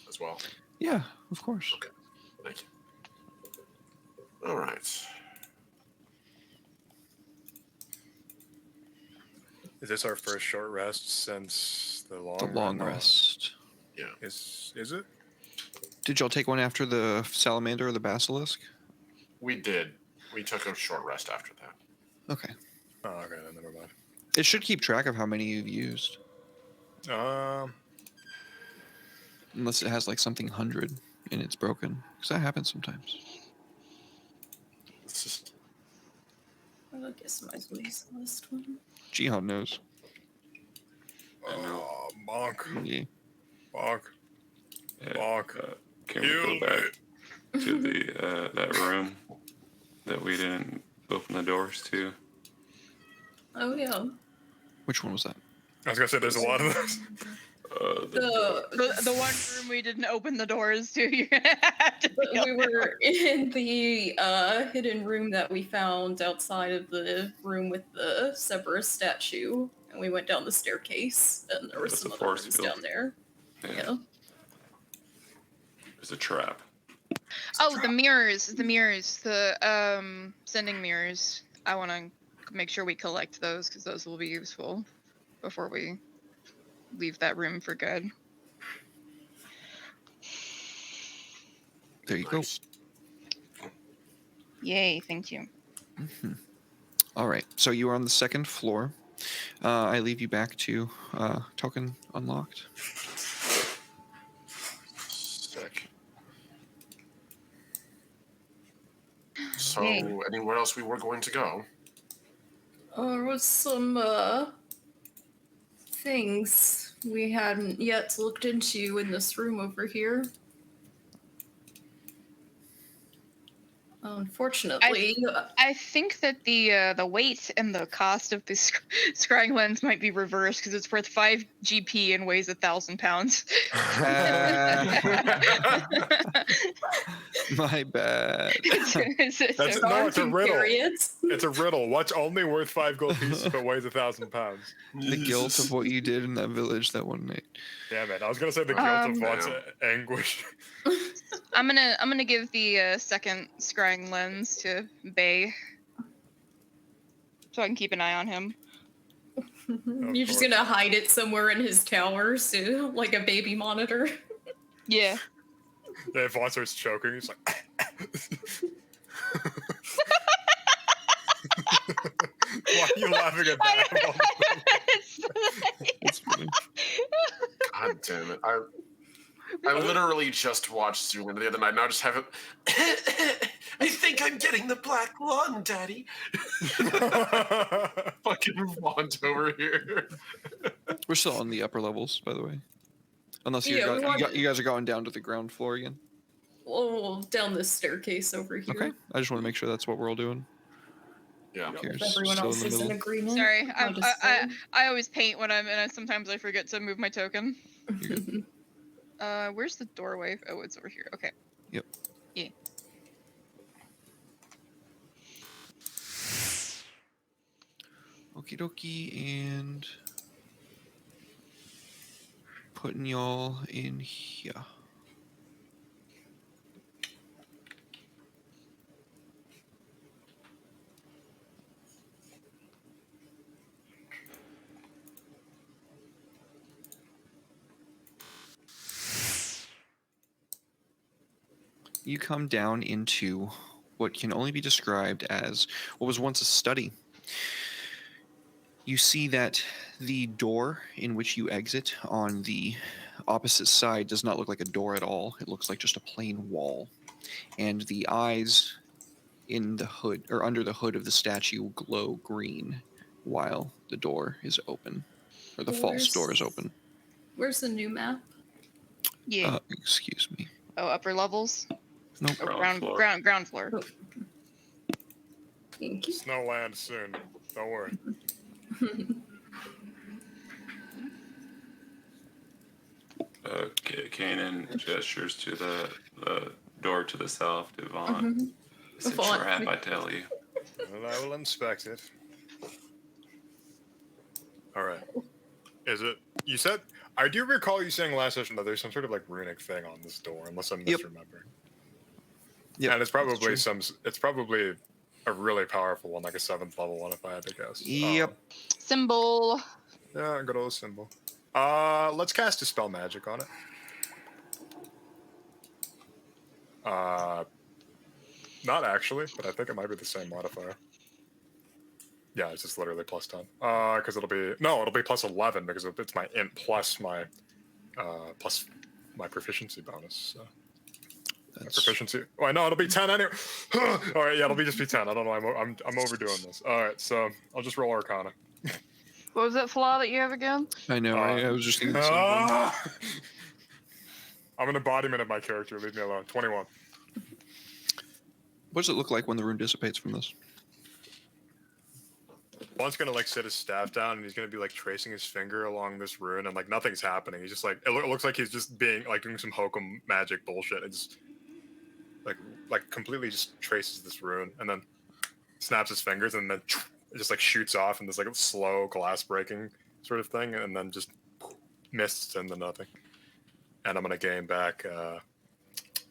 as well? Yeah, of course. Okay, thank you. All right. Is this our first short rest since the long? The long rest. Yeah. Is it? Did y'all take one after the salamander or the basilisk? We did. We took a short rest after that. Okay. Oh, okay, then never mind. It should keep track of how many you've used, unless it has like something 100 and it's broken, because that happens sometimes. It's just I guess my last one. Jihan knows. Bonk, Yeah. bonk, Yeah, bonk. can we go back to the that room that we didn't open the doors to? Oh yeah. Which one was that? I was gonna say there's a lot of those. The one room we didn't open the doors to. You have to be We were in the hidden room that we found outside of the room with the Cerberus statue, and we went down the staircase, and there were That's some a other force rooms field. down there. Yeah. There's a trap. Oh, the mirrors, the sending mirrors. I want to make sure we collect those because those will be useful before we leave that room for good. There you nice. Yay! Thank you. go. All right. So you are on the second floor. I leave you back to token unlocked. Sick. So, Yay. anywhere else we were going to go? There was some things we hadn't yet looked into in this room over here. Unfortunately, I think that the weight and the cost of this scrying lens might be reversed because it's worth 5 GP and weighs 1,000 pounds. My bad. It's a daunting riddle. periods. It's a riddle. What's only worth 5 gold pieces but weighs 1,000 pounds? The guilt of what you did in that village that one night. Yeah, man. I was gonna say the guilt of what's Damn. anguish. I'm gonna give the second scrying lens to Bay, so I can keep an eye on him. You're just gonna hide it somewhere in his tower, so like a baby monitor. Yeah. Yeah, if Vaughn starts choking, he's like. Why are you laughing at that? It's funny. God damn it! I literally just watched Zoolander the other night, and I just have it. I think I'm getting the black lung, Daddy. Fucking Vaughn over here. We're still on the upper levels, by the way. Unless Yeah, you guys are going down to the ground floor again. Oh, down this staircase over here. Okay. I just want to make sure that's what we're all doing. Yeah. Here's If everyone still else in the is in middle. agreement. Sorry, I'll just I always paint when I'm and sometimes I forget to move my token. Where's the doorway? Oh, it's over here. Okay. Yep. Yeah. Okie dokie, and putting y'all in here. You come down into what can only be described as what was once a study. You see that the door in which you exit on the opposite side does not look like a door at all. It looks like just a plain wall. And the eyes in the hood, or under the hood of the statue, glow green while the door is open. Or the false door is open. Where's the new map? Yeah. Excuse me. Oh, upper levels. Nope. Oh, Ground floor. ground floor. Oh. Thank you. Snow land soon. Don't worry. Kanan gestures to the door to the south to Vaughn. Mhm. It's a Vaughn. trap, I tell you. Well, I will inspect it. All right. Is it? You said. I do recall you saying last session that there's some sort of like runic thing on this door, unless I'm Yep. misremembering. Yep, And it's true. probably It's probably a really powerful one, like a 7th level one, if I had to guess. Yep. Symbol. Yeah, good old symbol. Let's cast Dispel Magic on it. Not actually, but I think it might be the same modifier. Yeah, it's just literally plus 10. Because it'll be plus 11 because it's my int plus my proficiency bonus. So. Proficiency. Oh, I know it'll be 10 anyway. All right, yeah, it'll just be 10. I don't know. I'm overdoing this. All right, so I'll just roll Arcana. What was that flaw that you have again? I know, right? I was just thinking the same thing. I'm an embodiment of my character. Leave me alone. 21. What does it look like when the rune dissipates from this? Juan's gonna like set his staff down and he's gonna be like tracing his finger along this rune and like nothing's happening. He's just like it looks like he's just being like doing some hokum magic bullshit. It's like completely just traces this rune and then snaps his fingers and then it just like shoots off in this like slow glass breaking sort of thing and then just mists into nothing. And I'm gonna gain back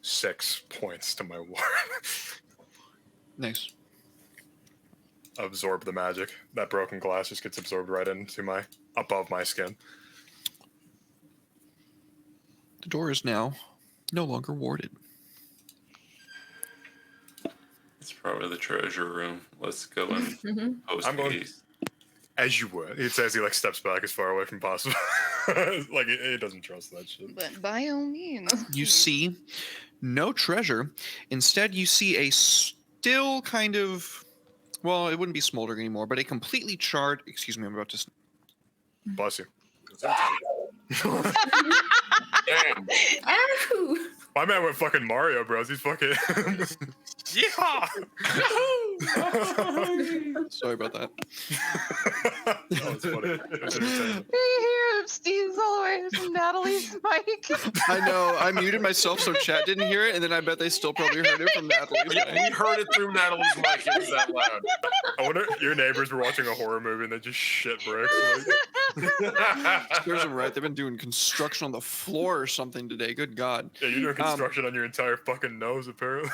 6 points to my ward. Nice. Absorb the magic. That broken glass just gets absorbed right into above my skin. The door is now no longer warded. It's probably the treasure room. Let's go and Mhm. post I'm going- haste. As you would. It says he like steps back as far away from possible. Like he doesn't trust that shit. But by all means. You see no treasure. Instead, you see a still kind of, well, it wouldn't be smoldering anymore, but a completely charred, excuse me, I'm about to, Bless you. Damn. Ow! My man went fucking Mario Bros. He's fucking. Yeah! sorry about that. That was funny. It was entertaining. You hear Steve's all the way from Natalie's mic. I know, I muted myself so chat didn't hear it, and then I bet they still probably heard it from Natalie's We mic. heard it through Natalie's mic. It was that loud. I wonder if your neighbors were watching a horror movie and they just shit bricks. Like, Serves them right, they've been doing construction on the floor or something today, good God. yeah, you're doing construction on your entire fucking nose, apparently.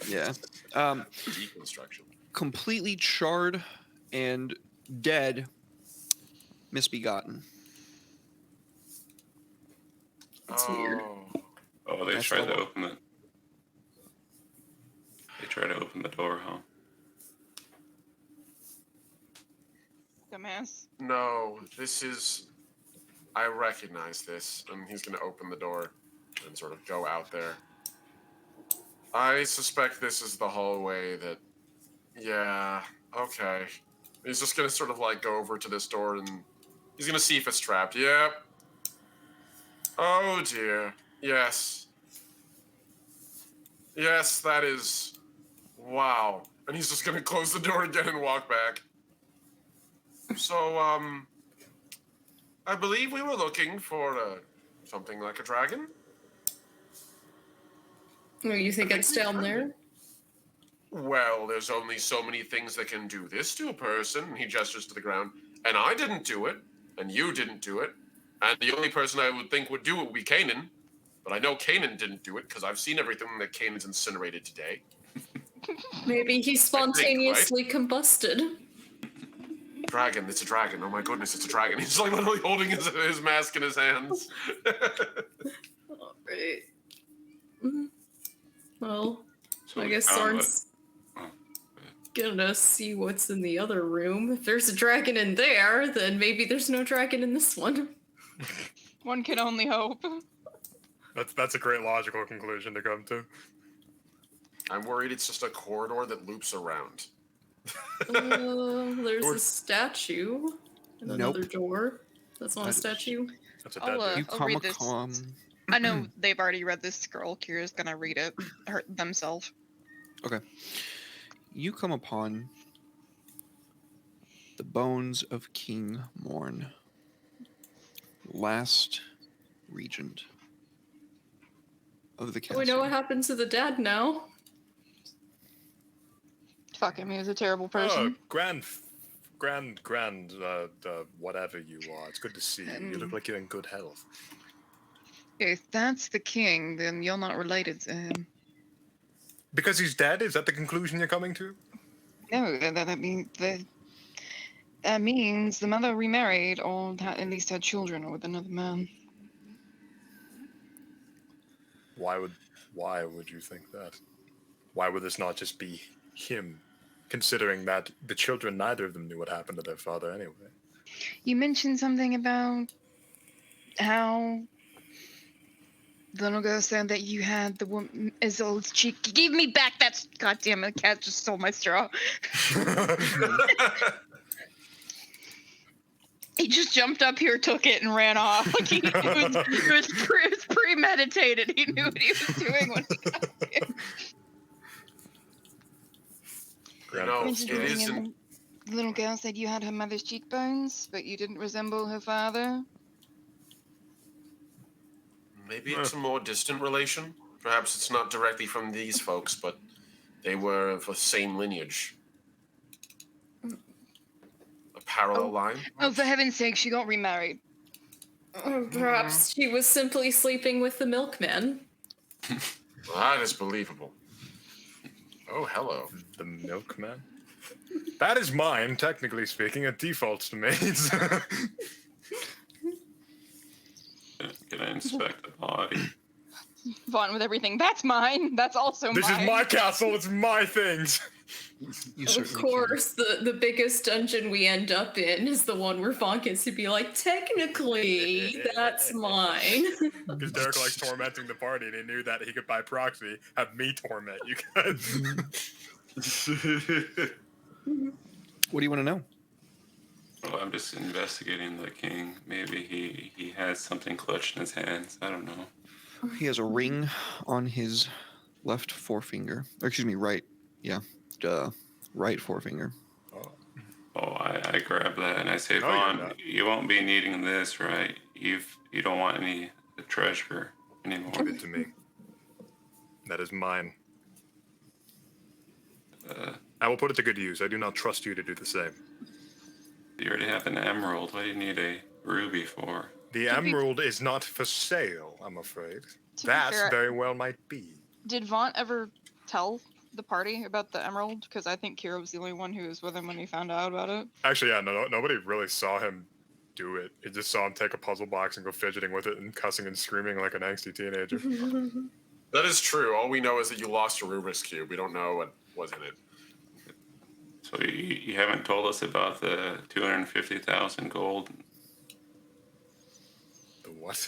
Yeah. Deconstruction. Completely charred and dead, misbegotten. It's weird. Oh. Oh, they That's tried the to one. open it. They tried to open the door, huh? Dumbass. No, this is. I recognize this, and he's going to open the door and sort of go out there. I suspect this is the hallway that. Yeah, okay. He's just going to sort of like go over to this door and he's going to see if it's trapped. Yep. Oh dear. Yes. Yes, that is. Wow. And he's just going to close the door again and walk back. So, I believe we were looking for something like a dragon. Oh, you think it's down there? Well, there's only so many things that can do this to a person. He gestures to the ground. And I didn't do it. And you didn't do it. And the only person I would think would do it would be Kanan. But I know Kanan didn't do it because I've seen everything that Kanan's incinerated today. Maybe he spontaneously combusted. Dragon, it's a dragon. Oh my goodness, it's a dragon. He's like literally holding his mask in his hands. Alright. Well, So I we guess found Soren's gonna see what's in the other room. If there's a dragon in there, then maybe there's no dragon in this one. One can only hope. That's a great logical conclusion to come to. I'm worried it's just a corridor that loops around. There's Or- a statue and Nope. another door. That's not a That is- statue. That's a dead I'll, dude. I'll read this. I know they've already read this scroll. Kira's gonna read it themselves. You come upon the bones of King Morn, last regent of the castle. We know what happened to the dad now. Fuck him, he was a terrible Oh, person. grand, whatever you are. It's good to see you. You look like you're in good health. If that's the king, then you're not related to him. Because he's dead? Is that the conclusion you're coming to? No, that means the mother remarried or at least had children with another man. Why would you think that? Why would this not just be him? Considering that the children, neither of them knew what happened to their father anyway. You mentioned something about how the little girl said that you had the woman Isolde's cheek. Give me back that goddamn it, cat just stole my straw. He just jumped up here, took it, and ran off. Like it was premeditated. He knew what he was doing when he got here. No, Mentioned it something isn't. and the little girl said you had her mother's cheekbones, but you didn't resemble her father. Maybe it's a more distant relation. Perhaps it's not directly from these folks, but they were of the same lineage. A parallel line? Oh, for heaven's sake, she got remarried. Perhaps she was simply sleeping with the milkman. That is believable. Oh, hello. The milkman? That is mine, technically speaking. It defaults to me. Can I inspect the body? Vaughn with everything. That's mine. That's also This mine. is my castle. It's my things. You Of certainly course, the biggest dungeon we end up in is the one where Vaughn gets to be like, technically, that's mine. Because Derek likes tormenting the party, and he knew that he could, by proxy, have me torment you guys. can. What do you want to know? Well, I'm just investigating the king. Maybe he has something clutched in his hands. I don't know. He has a ring on his left forefinger. Or excuse me, right. Yeah. Right forefinger. Oh, I grab that and I say, No, you're Vaughn, not. you won't be needing this, right? You don't want any the treasure anymore. Give it to me. That is mine. I will put it to good use. I do not trust you to do the same. You already have an emerald. What do you need a ruby for? The To be- emerald is not for sale, I'm afraid. To be That fair, very well might be. Did Vaughn ever tell the party about the emerald? Because I think Kira was the only one who was with him when he found out about it. Actually, yeah, nobody really saw him do it. He just saw him take a puzzle box and go fidgeting with it and cussing and screaming like an angsty teenager. That is true. All we know is that you lost your Rubik's Cube. We don't know what was in it. So you haven't told us about the 250,000 gold. The what?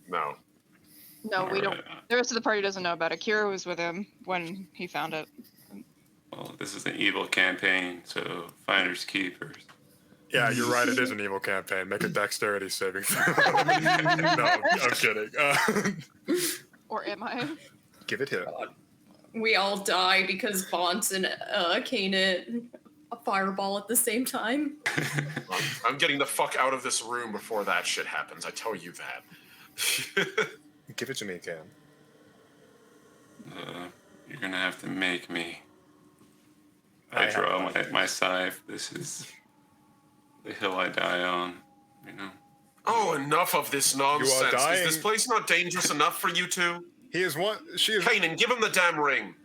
No. No, we don't. Alright, The rest of the party doesn't know about it. Kira was with him when he found it. Well, this is an evil campaign, so finders keepers. Yeah, you're right. It is an evil campaign. Make a dexterity saving throw. No, I'm kidding. Or am I? Give it here. We all die because Vaughn's and Kanan a fireball at the same time. I'm getting the fuck out of this room before that shit happens. I tell you that. Give it to me, Cam. You're gonna have to make me. I I have draw my my scythe. This is the hill I die on. You know. Oh, enough of this nonsense. Is dying. this place not dangerous enough for you two? He is one. She is. Kanan, give him the damn ring.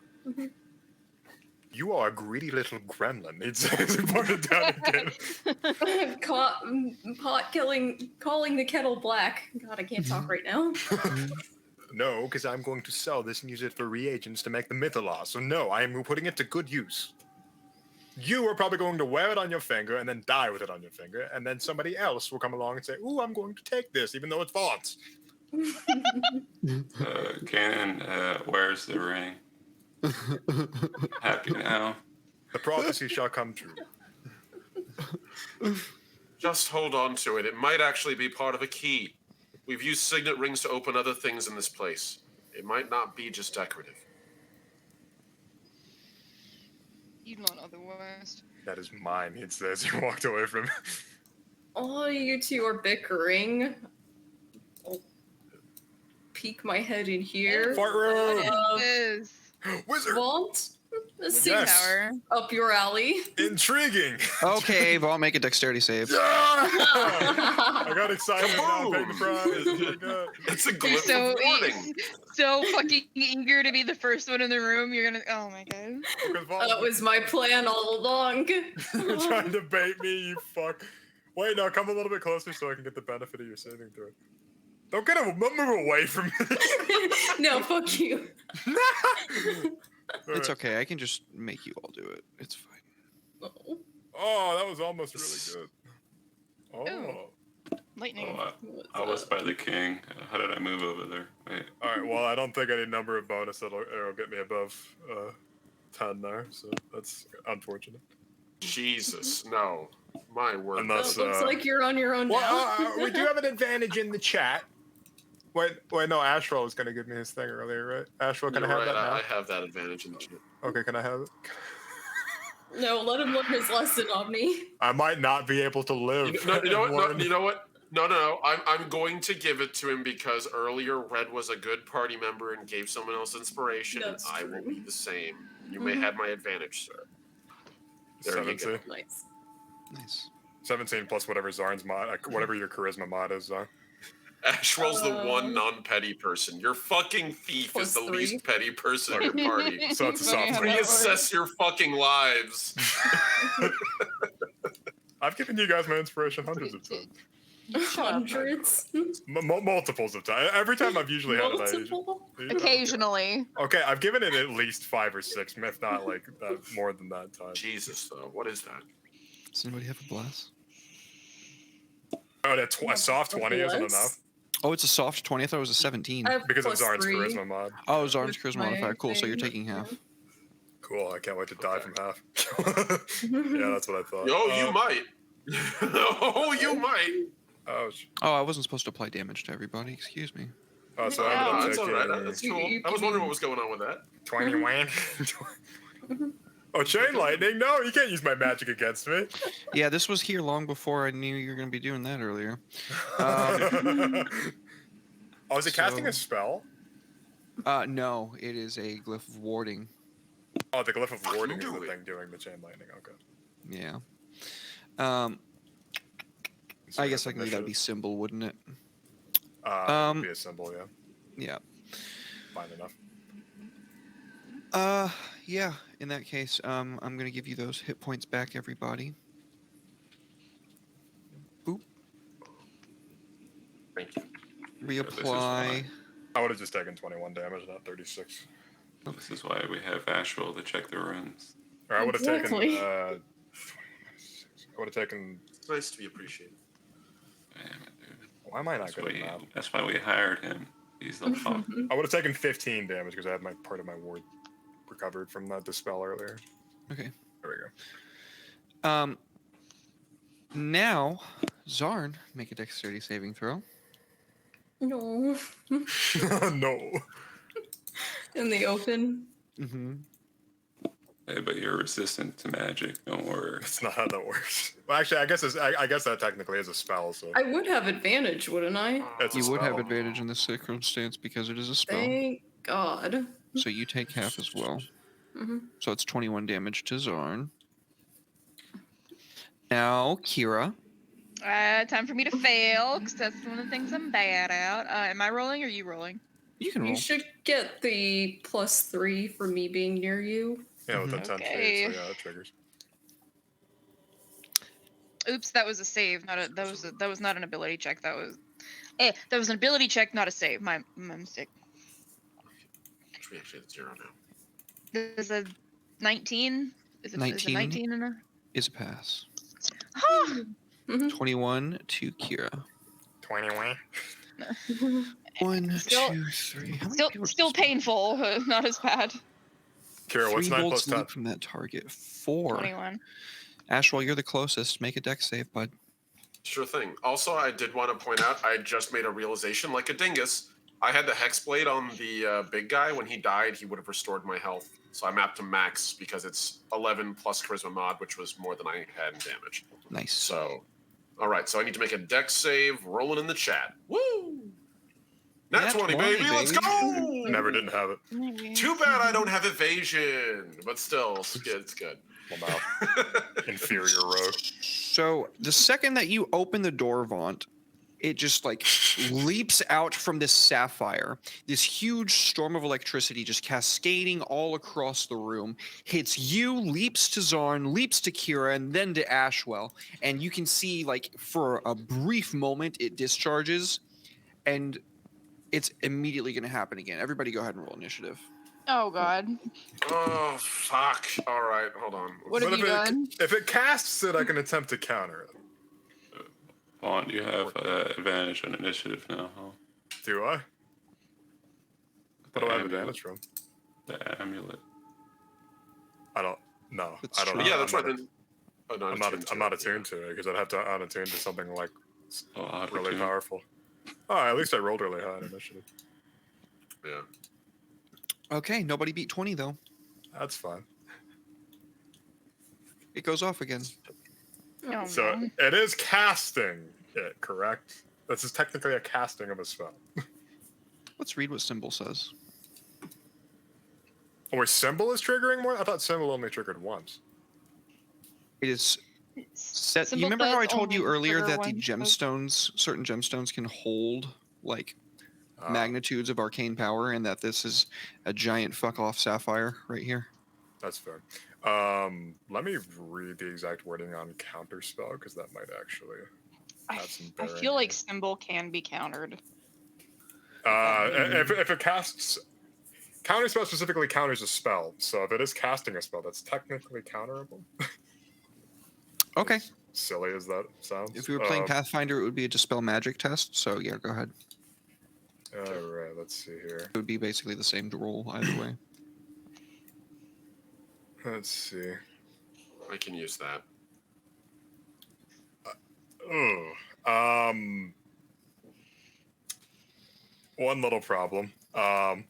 You are a greedy little gremlin. It's pointed down again. Calling the kettle black. God, I can't talk right now. No, because I'm going to sell this music for reagents to make the Mytholos. So no, I am putting it to good use. You are probably going to wear it on your finger and then die with it on your finger, and then somebody else will come along and say, "Ooh, I'm going to take this," even though it's Vaughn's. Kanan, where's the ring? Happy now. The prophecy shall come true. Just hold on to it. It might actually be part of a key. We've used signet rings to open other things in this place. It might not be just decorative. You know otherwise. That is mine, he says. He walked away from it. Oh, you two are bickering. I'll peek my head in here. Fart room! What is this? Wizard! Want a Yes. secret Power. up your alley? Intriguing! Okay, Vaughn, make a dexterity save. Yeah! I got excited about Kaboom! big prize. Oh my god. It's a You're glimpse so of warning. so fucking eager to be the first one in the room. You're gonna. Oh my god. Because Vaughn, That was my plan all along. you're trying to bait me, you fuck. Wait, no, come a little bit closer so I can get the benefit of your saving throw. Don't get him, move away from me. No, fuck you. It's okay. I can just make you all do it. It's fine. Oh, Oh, that was almost really good. Oh. Ooh. Lightning. Oh, what's I was up? by the king. How did I move over there? Wait. Alright, well, I don't think any number of bonus that'll get me above 10 there, so that's unfortunate. Jesus, no. My word. Unless, Well, it looks like you're on your own now. Well, we do have an advantage in the chat. Wait, no, Ashwell was going to give me his thing earlier, right? Ashwell, can You're I have right, that now? I have that advantage in the chat. Okay, can I have it? No, let him learn his lesson on me. I might not be able to live. You know what? Warren. No, you know what? No. I'm going to give it to him because earlier Red was a good party member and gave someone else inspiration. That's I will true. be the same. You may have my advantage, sir. There you 17. go. Nice. Nice. 17 plus whatever Zarn's mod, whatever your charisma mod is, Zarn. Ashwell's the one non-petty person. Your fucking thief is the +3. least petty person in your party. So it's a soft Funny how that Reassess your fucking lives. I've given you guys my inspiration hundreds of times. Hundreds. Multiples of times. Every time I've usually had it. Multiple. Occasionally. Okay, I've given it at least 5 or 6, if not like more than that time. Jesus, though. What is that? Does anybody have a bless? Oh, a soft 20 isn't Bless? enough Oh, it's a soft 20. I thought it was a 17. I have because of Zarn's +3 charisma mod. Oh, Zarn's with charisma my modifier. Cool. So you're thing. taking half. Cool, I can't wait to die Okay. from half. Yeah, that's what I thought. Oh, you might. Oh, you might. Oh, Oh, I wasn't supposed to apply damage to everybody. Excuse me. oh, so No, I ended up That's all right. taking That's You- cool. you I was can- wondering what was going on with that. 21. Oh, chain lightning? No, you can't use my magic against me. Yeah, this was here long before I knew you were going to be doing that earlier. Oh, is it casting so- a spell? No, it is a glyph of warding. Oh, the glyph of Fucking warding is do the it. thing doing the chain lightning. Okay. Yeah. I guess technically that'd be symbol, wouldn't it? It would be a symbol, yeah. Yeah. Fine enough. Yeah. In that case, I'm gonna give you those hit points back, everybody. Boop. Thank you. This is Reapply. why. I would have just taken 21 damage, not 36. This is why we have Ashwell to check the runes. Or I would have Exactly. taken. I would have taken. It's nice to be appreciated. Damn it, dude. Why am I not That's good why, at that? that's why we hired him. He's the fuck. I would have taken 15 damage because I had my part of my ward recovered from the dispel earlier. Okay. There we go. Now, Zarn, make a dexterity saving throw. No. No. In the open. Mm-hmm. Hey, but you're resistant to magic. Don't worry. That's not how that works. Well, actually, I guess I guess that technically is a spell. So I would have advantage, wouldn't I? It's a You would have spell. advantage in this circumstance because it is a spell. Thank God. So you take half as well. Mhm. So it's 21 damage to Zarn. Now, Kira. Time for me to fail, because that's one of the things I'm bad at. Am I rolling or are you rolling? You can roll. You should get the +3 for me being near you. Yeah, with the 10 Okay. feet, so yeah, that triggers. Oops, that was a save. That was not an ability check. That was an ability check, not a save. My mistake. Which we actually have 0 now. This is a 19. Is it 19? 19 in a? Is a pass. Huh. 21 to Kira. 21. 1, Still- 2, 3. How many Still, people are still supposed to- painful. Not as bad. Kira, what's 3 9 bolts plus 10? leap from that target. 4. 21. Ashwell, you're the closest. Make a dex save, bud. Sure thing. Also, I did want to point out, I just made a realization, like a dingus. I had the hex blade on the big guy. When he died, he would have restored my health. So I mapped to max because it's 11 plus charisma mod, which was more than I had in damage. Nice. So, all right. So I need to make a dex save. Rolling in the chat. Woo! Nat Nat 20, 20, baby. Let's go! Never didn't have it. Too bad I don't have evasion, but still, it's good. Well, now. Inferior rogue. So the second that you open the door, Vaunt, it just like leaps out from this sapphire. This huge storm of electricity just cascading all across the room, hits you, leaps to Zarn, leaps to Kira, and then to Ashwell. And you can see, like, for a brief moment, it discharges, and it's immediately going to happen again. Everybody go ahead and roll initiative. Oh God. Oh, fuck. All right, hold on. What have you done? If it casts it, I can attempt to counter it. Vaughn, you have advantage on initiative now, huh? Do I? What do I have advantage from? The amulet. I don't. No, It's I don't. true. know. Yeah, that's I'm right. not- Then. Oh, no, I'm not attuned to it because I'd have to unattune to something like Oh, how to really tune. powerful. Oh, at least I rolled really high in initiative. Yeah. Okay, nobody beat 20, though. That's fine. It goes off again. Oh, So no. it is casting it, correct? This is technically a casting of a spell. Let's read what symbol says. Oh, wait, symbol is triggering more? I thought symbol only triggered once. It is set. You Symbol remember how I does told you only earlier trigger that the one gemstones, certain gemstones can hold, like, magnitudes of arcane power, and that this is a giant fuck off sapphire right here? That's fair. Let me read the exact wording on counterspell because that might actually have some I bearing feel like here. symbol can be countered. If it casts counterspell specifically counters a spell, so if it is casting a spell, that's technically counterable. Okay. As silly as that sounds. If we were playing Pathfinder, it would be a dispel magic test. So yeah, go ahead. All right, let's see here. It would be basically the same roll either way. Let's see. I can use that. One little problem. It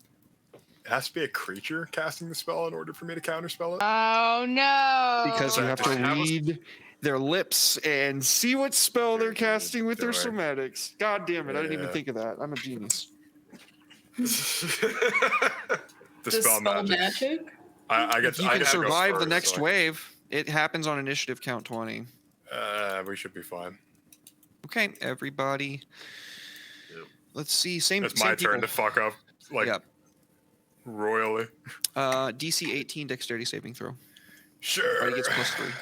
has to be a creature casting the spell in order for me to counterspell it. Oh no! Because you Okay, have do I to have a- read their lips and see what spell they're Dude, casting with their do I? somatics. God damn it! I didn't even Yeah. think of that. I'm a genius. Dispel magic. I get. If you I can get to go survive the first, next so I can- wave, it happens on initiative count 20. We should be fine. Okay, everybody. Yep. Let's see. Same. It's same my turn people. to fuck up, like Yep. royally. DC 18 dexterity saving throw. Sure. Everybody gets +3.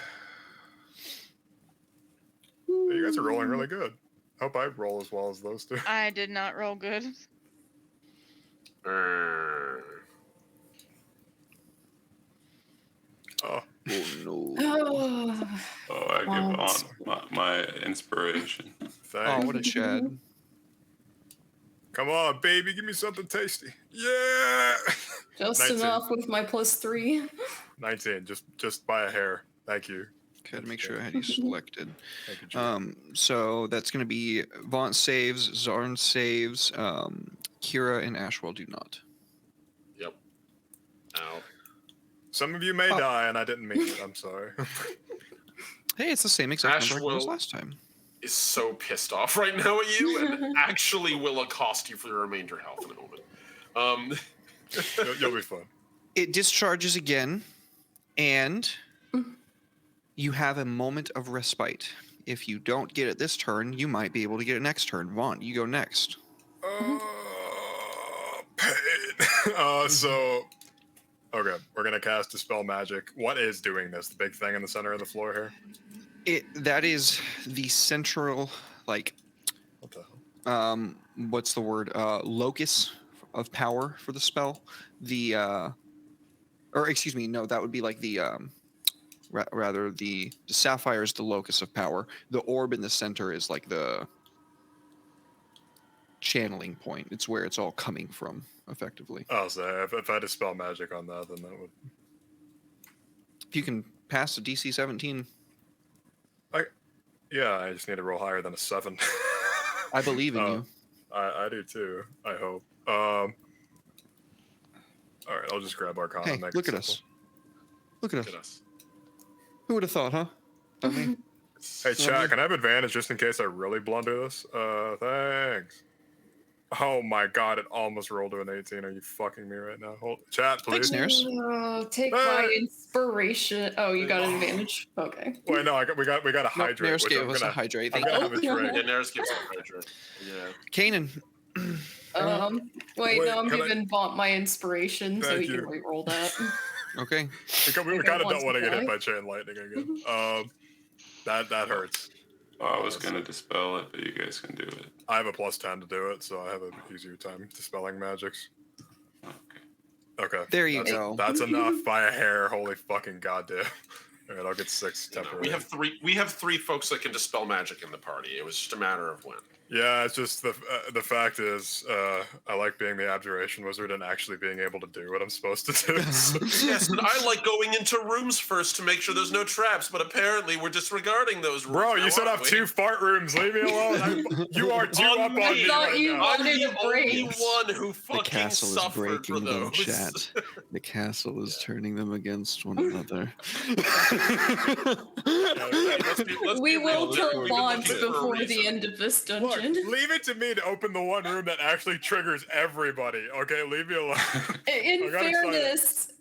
You guys are rolling really good. Hope I roll as well as those two. I did not roll good. Oh, Oh no. Oh, Oh, I Once. give on my inspiration. Oh, thanks. what a chad. Come on, baby, give me something tasty. Yeah. just 19. enough with my +3. 19, just by a hair. Thank you. Okay, to make sure I had you selected. Thank you, Jim. So that's going to be Vaunt saves, Zarn saves, Kira and Ashwell do not. Yep. Ow. Some of you may Oh. die, and I didn't mean it. I'm sorry. Hey, it's the same exact number I Ashwell- was last time. Is so pissed off right now at you and actually will accost you for your remainder health in a moment. You'll be fine. It discharges again, and you have a moment of respite. If you don't get it this turn, you might be able to get it next turn. Vaunt, you go next. Pain. So, okay, we're gonna cast Dispel Magic. What is doing this? The big thing in the center of the floor here? That is the central, like, What the hell? what's the word? Locus of power for the spell. Or excuse me, no, that would be like the, rather the sapphire is the locus of power. The orb in the center is like the channeling point. It's where it's all coming from, effectively. Oh, so if I Dispel Magic on that, then that would. If you can pass the DC 17, Yeah, I just need to roll higher than a 7. I believe in you. I do too. I hope. All right, I'll just grab Arcana. Hey, and make look it at simple. us. Look at us. Look at us. Who would have thought, huh? Not me. Hey, chat, can I have advantage just in case I really blunder this? Thanks. Oh my god, it almost rolled to an 18. Are you fucking me right now? Hold chat, please. Snares? Take my inspiration. Oh, you got an advantage. Okay. Wait, no, we got a Nope, hydrate. Naris which gave I'm us gonna, a hydrate. I'm Thank gonna you. have a drink. Yeah, Naris gives him a hydrant. Yeah. Kanan. Wait, no, I'm can I- giving Vaunt my inspiration, so Thank he can you. re-roll that. Okay. We Okay, kind of once don't want to get hit die. by chain lightning again. That hurts. Well, I was gonna dispel it, but you guys can do it. I have a +10 to do it, so I have an easier time dispelling magics. Okay. Okay. There you that's, go. That's enough by a hair. Holy fucking goddamn. All right, I'll get 6 You know, temporary. we have three folks that can dispel magic in the party. It was just a matter of when. Yeah, it's just the fact is, I like being the abjuration wizard and actually being able to do what I'm supposed to do. So- Yes, and I like going into rooms first to make sure there's no traps, but apparently we're disregarding those rules. Bro, now, you said I aren't have we? 2 fart rooms. Leave me alone. You are too up on I me thought right you now. I'm wanted the a break. only one who The fucking castle is suffered for breaking them, those. chat. The castle is turning them against one another. Let's We be real. will kill We've been Vaunt looking for a before the reason. end of this Look, dungeon. leave it to me to open the one room that actually triggers everybody. Okay, leave me alone. In I got excited. fairness,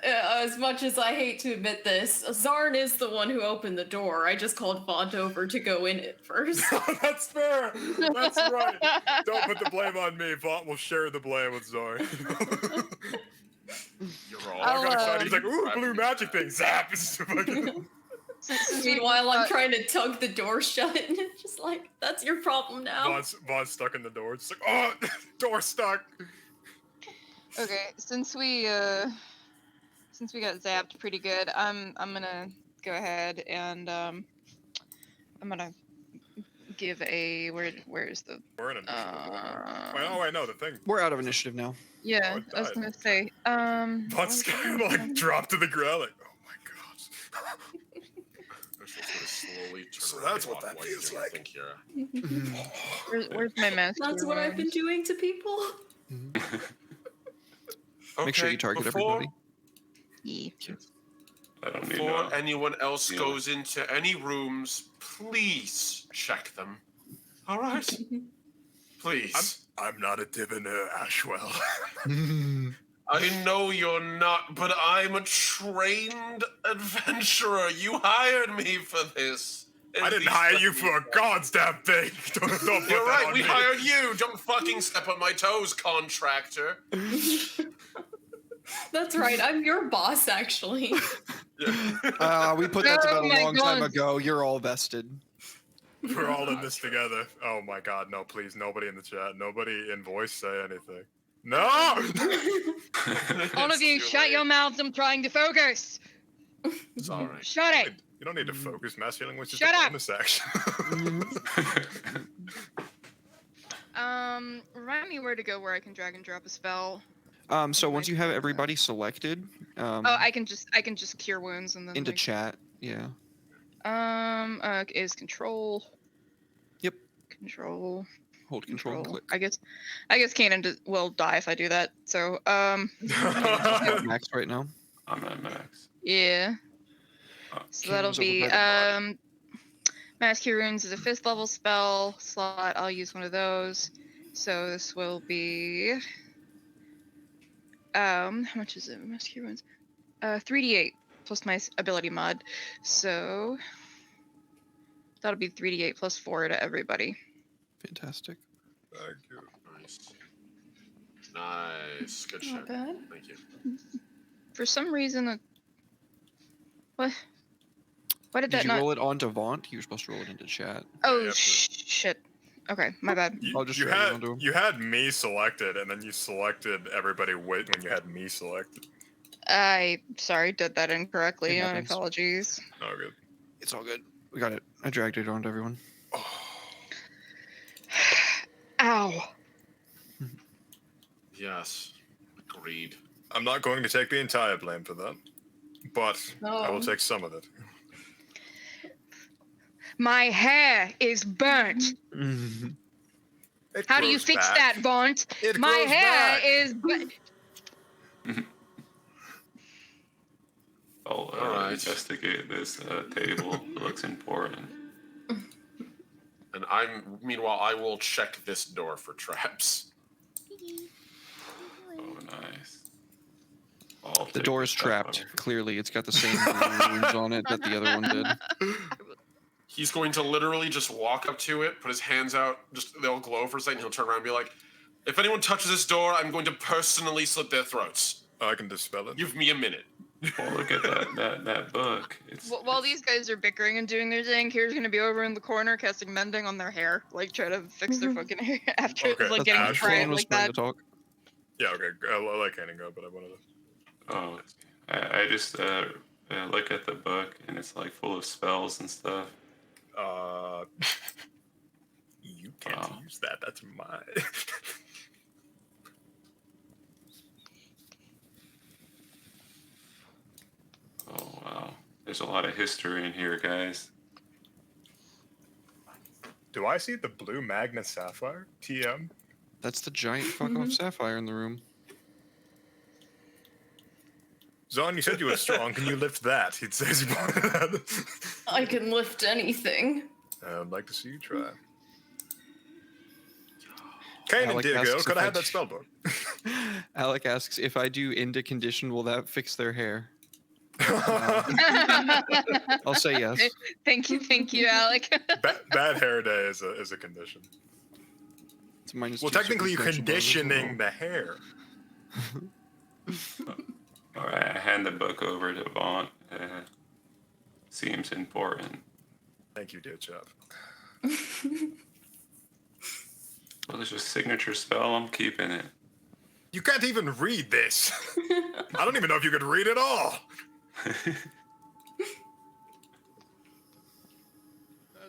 as much as I hate to admit this, Zarn is the one who opened the door. I just called Vaunt over to go in it first. That's fair. That's right. Don't put the blame on me. Vaunt will share the blame with Zor. You're all I'll, I got excited. He's like, ooh, Right. blue magic thing. Zap. It's just fucking- Since we Meanwhile, I'm got- trying to tug the door shut, and it's just like, that's your problem now. Vaught's stuck in the door. It's like, oh, door stuck. Okay, since we got zapped pretty good, I'm gonna go ahead and I'm gonna give a where's the We're in initiative. Wait, no, the thing. We're out of initiative now. yeah, it I was died. gonna say Vaught's kind of like dropped to the ground. Like, oh my god. Let's just gonna slowly turn So around that's and what walk that while feels you're doing like. your thing here. where's my mask? That's what I've been doing to people. Make sure you target everybody. Yeah. I don't need Before no. anyone else Yeah. goes into any rooms, please check them. All right, please. I'm not a diviner, Ashwell. I know you're not, but I'm a trained adventurer. You hired me for this. At I didn't least hire let you me for a know. god's damn thing. Don't put You're that right, on we me. hired you. Don't fucking step on my toes, contractor. That's right, I'm your boss, actually. We put that to bed Oh a my long time God. ago. You're all vested. We're all in this together. Oh my god, no, please, nobody in the chat. Nobody in voice say anything. No! All of you, It's too shut late. your mouths. I'm trying to focus. Sorry. Shut it. You don't need to focus. Mass healing was just Shut a up. bonus action. Remind me where to go where I can drag and drop a spell. So once you have everybody selected, Oh, I can just cure wounds and then into like, chat, yeah. is control. Yep. Control. Hold control and click. I guess Kanan will die if I do that. So Max right now. I'm at max. yeah. Oh, So that'll Karen's be over by the Mass Cure Wounds is a 5th level spell slot. I'll use one of those. So this will be how much is it? Mass Cure Wounds. 3d8 plus my ability mod. So that'll be 3d8 plus 4 to everybody. Fantastic. Thank you. Nice. Nice. Good shit. Not bad. Thank you. For some reason, what? Why did Did that you not? roll it onto Vaunt? You were supposed to roll it into chat. Oh Yeah, shit. Okay, my bad. You, I'll just you drag it had onto him. you had me selected, and then you selected everybody when you had me selected. I sorry, did that incorrectly. It My happens. apologies. Oh, good. It's all good. We got it. I dragged it onto everyone. Ow. Yes. Agreed. I'm not going to take the entire blame for that, but I will No. take some of it. My hair is burnt. Mhm. It How do you grows fix back. that, Vaunt? It My grows hair back. is burnt. I'll All right. investigate this table. It looks important. And meanwhile, I will check this door for traps. Oh, nice. I'll The take door is step trapped. over. Clearly, it's got the same runes on it that the other one did. He's going to literally just walk up to it, put his hands out, just they'll glow for a second. He'll turn around and be like, "If anyone touches this door, I'm going to personally slit their throats. I can dispel it. Give me a minute." Well, look at that book. It's While these guys are bickering and doing their thing, Kira's gonna be over in the corner casting mending on their hair, like try to fix their fucking hair after Okay, like that's getting fine. fried was like trying that. to talk. Yeah, okay. I like handing go, but I wanted to. Oh, I just look at the book and it's like full of spells and stuff. You can't Wow. use that. That's mine. Oh wow, there's a lot of history in here, guys. Do I see the blue magnet sapphire? TM? That's the giant fuck off sapphire in the room. Zon, you said you were strong. Can you lift that? He says he wanted that. I can lift anything. I'd like to see you try. Kane and Alec Diego, asks could if I I have that d- spell book? Alec asks if I do into condition, will that fix their hair? I'll say yes. Thank you, Alec. Bad hair day is a condition. It's minus Well, 2 technically, you're circumstantial bonus as conditioning the hair. All right, I hand the book over to Vaughn. Seems important. Thank you, dear chap. Well, there's a signature spell. I'm keeping it. You can't even read this. I don't even know if you could read it all.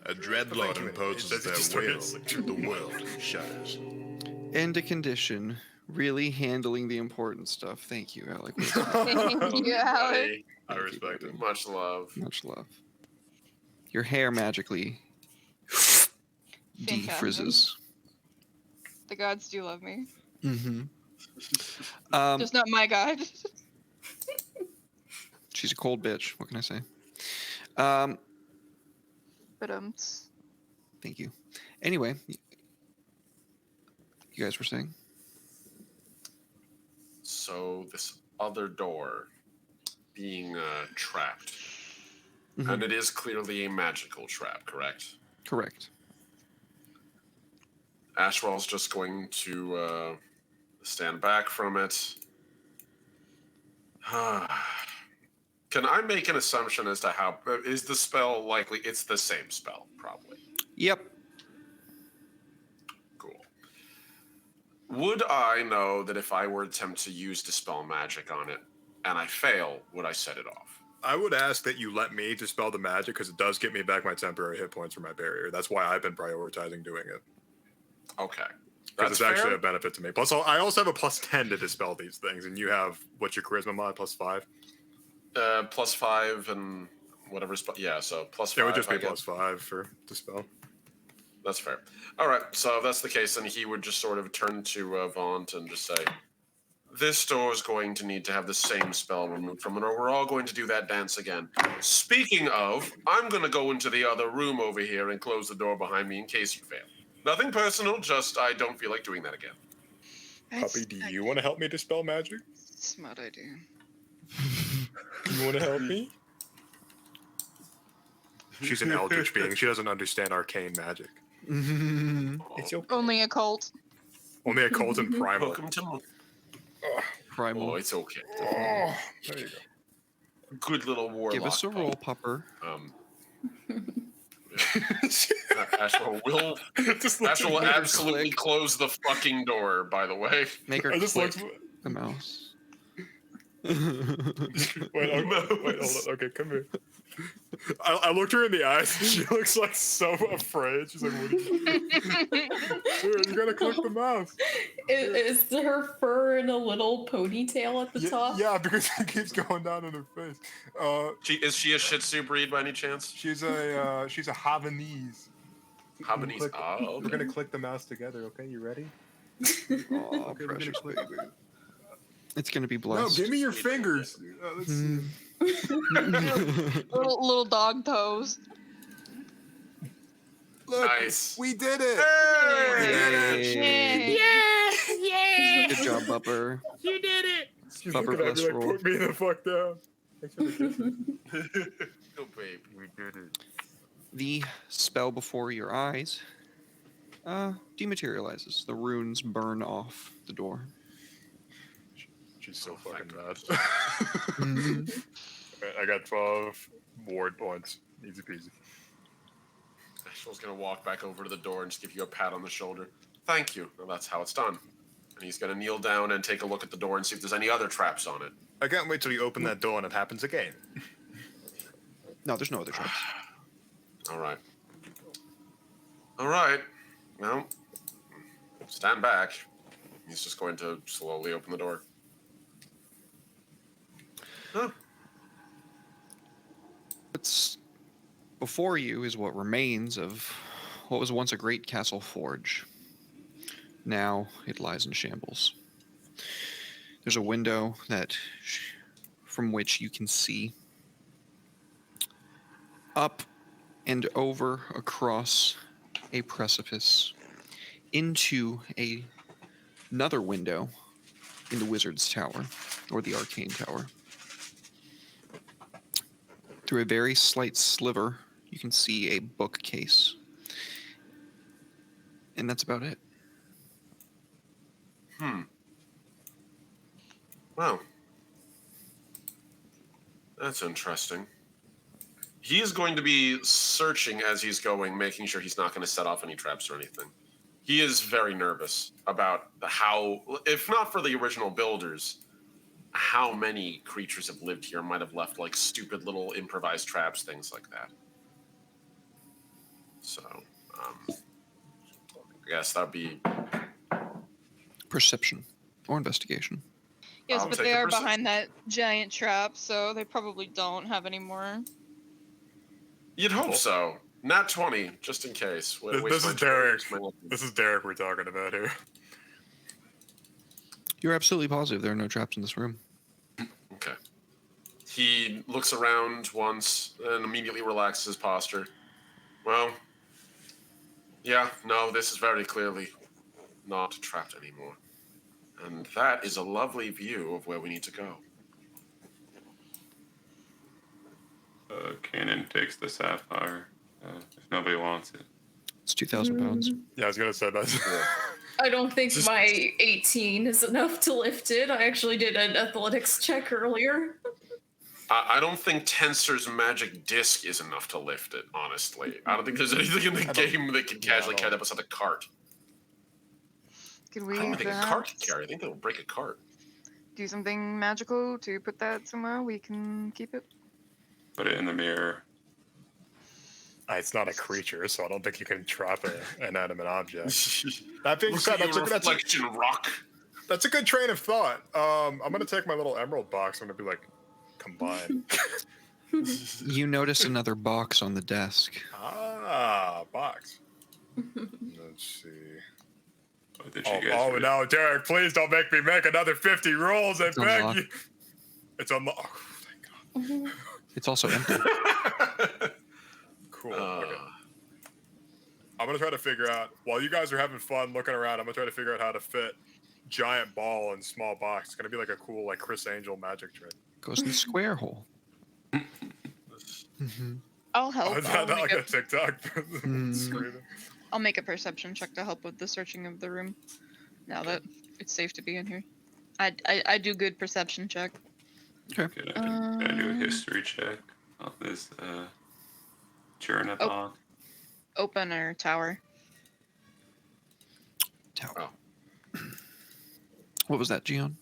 A dreadlord imposes It just their will, starts- the world shudders. well. Into condition. Really handling the important stuff. Thank you, Alec. Thank you, Alec. Buddy, I respect it. much love. Much love. Your hair magically defrizzes. The gods do love me. Mm-hmm. Just not my god. She's a cold bitch. What can I say? But Thank you. Anyway, you guys were saying? So this other door being trapped, Mhm. and it is clearly a magical trap, correct? Correct. Ashwell's just going to stand back from it. Can I make an assumption as to how is the spell likely? It's the same spell, probably. Yep. Cool. Would I know that if I were to attempt to use Dispel Magic on it and I fail, would I set it off? I would ask that you let me dispel the magic because it does get me back my temporary hit points from my barrier. That's why I've been prioritizing doing it. Okay. Because That's it's actually fair. a benefit to me. Plus, I also have a plus 10 to dispel these things, and you have, what's your charisma mod, plus 5? +5 and whatever spell. Yeah, so +5. It would just be I guess. +5 for dispel. That's fair. All right, so if that's the case, then he would just sort of turn to Vaunt and just say, "This door is going to need to have the same spell removed from it, or we're all going to do that dance again. Speaking of, I'm going to go into the other room over here and close the door behind me in case you fail. Nothing personal, just I don't feel like doing that again." Puppy, do you want to help me dispel magic? Smart idea. You want to help me? She's an eldritch being. She doesn't understand arcane magic. It's okay. Only a cult. Only a cult and primal. Welcome to. Primal. Oh, it's okay. Oh, there you go. Good little warlock. Give us a roll, pupper. Ashwell will Ashwell will absolutely close the fucking door, by the way. Make her I just click looked. the mouse. Wait, hold on. Okay, come here. I looked her in the eyes and she looks like so afraid. She's like, what are you Dude, you gotta click the mouse. Is her fur in a little ponytail at the top? Yeah, because it keeps going down in her face. Is she a Shih Tzu breed by any chance? She's a Havanese. Havanese. We're gonna click the mouse together, okay? You ready? Aw, Okay, we're gonna precious click. baby. It's gonna be No, blessed. give me your fingers. Let's see. little dog toes. Look, Nice. we did it. Yay. Yay. Good job, Bupper. She's Bumper looking at me plus like, roll. put me the fuck down. Thanks for the kisses. Oh, babe. We did it. The spell before your eyes dematerializes. The runes burn off the door. She's so fucking mad. Mhm. I got 12 ward points. Easy peasy. Ashwell's gonna walk back over to the door and just give you a pat on the shoulder. Thank you. Well, that's how it's done. And he's gonna kneel down and take a look at the door and see if there's any other traps on it. I can't wait till you open that door and it happens again. No, there's no other traps. All right. All right. Well, stand back. He's just going to slowly open the door. Huh. What's before you is what remains of what was once a great castle forge. Now it lies in shambles. There's a window from which you can see up and over across a precipice into another window in the wizard's tower, or the arcane tower. Through a very slight sliver, you can see a bookcase. And that's about it. Well, that's interesting. He's going to be searching as he's going, making sure he's not going to set off any traps or anything. He is very nervous about how, if not for the original builders, how many creatures have lived here, might have left like stupid little improvised traps, things like that. So, I guess that'd be Perception or investigation. Yes, I'll but take they a are perception. behind that giant trap, so they probably don't have any more. You'd hope so. Nat 20, just in case. This is Derek. This is Derek we're talking about here. You're absolutely positive there are no traps in this room. Okay. He looks around once and immediately relaxes his posture. Well, yeah, no, this is very clearly not trapped anymore. And that is a lovely view of where we need to go. Kanan takes the sapphire if nobody wants it. It's 2,000 pounds. Yeah, I was gonna say that. I don't think my 18 is enough to lift it. I actually did an athletics check earlier. I don't think Tensor's magic disc is enough to lift it, honestly. I don't think there's anything in the game that can casually carry that beside a cart. Could I we don't think a cart can perhaps carry. I think it'll break a cart. do something magical to put that somewhere we can keep it? Put it in the mirror. It's not a creature, so I don't think you can trap an inanimate object. That being Look said, at your reflection, rock. that's a good train of thought. I'm gonna take my little emerald box. I'm gonna be like, combine. You notice another box on the desk. Box. Let's see. What did you guys read? No, Derek! Please don't make me make another 50 rolls. I It's beg unlocked. you. It's unlocked. Oh, thank God. It's also empty. Cool. Okay. I'm gonna try to figure out while you guys are having fun looking around. I'm gonna try to figure out how to fit giant ball in small box. It's gonna be like a cool like Chris Angel magic trick. Goes in the square hole. Mm-hmm. I'll help. Not I'll like make, a TikTok. Screaming. I'll make a perception check to help with the searching of the room. Now that it's safe to be in here, I do good perception check. Okay. Can I do a history check on this Chernabog? Open or tower? Tower. What was that, Gion?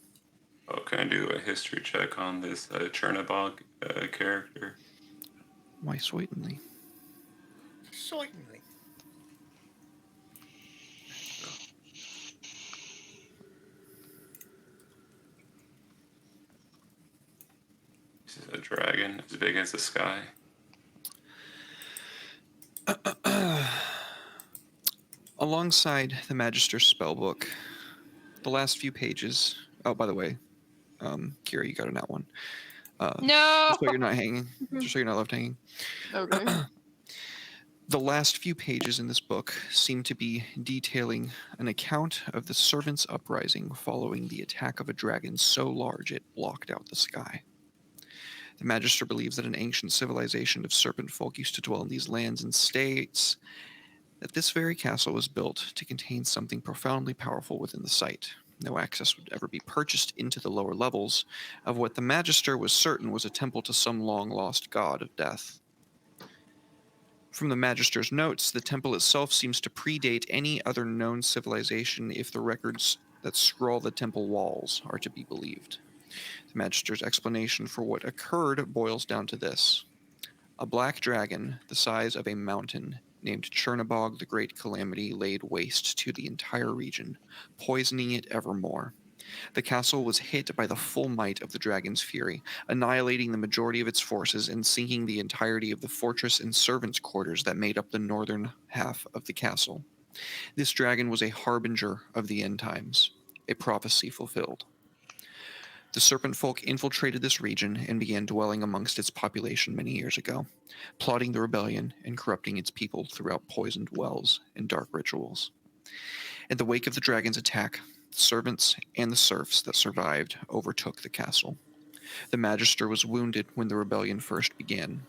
Oh, can I do a history check on this Chernabog character? Why, certainly. Certainly. This is a dragon as big as the sky. Alongside the Magister's spellbook, the last few pages. Oh, by the way, Kira, you got a nat one. No. Just so you're not hanging. Just so you're not left hanging. Okay. The last few pages in this book seem to be detailing an account of the servants' uprising following the attack of a dragon so large it blocked out the sky. The Magister believes that an ancient civilization of serpent folk used to dwell in these lands and states that this very castle was built to contain something profoundly powerful within the site. No access would ever be purchased into the lower levels of what the Magister was certain was a temple to some long-lost god of death. From the Magister's notes, the temple itself seems to predate any other known civilization if the records that scroll the temple walls are to be believed. The Magister's explanation for what occurred boils down to this. A black dragon, the size of a mountain, named Chernabog the Great Calamity, laid waste to the entire region, poisoning it evermore. The castle was hit by the full might of the dragon's fury, annihilating the majority of its forces and sinking the entirety of the fortress and servants' quarters that made up the northern half of the castle. This dragon was a harbinger of the end times, a prophecy fulfilled. The serpent folk infiltrated this region and began dwelling amongst its population many years ago, plotting the rebellion and corrupting its people throughout poisoned wells and dark rituals. In the wake of the dragon's attack, the servants and the serfs that survived overtook the castle. The Magister was wounded when the rebellion first began.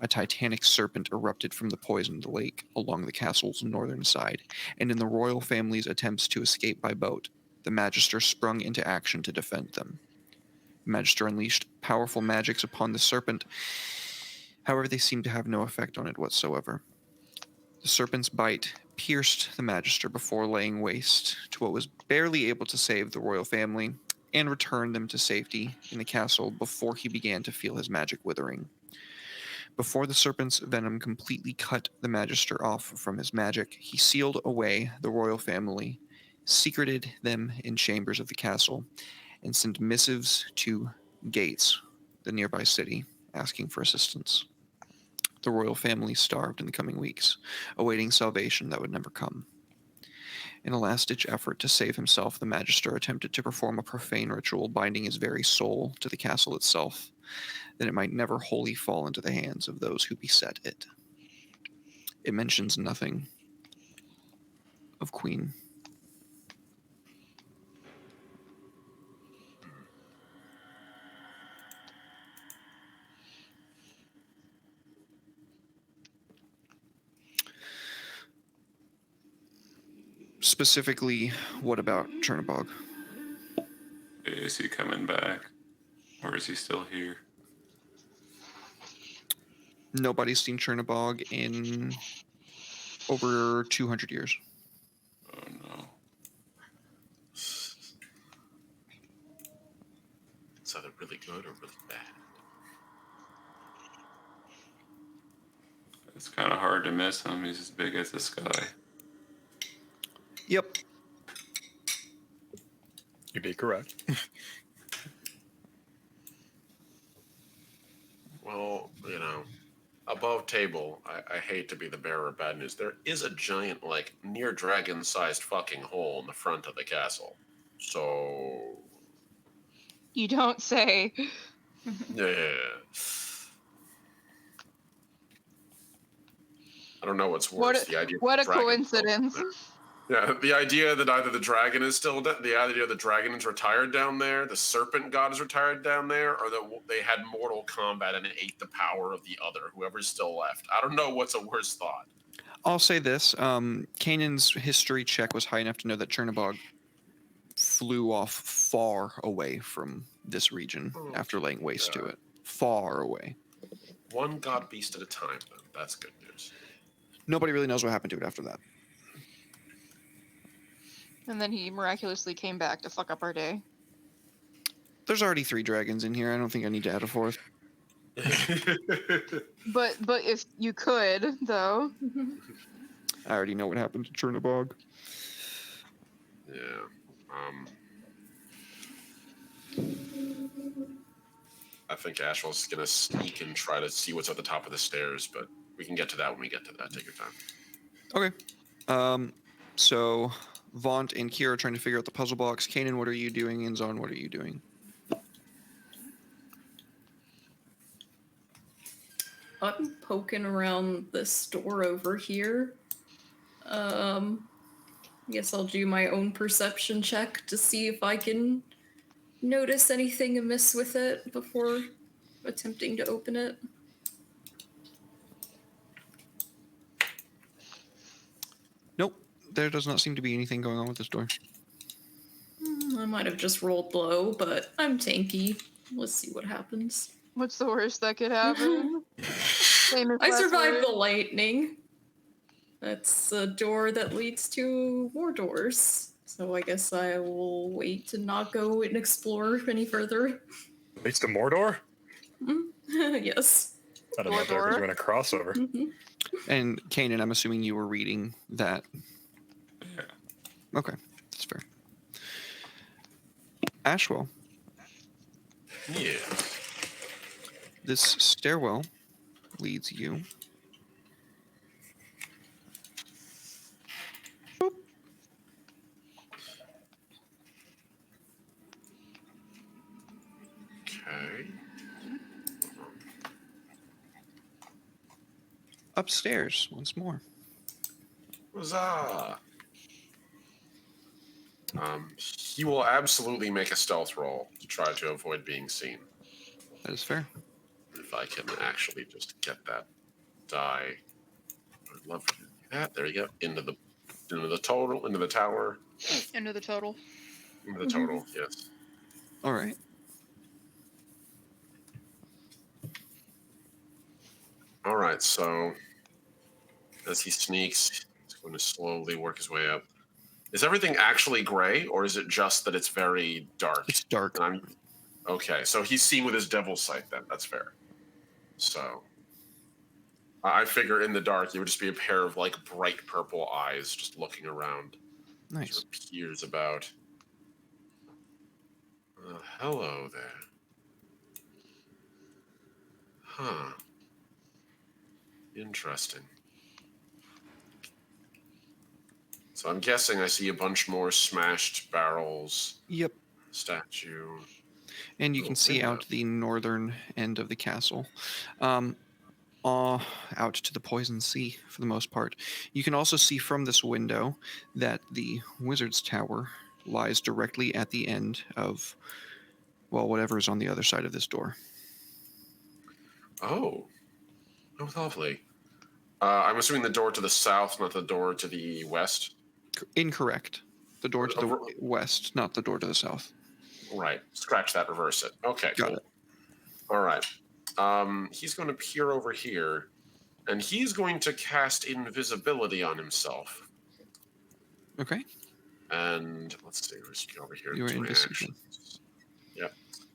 A titanic serpent erupted from the poisoned lake along the castle's northern side, and in the royal family's attempts to escape by boat, the Magister sprung into action to defend them. The Magister unleashed powerful magics upon the serpent. However, they seemed to have no effect on it whatsoever. The serpent's bite pierced the Magister before laying waste to what was barely able to save the royal family and return them to safety in the castle before he began to feel his magic withering. Before the serpent's venom completely cut the Magister off from his magic, he sealed away the royal family, secreted them in chambers of the castle, and sent missives to Gates, the nearby city, asking for assistance. The royal family starved in the coming weeks, awaiting salvation that would never come. In a last-ditch effort to save himself, the Magister attempted to perform a profane ritual binding his very soul to the castle itself, that it might never wholly fall into the hands of those who beset it. It mentions nothing of Queen. Specifically, what about Chernabog? Is he coming back? Or is he still here? Nobody's seen Chernabog in over 200 years. Oh no. It's either really good or really bad. It's kind of hard to miss him. He's as big as the sky. Yep. You'd be correct. Well, above table, I hate to be the bearer of bad news. There is a giant, near dragon-sized fucking hole in the front of the castle. So, You don't say. yeah. I don't know what's worse. The idea What that a the dragon's still coincidence. there. Yeah, the idea that either the dragon is still the idea the dragon is retired down there, the serpent god is retired down there, or that they had mortal combat and it ate the power of the other, whoever's still left. I don't know what's a worse thought. I'll say this. Kanan's history check was high enough to know that Chernabog flew off far away from this region after laying waste to it. Far away. One god beast at a time, then. That's good news. Nobody really knows what happened to it after that. And then he miraculously came back to fuck up our day. There's already 3 dragons in here. I don't think I need to add a 4th. But if you could, though. I already know what happened to Chernobog. Yeah. I think Ashwell's gonna sneak and try to see what's at the top of the stairs, but we can get to that when we get to that. Take your time. Okay. So Vaunt and Kira are trying to figure out the puzzle box. Kanan, what are you doing? And Zon, what are you doing? I'm poking around this door over here. Guess I'll do my own perception check to see if I can notice anything amiss with it before attempting to open it. Nope. There does not seem to be anything going on with this door. I might have just rolled low, but I'm tanky. Let's see what happens. What's the worst that could happen? Famous I last survived word. the lightning. That's a door that leads to more doors. So I guess I will wait to not go and explore any further. Leads to Mordor? Yes. I don't know if they're Mordor? doing a crossover. And Kanan, I'm assuming you were reading that. Yeah. Okay, that's fair. Ashwell, Yeah. this stairwell leads you. Boop. Okay. Upstairs once more. Huzzah! He will absolutely make a stealth roll to try to avoid being seen. That is fair. If I can actually just get that die, I'd love to do that. There you go. Into the total, into the tower, Into the total. into the total. Yes. All right. All right. So as he sneaks, he's going to slowly work his way up. Is everything actually gray, or is it just that it's very dark? It's dark. Okay, so he's seeing with his devil's sight then. That's fair. So I figure in the dark it would just be a pair of like bright purple eyes just looking around. Nice. Sort of peers about. Hello there. Huh. Interesting. So I'm guessing I see a bunch more smashed barrels, Yep. statue. And you can Little see window. out the northern end of the castle, out to the poison sea for the most part. You can also see from this window that the wizard's tower lies directly at the end of, well, whatever is on the other side of this door. Oh, lovely. I'm assuming the door to the south, not the door to the west. Incorrect. The door to the Over- west, not the door to the south. Right. Scratch that. Reverse it. Okay. Got cool. it. All right. He's going to peer over here, and he's going to cast invisibility on himself. Okay. And let's see. Let's go over here. You are to my invisible. actions. Yep.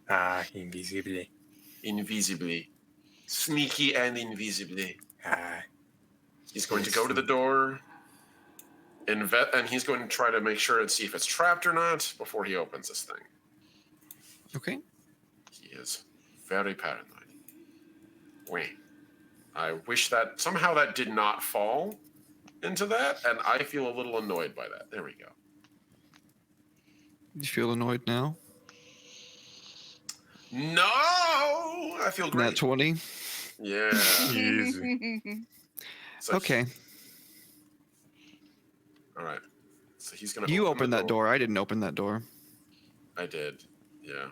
Ah, invisibly. Invisibly. Sneaky and invisibly. Ah. He's going to go to the door, and he's going to try to make sure and see if it's trapped or not before he opens this thing. Okay. He is very paranoid. Wait. I wish that somehow that did not fall into that, and I feel a little annoyed by that. There we go. You feel annoyed now? No! I feel great. Nat 20? Yeah. Easy. So Okay. All right. So he's going to You opened that door. I didn't open that door. I did. Yeah.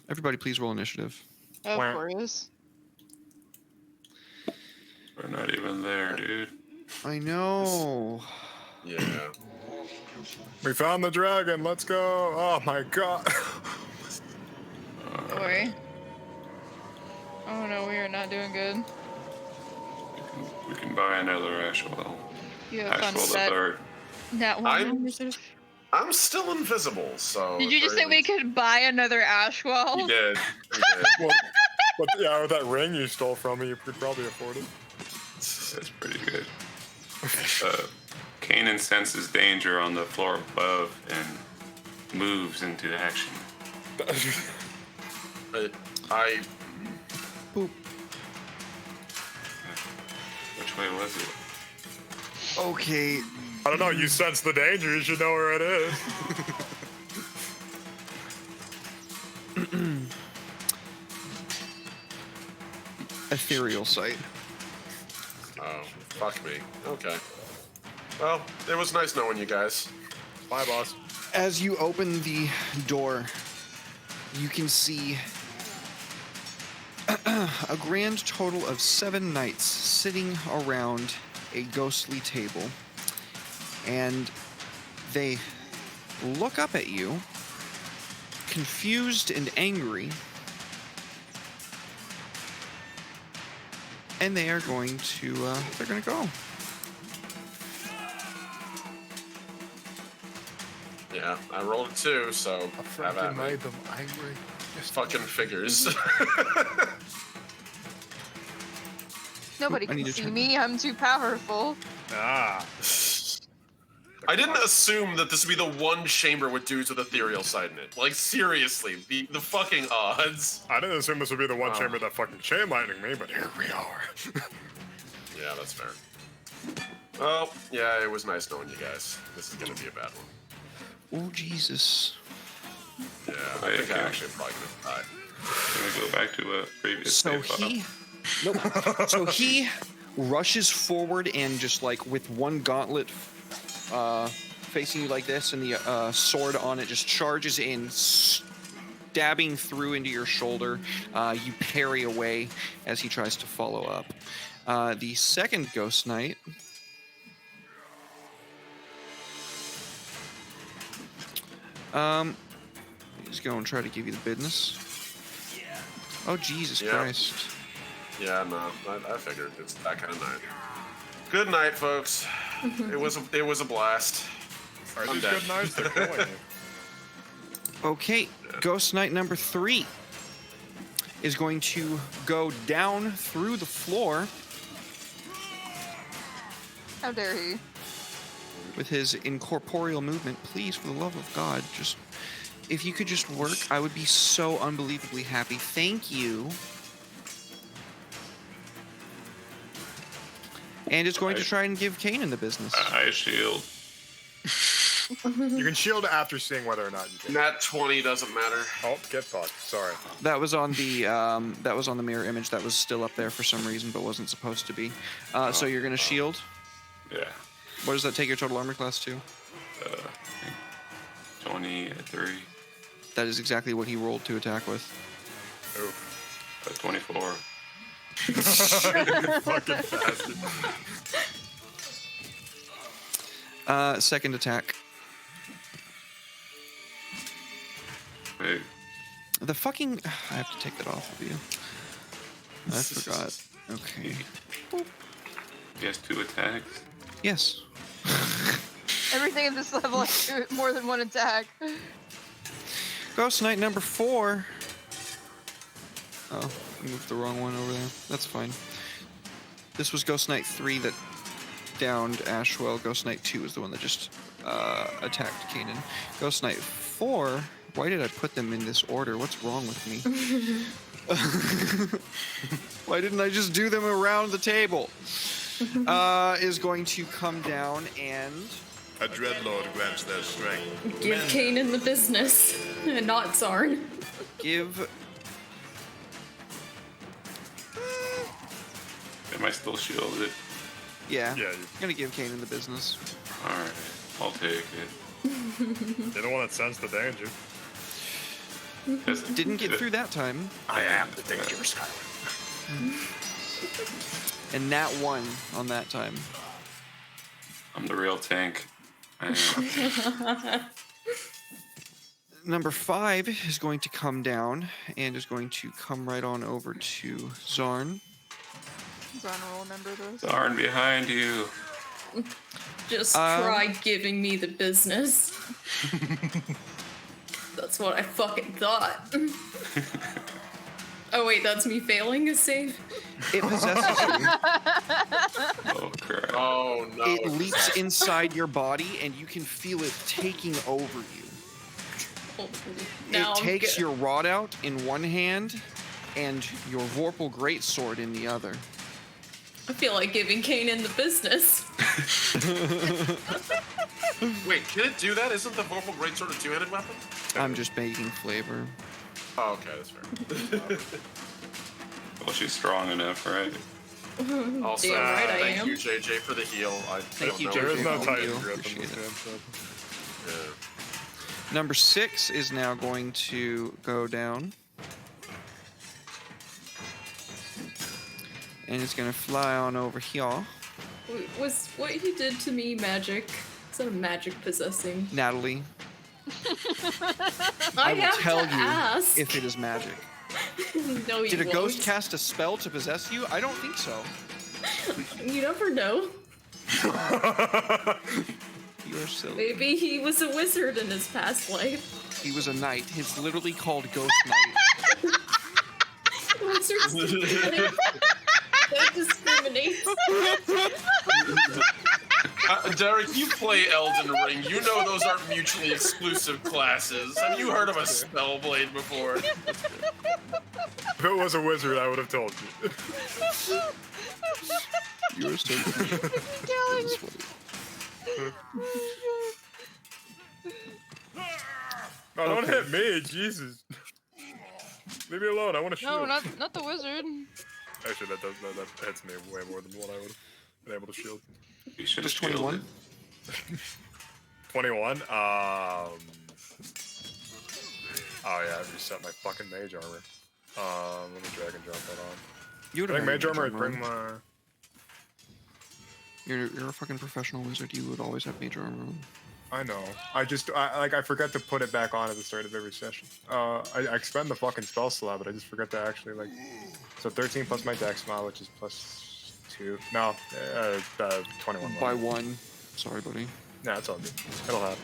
Everybody, please roll initiative. Of Wah. course. We're not even there, dude. I know. Yeah. We found the dragon. Let's go. Oh my god. Don't worry. Oh no, we are not doing good. We can buy another Ashwell. You have fun Ashwell with the that. third. That I'm- one initiative. I'm still invisible, so. Did you just say we could buy another Ashwell? He did. He did. Well, But yeah, with that ring you stole from me, you could probably afford it. That's pretty good. Kanan senses danger on the floor above and moves into action. I Boop. Which way was it? Okay. I don't know. You sense the danger. You should know where it is. Ethereal sight. Oh, fuck me. Okay. Well, it was nice knowing you guys. Bye, boss. As you open the door, you can see a grand total of 7 knights sitting around a ghostly table. And they look up at you, confused and angry. And they are going to, they're going to go. Yeah, I rolled a 2, so I have freaking at me. made them angry. Just Fucking figures. Nobody I need can to see turn- me. I'm too powerful. ah. I didn't assume that this would be the one chamber with dudes with ethereal sight in it. Like, seriously, the fucking odds. I didn't assume this would be the one Oh. chamber that fucking chain lightning me, but here we are. Yeah, that's fair. Well, yeah, it was nice knowing you guys. This is gonna be a bad one. Oh, Jesus. Yeah, I think I actually am probably gonna die. Can we go back to a previous So save file? he, nope. So he rushes forward and just like with one gauntlet facing you like this, and the sword on it just charges in, stabbing through into your shoulder. You parry away as he tries to follow up. The second Ghost Knight. He's going to try to give you the business. Oh, Jesus Yeah. Christ. Yeah, no, I figured it's that kind of night. Good night, folks. It was a blast. Are I'm these dead. good knives? They're killing you. Okay, Ghost Knight number 3 is going to go down through the floor How dare he? with his incorporeal movement. Please, for the love of God, just if you could just work, I would be so unbelievably happy. Thank you. And it's going to try and give Kanan the business. I shield. You can shield after seeing whether or not you can. Nat 20 doesn't matter. Oh, get fucked. Sorry. That was on the mirror image that was still up there for some reason, but wasn't supposed to be. So you're gonna shield. Yeah. What does that take your total armor class to? 23. That is exactly what he rolled to attack with. Oof. 24. You fucking bastard. Second attack. Wait. The fucking... I have to take that off of you. I forgot. Okay. He has 2 attacks. Yes. Everything at this level has more than one attack. Ghost Knight number 4. Oh, I moved the wrong one over there. That's fine. This was Ghost Knight 3 that downed Ashwell. Ghost Knight 2 is the one that just attacked Kanan. Ghost Knight 4... Why did I put them in this order? What's wrong with me? Why didn't I just do them around the table? Is going to come down and... A dreadlord grants their strength. Give Kanan the business, and not Zarn. give... Am I still shielded? Yeah. Yeah, I'm gonna give Kanan the business. Alright. I'll take it. you're the one that sensed the danger. Didn't get through that time. I am the dangerous guy. And nat 1 on that time. I'm the real tank. I am. Number 5 is going to come down and is going to come right on over to Zarn. Zarn will remember this. Darn behind you. Just try giving me the business. That's what I fucking thought. Oh wait, that's me failing a save. It possesses you. Oh crap! Oh no! It leaps inside your body, and you can feel it taking over you. Oh, now It I'm takes good. your rod out in one hand, and your Vorpal Greatsword in the other. I feel like giving Kanan the business. Wait, can it do that? Isn't the Vorpal Greatsword a two-handed weapon? I'm just making flavor. Oh, okay, that's fair. Well, she's strong enough, right? Also, Damn right I thank am. you, JJ, for the heal. Thank you, There is JJ. no Thank Titan you. grip in Appreciate this it. game, so. Number 6 is now going to go down. And it's going to fly on over here. Was what he did to me magic? Is that a magic possessing? Natalie, I I will have tell to you ask. if it is magic. No, you Did a won't. ghost cast a spell to possess you? I don't think so. You never know. You are silly. Maybe he was a wizard in his past life. He was a knight. He's literally called Ghost Knight. Wizards don't discriminate. Derek, you play Elden Ring. You know those aren't mutually exclusive classes. Have you heard of a Spellblade before? If it was a wizard, I would have told you. You are so cute. That is funny. No, don't hit me, Jesus. Leave me alone. I want to shoot. No, not the wizard. Actually, that hits me way more than what I would have been able to shield. You should have Just 21? shielded. 21. Oh yeah, I reset my fucking mage armor. Let me drag and drop that on. You would I have think mage armor would on. bring my. You're a fucking professional wizard. You would always have major armor on. I know. I forget to put it back on at the start of every session. I expend the fucking spell slot, but I just forget to actually like. So 13 plus my dex mod, which is plus 2. No, 21. By 1. Sorry, buddy. Nah, it's all good. It'll happen.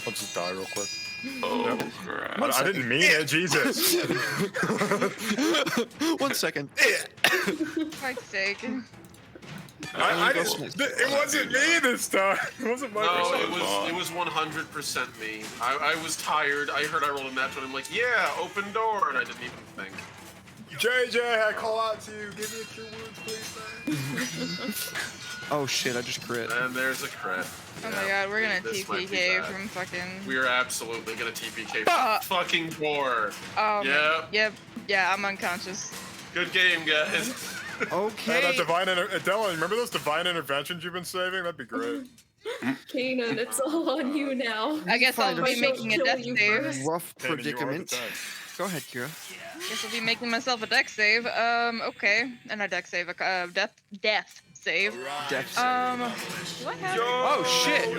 I'll just die real quick. Oh crap! I didn't mean it, Jesus. 1 second. For fuck's sake. I didn't. It wasn't me this time. It wasn't my No, fault. it was 100% me. I was tired. I heard I rolled a natural. I'm like, yeah, open door, and I didn't even think. JJ, I call out to you. Give me a cure wounds, please, man. Oh shit, I just crit. And there's a crit. Oh my god, we're gonna This might be TPK bad. from fucking. We're absolutely gonna TPK Fuck. fucking door. Oh, yeah, I'm unconscious. Good game, guys. Okay. That divine Dylan, remember those divine interventions you've been saving? That'd be great. Kanan, it's all on you now. I guess I'll Fine, be I'm making a kill death you save. first. Rough Kanan, you are the predicament. tank. Go ahead, Kira. Guess I'll be making myself a dex save. Okay. And a dex save, death save. Death save. Do I have it? Oh shit!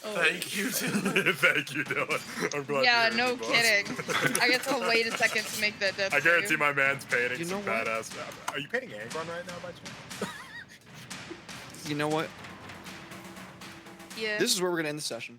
Oh! Thank you, Dylan. Thank you, Dylan. I'm glad. Yeah, you're no here, boss. kidding. I guess I'll wait a second to make that death I guarantee save. my man's painting You know some what? badass. Are you painting Angron right now, by chance? You know what? Yeah. This is where we're gonna end the session.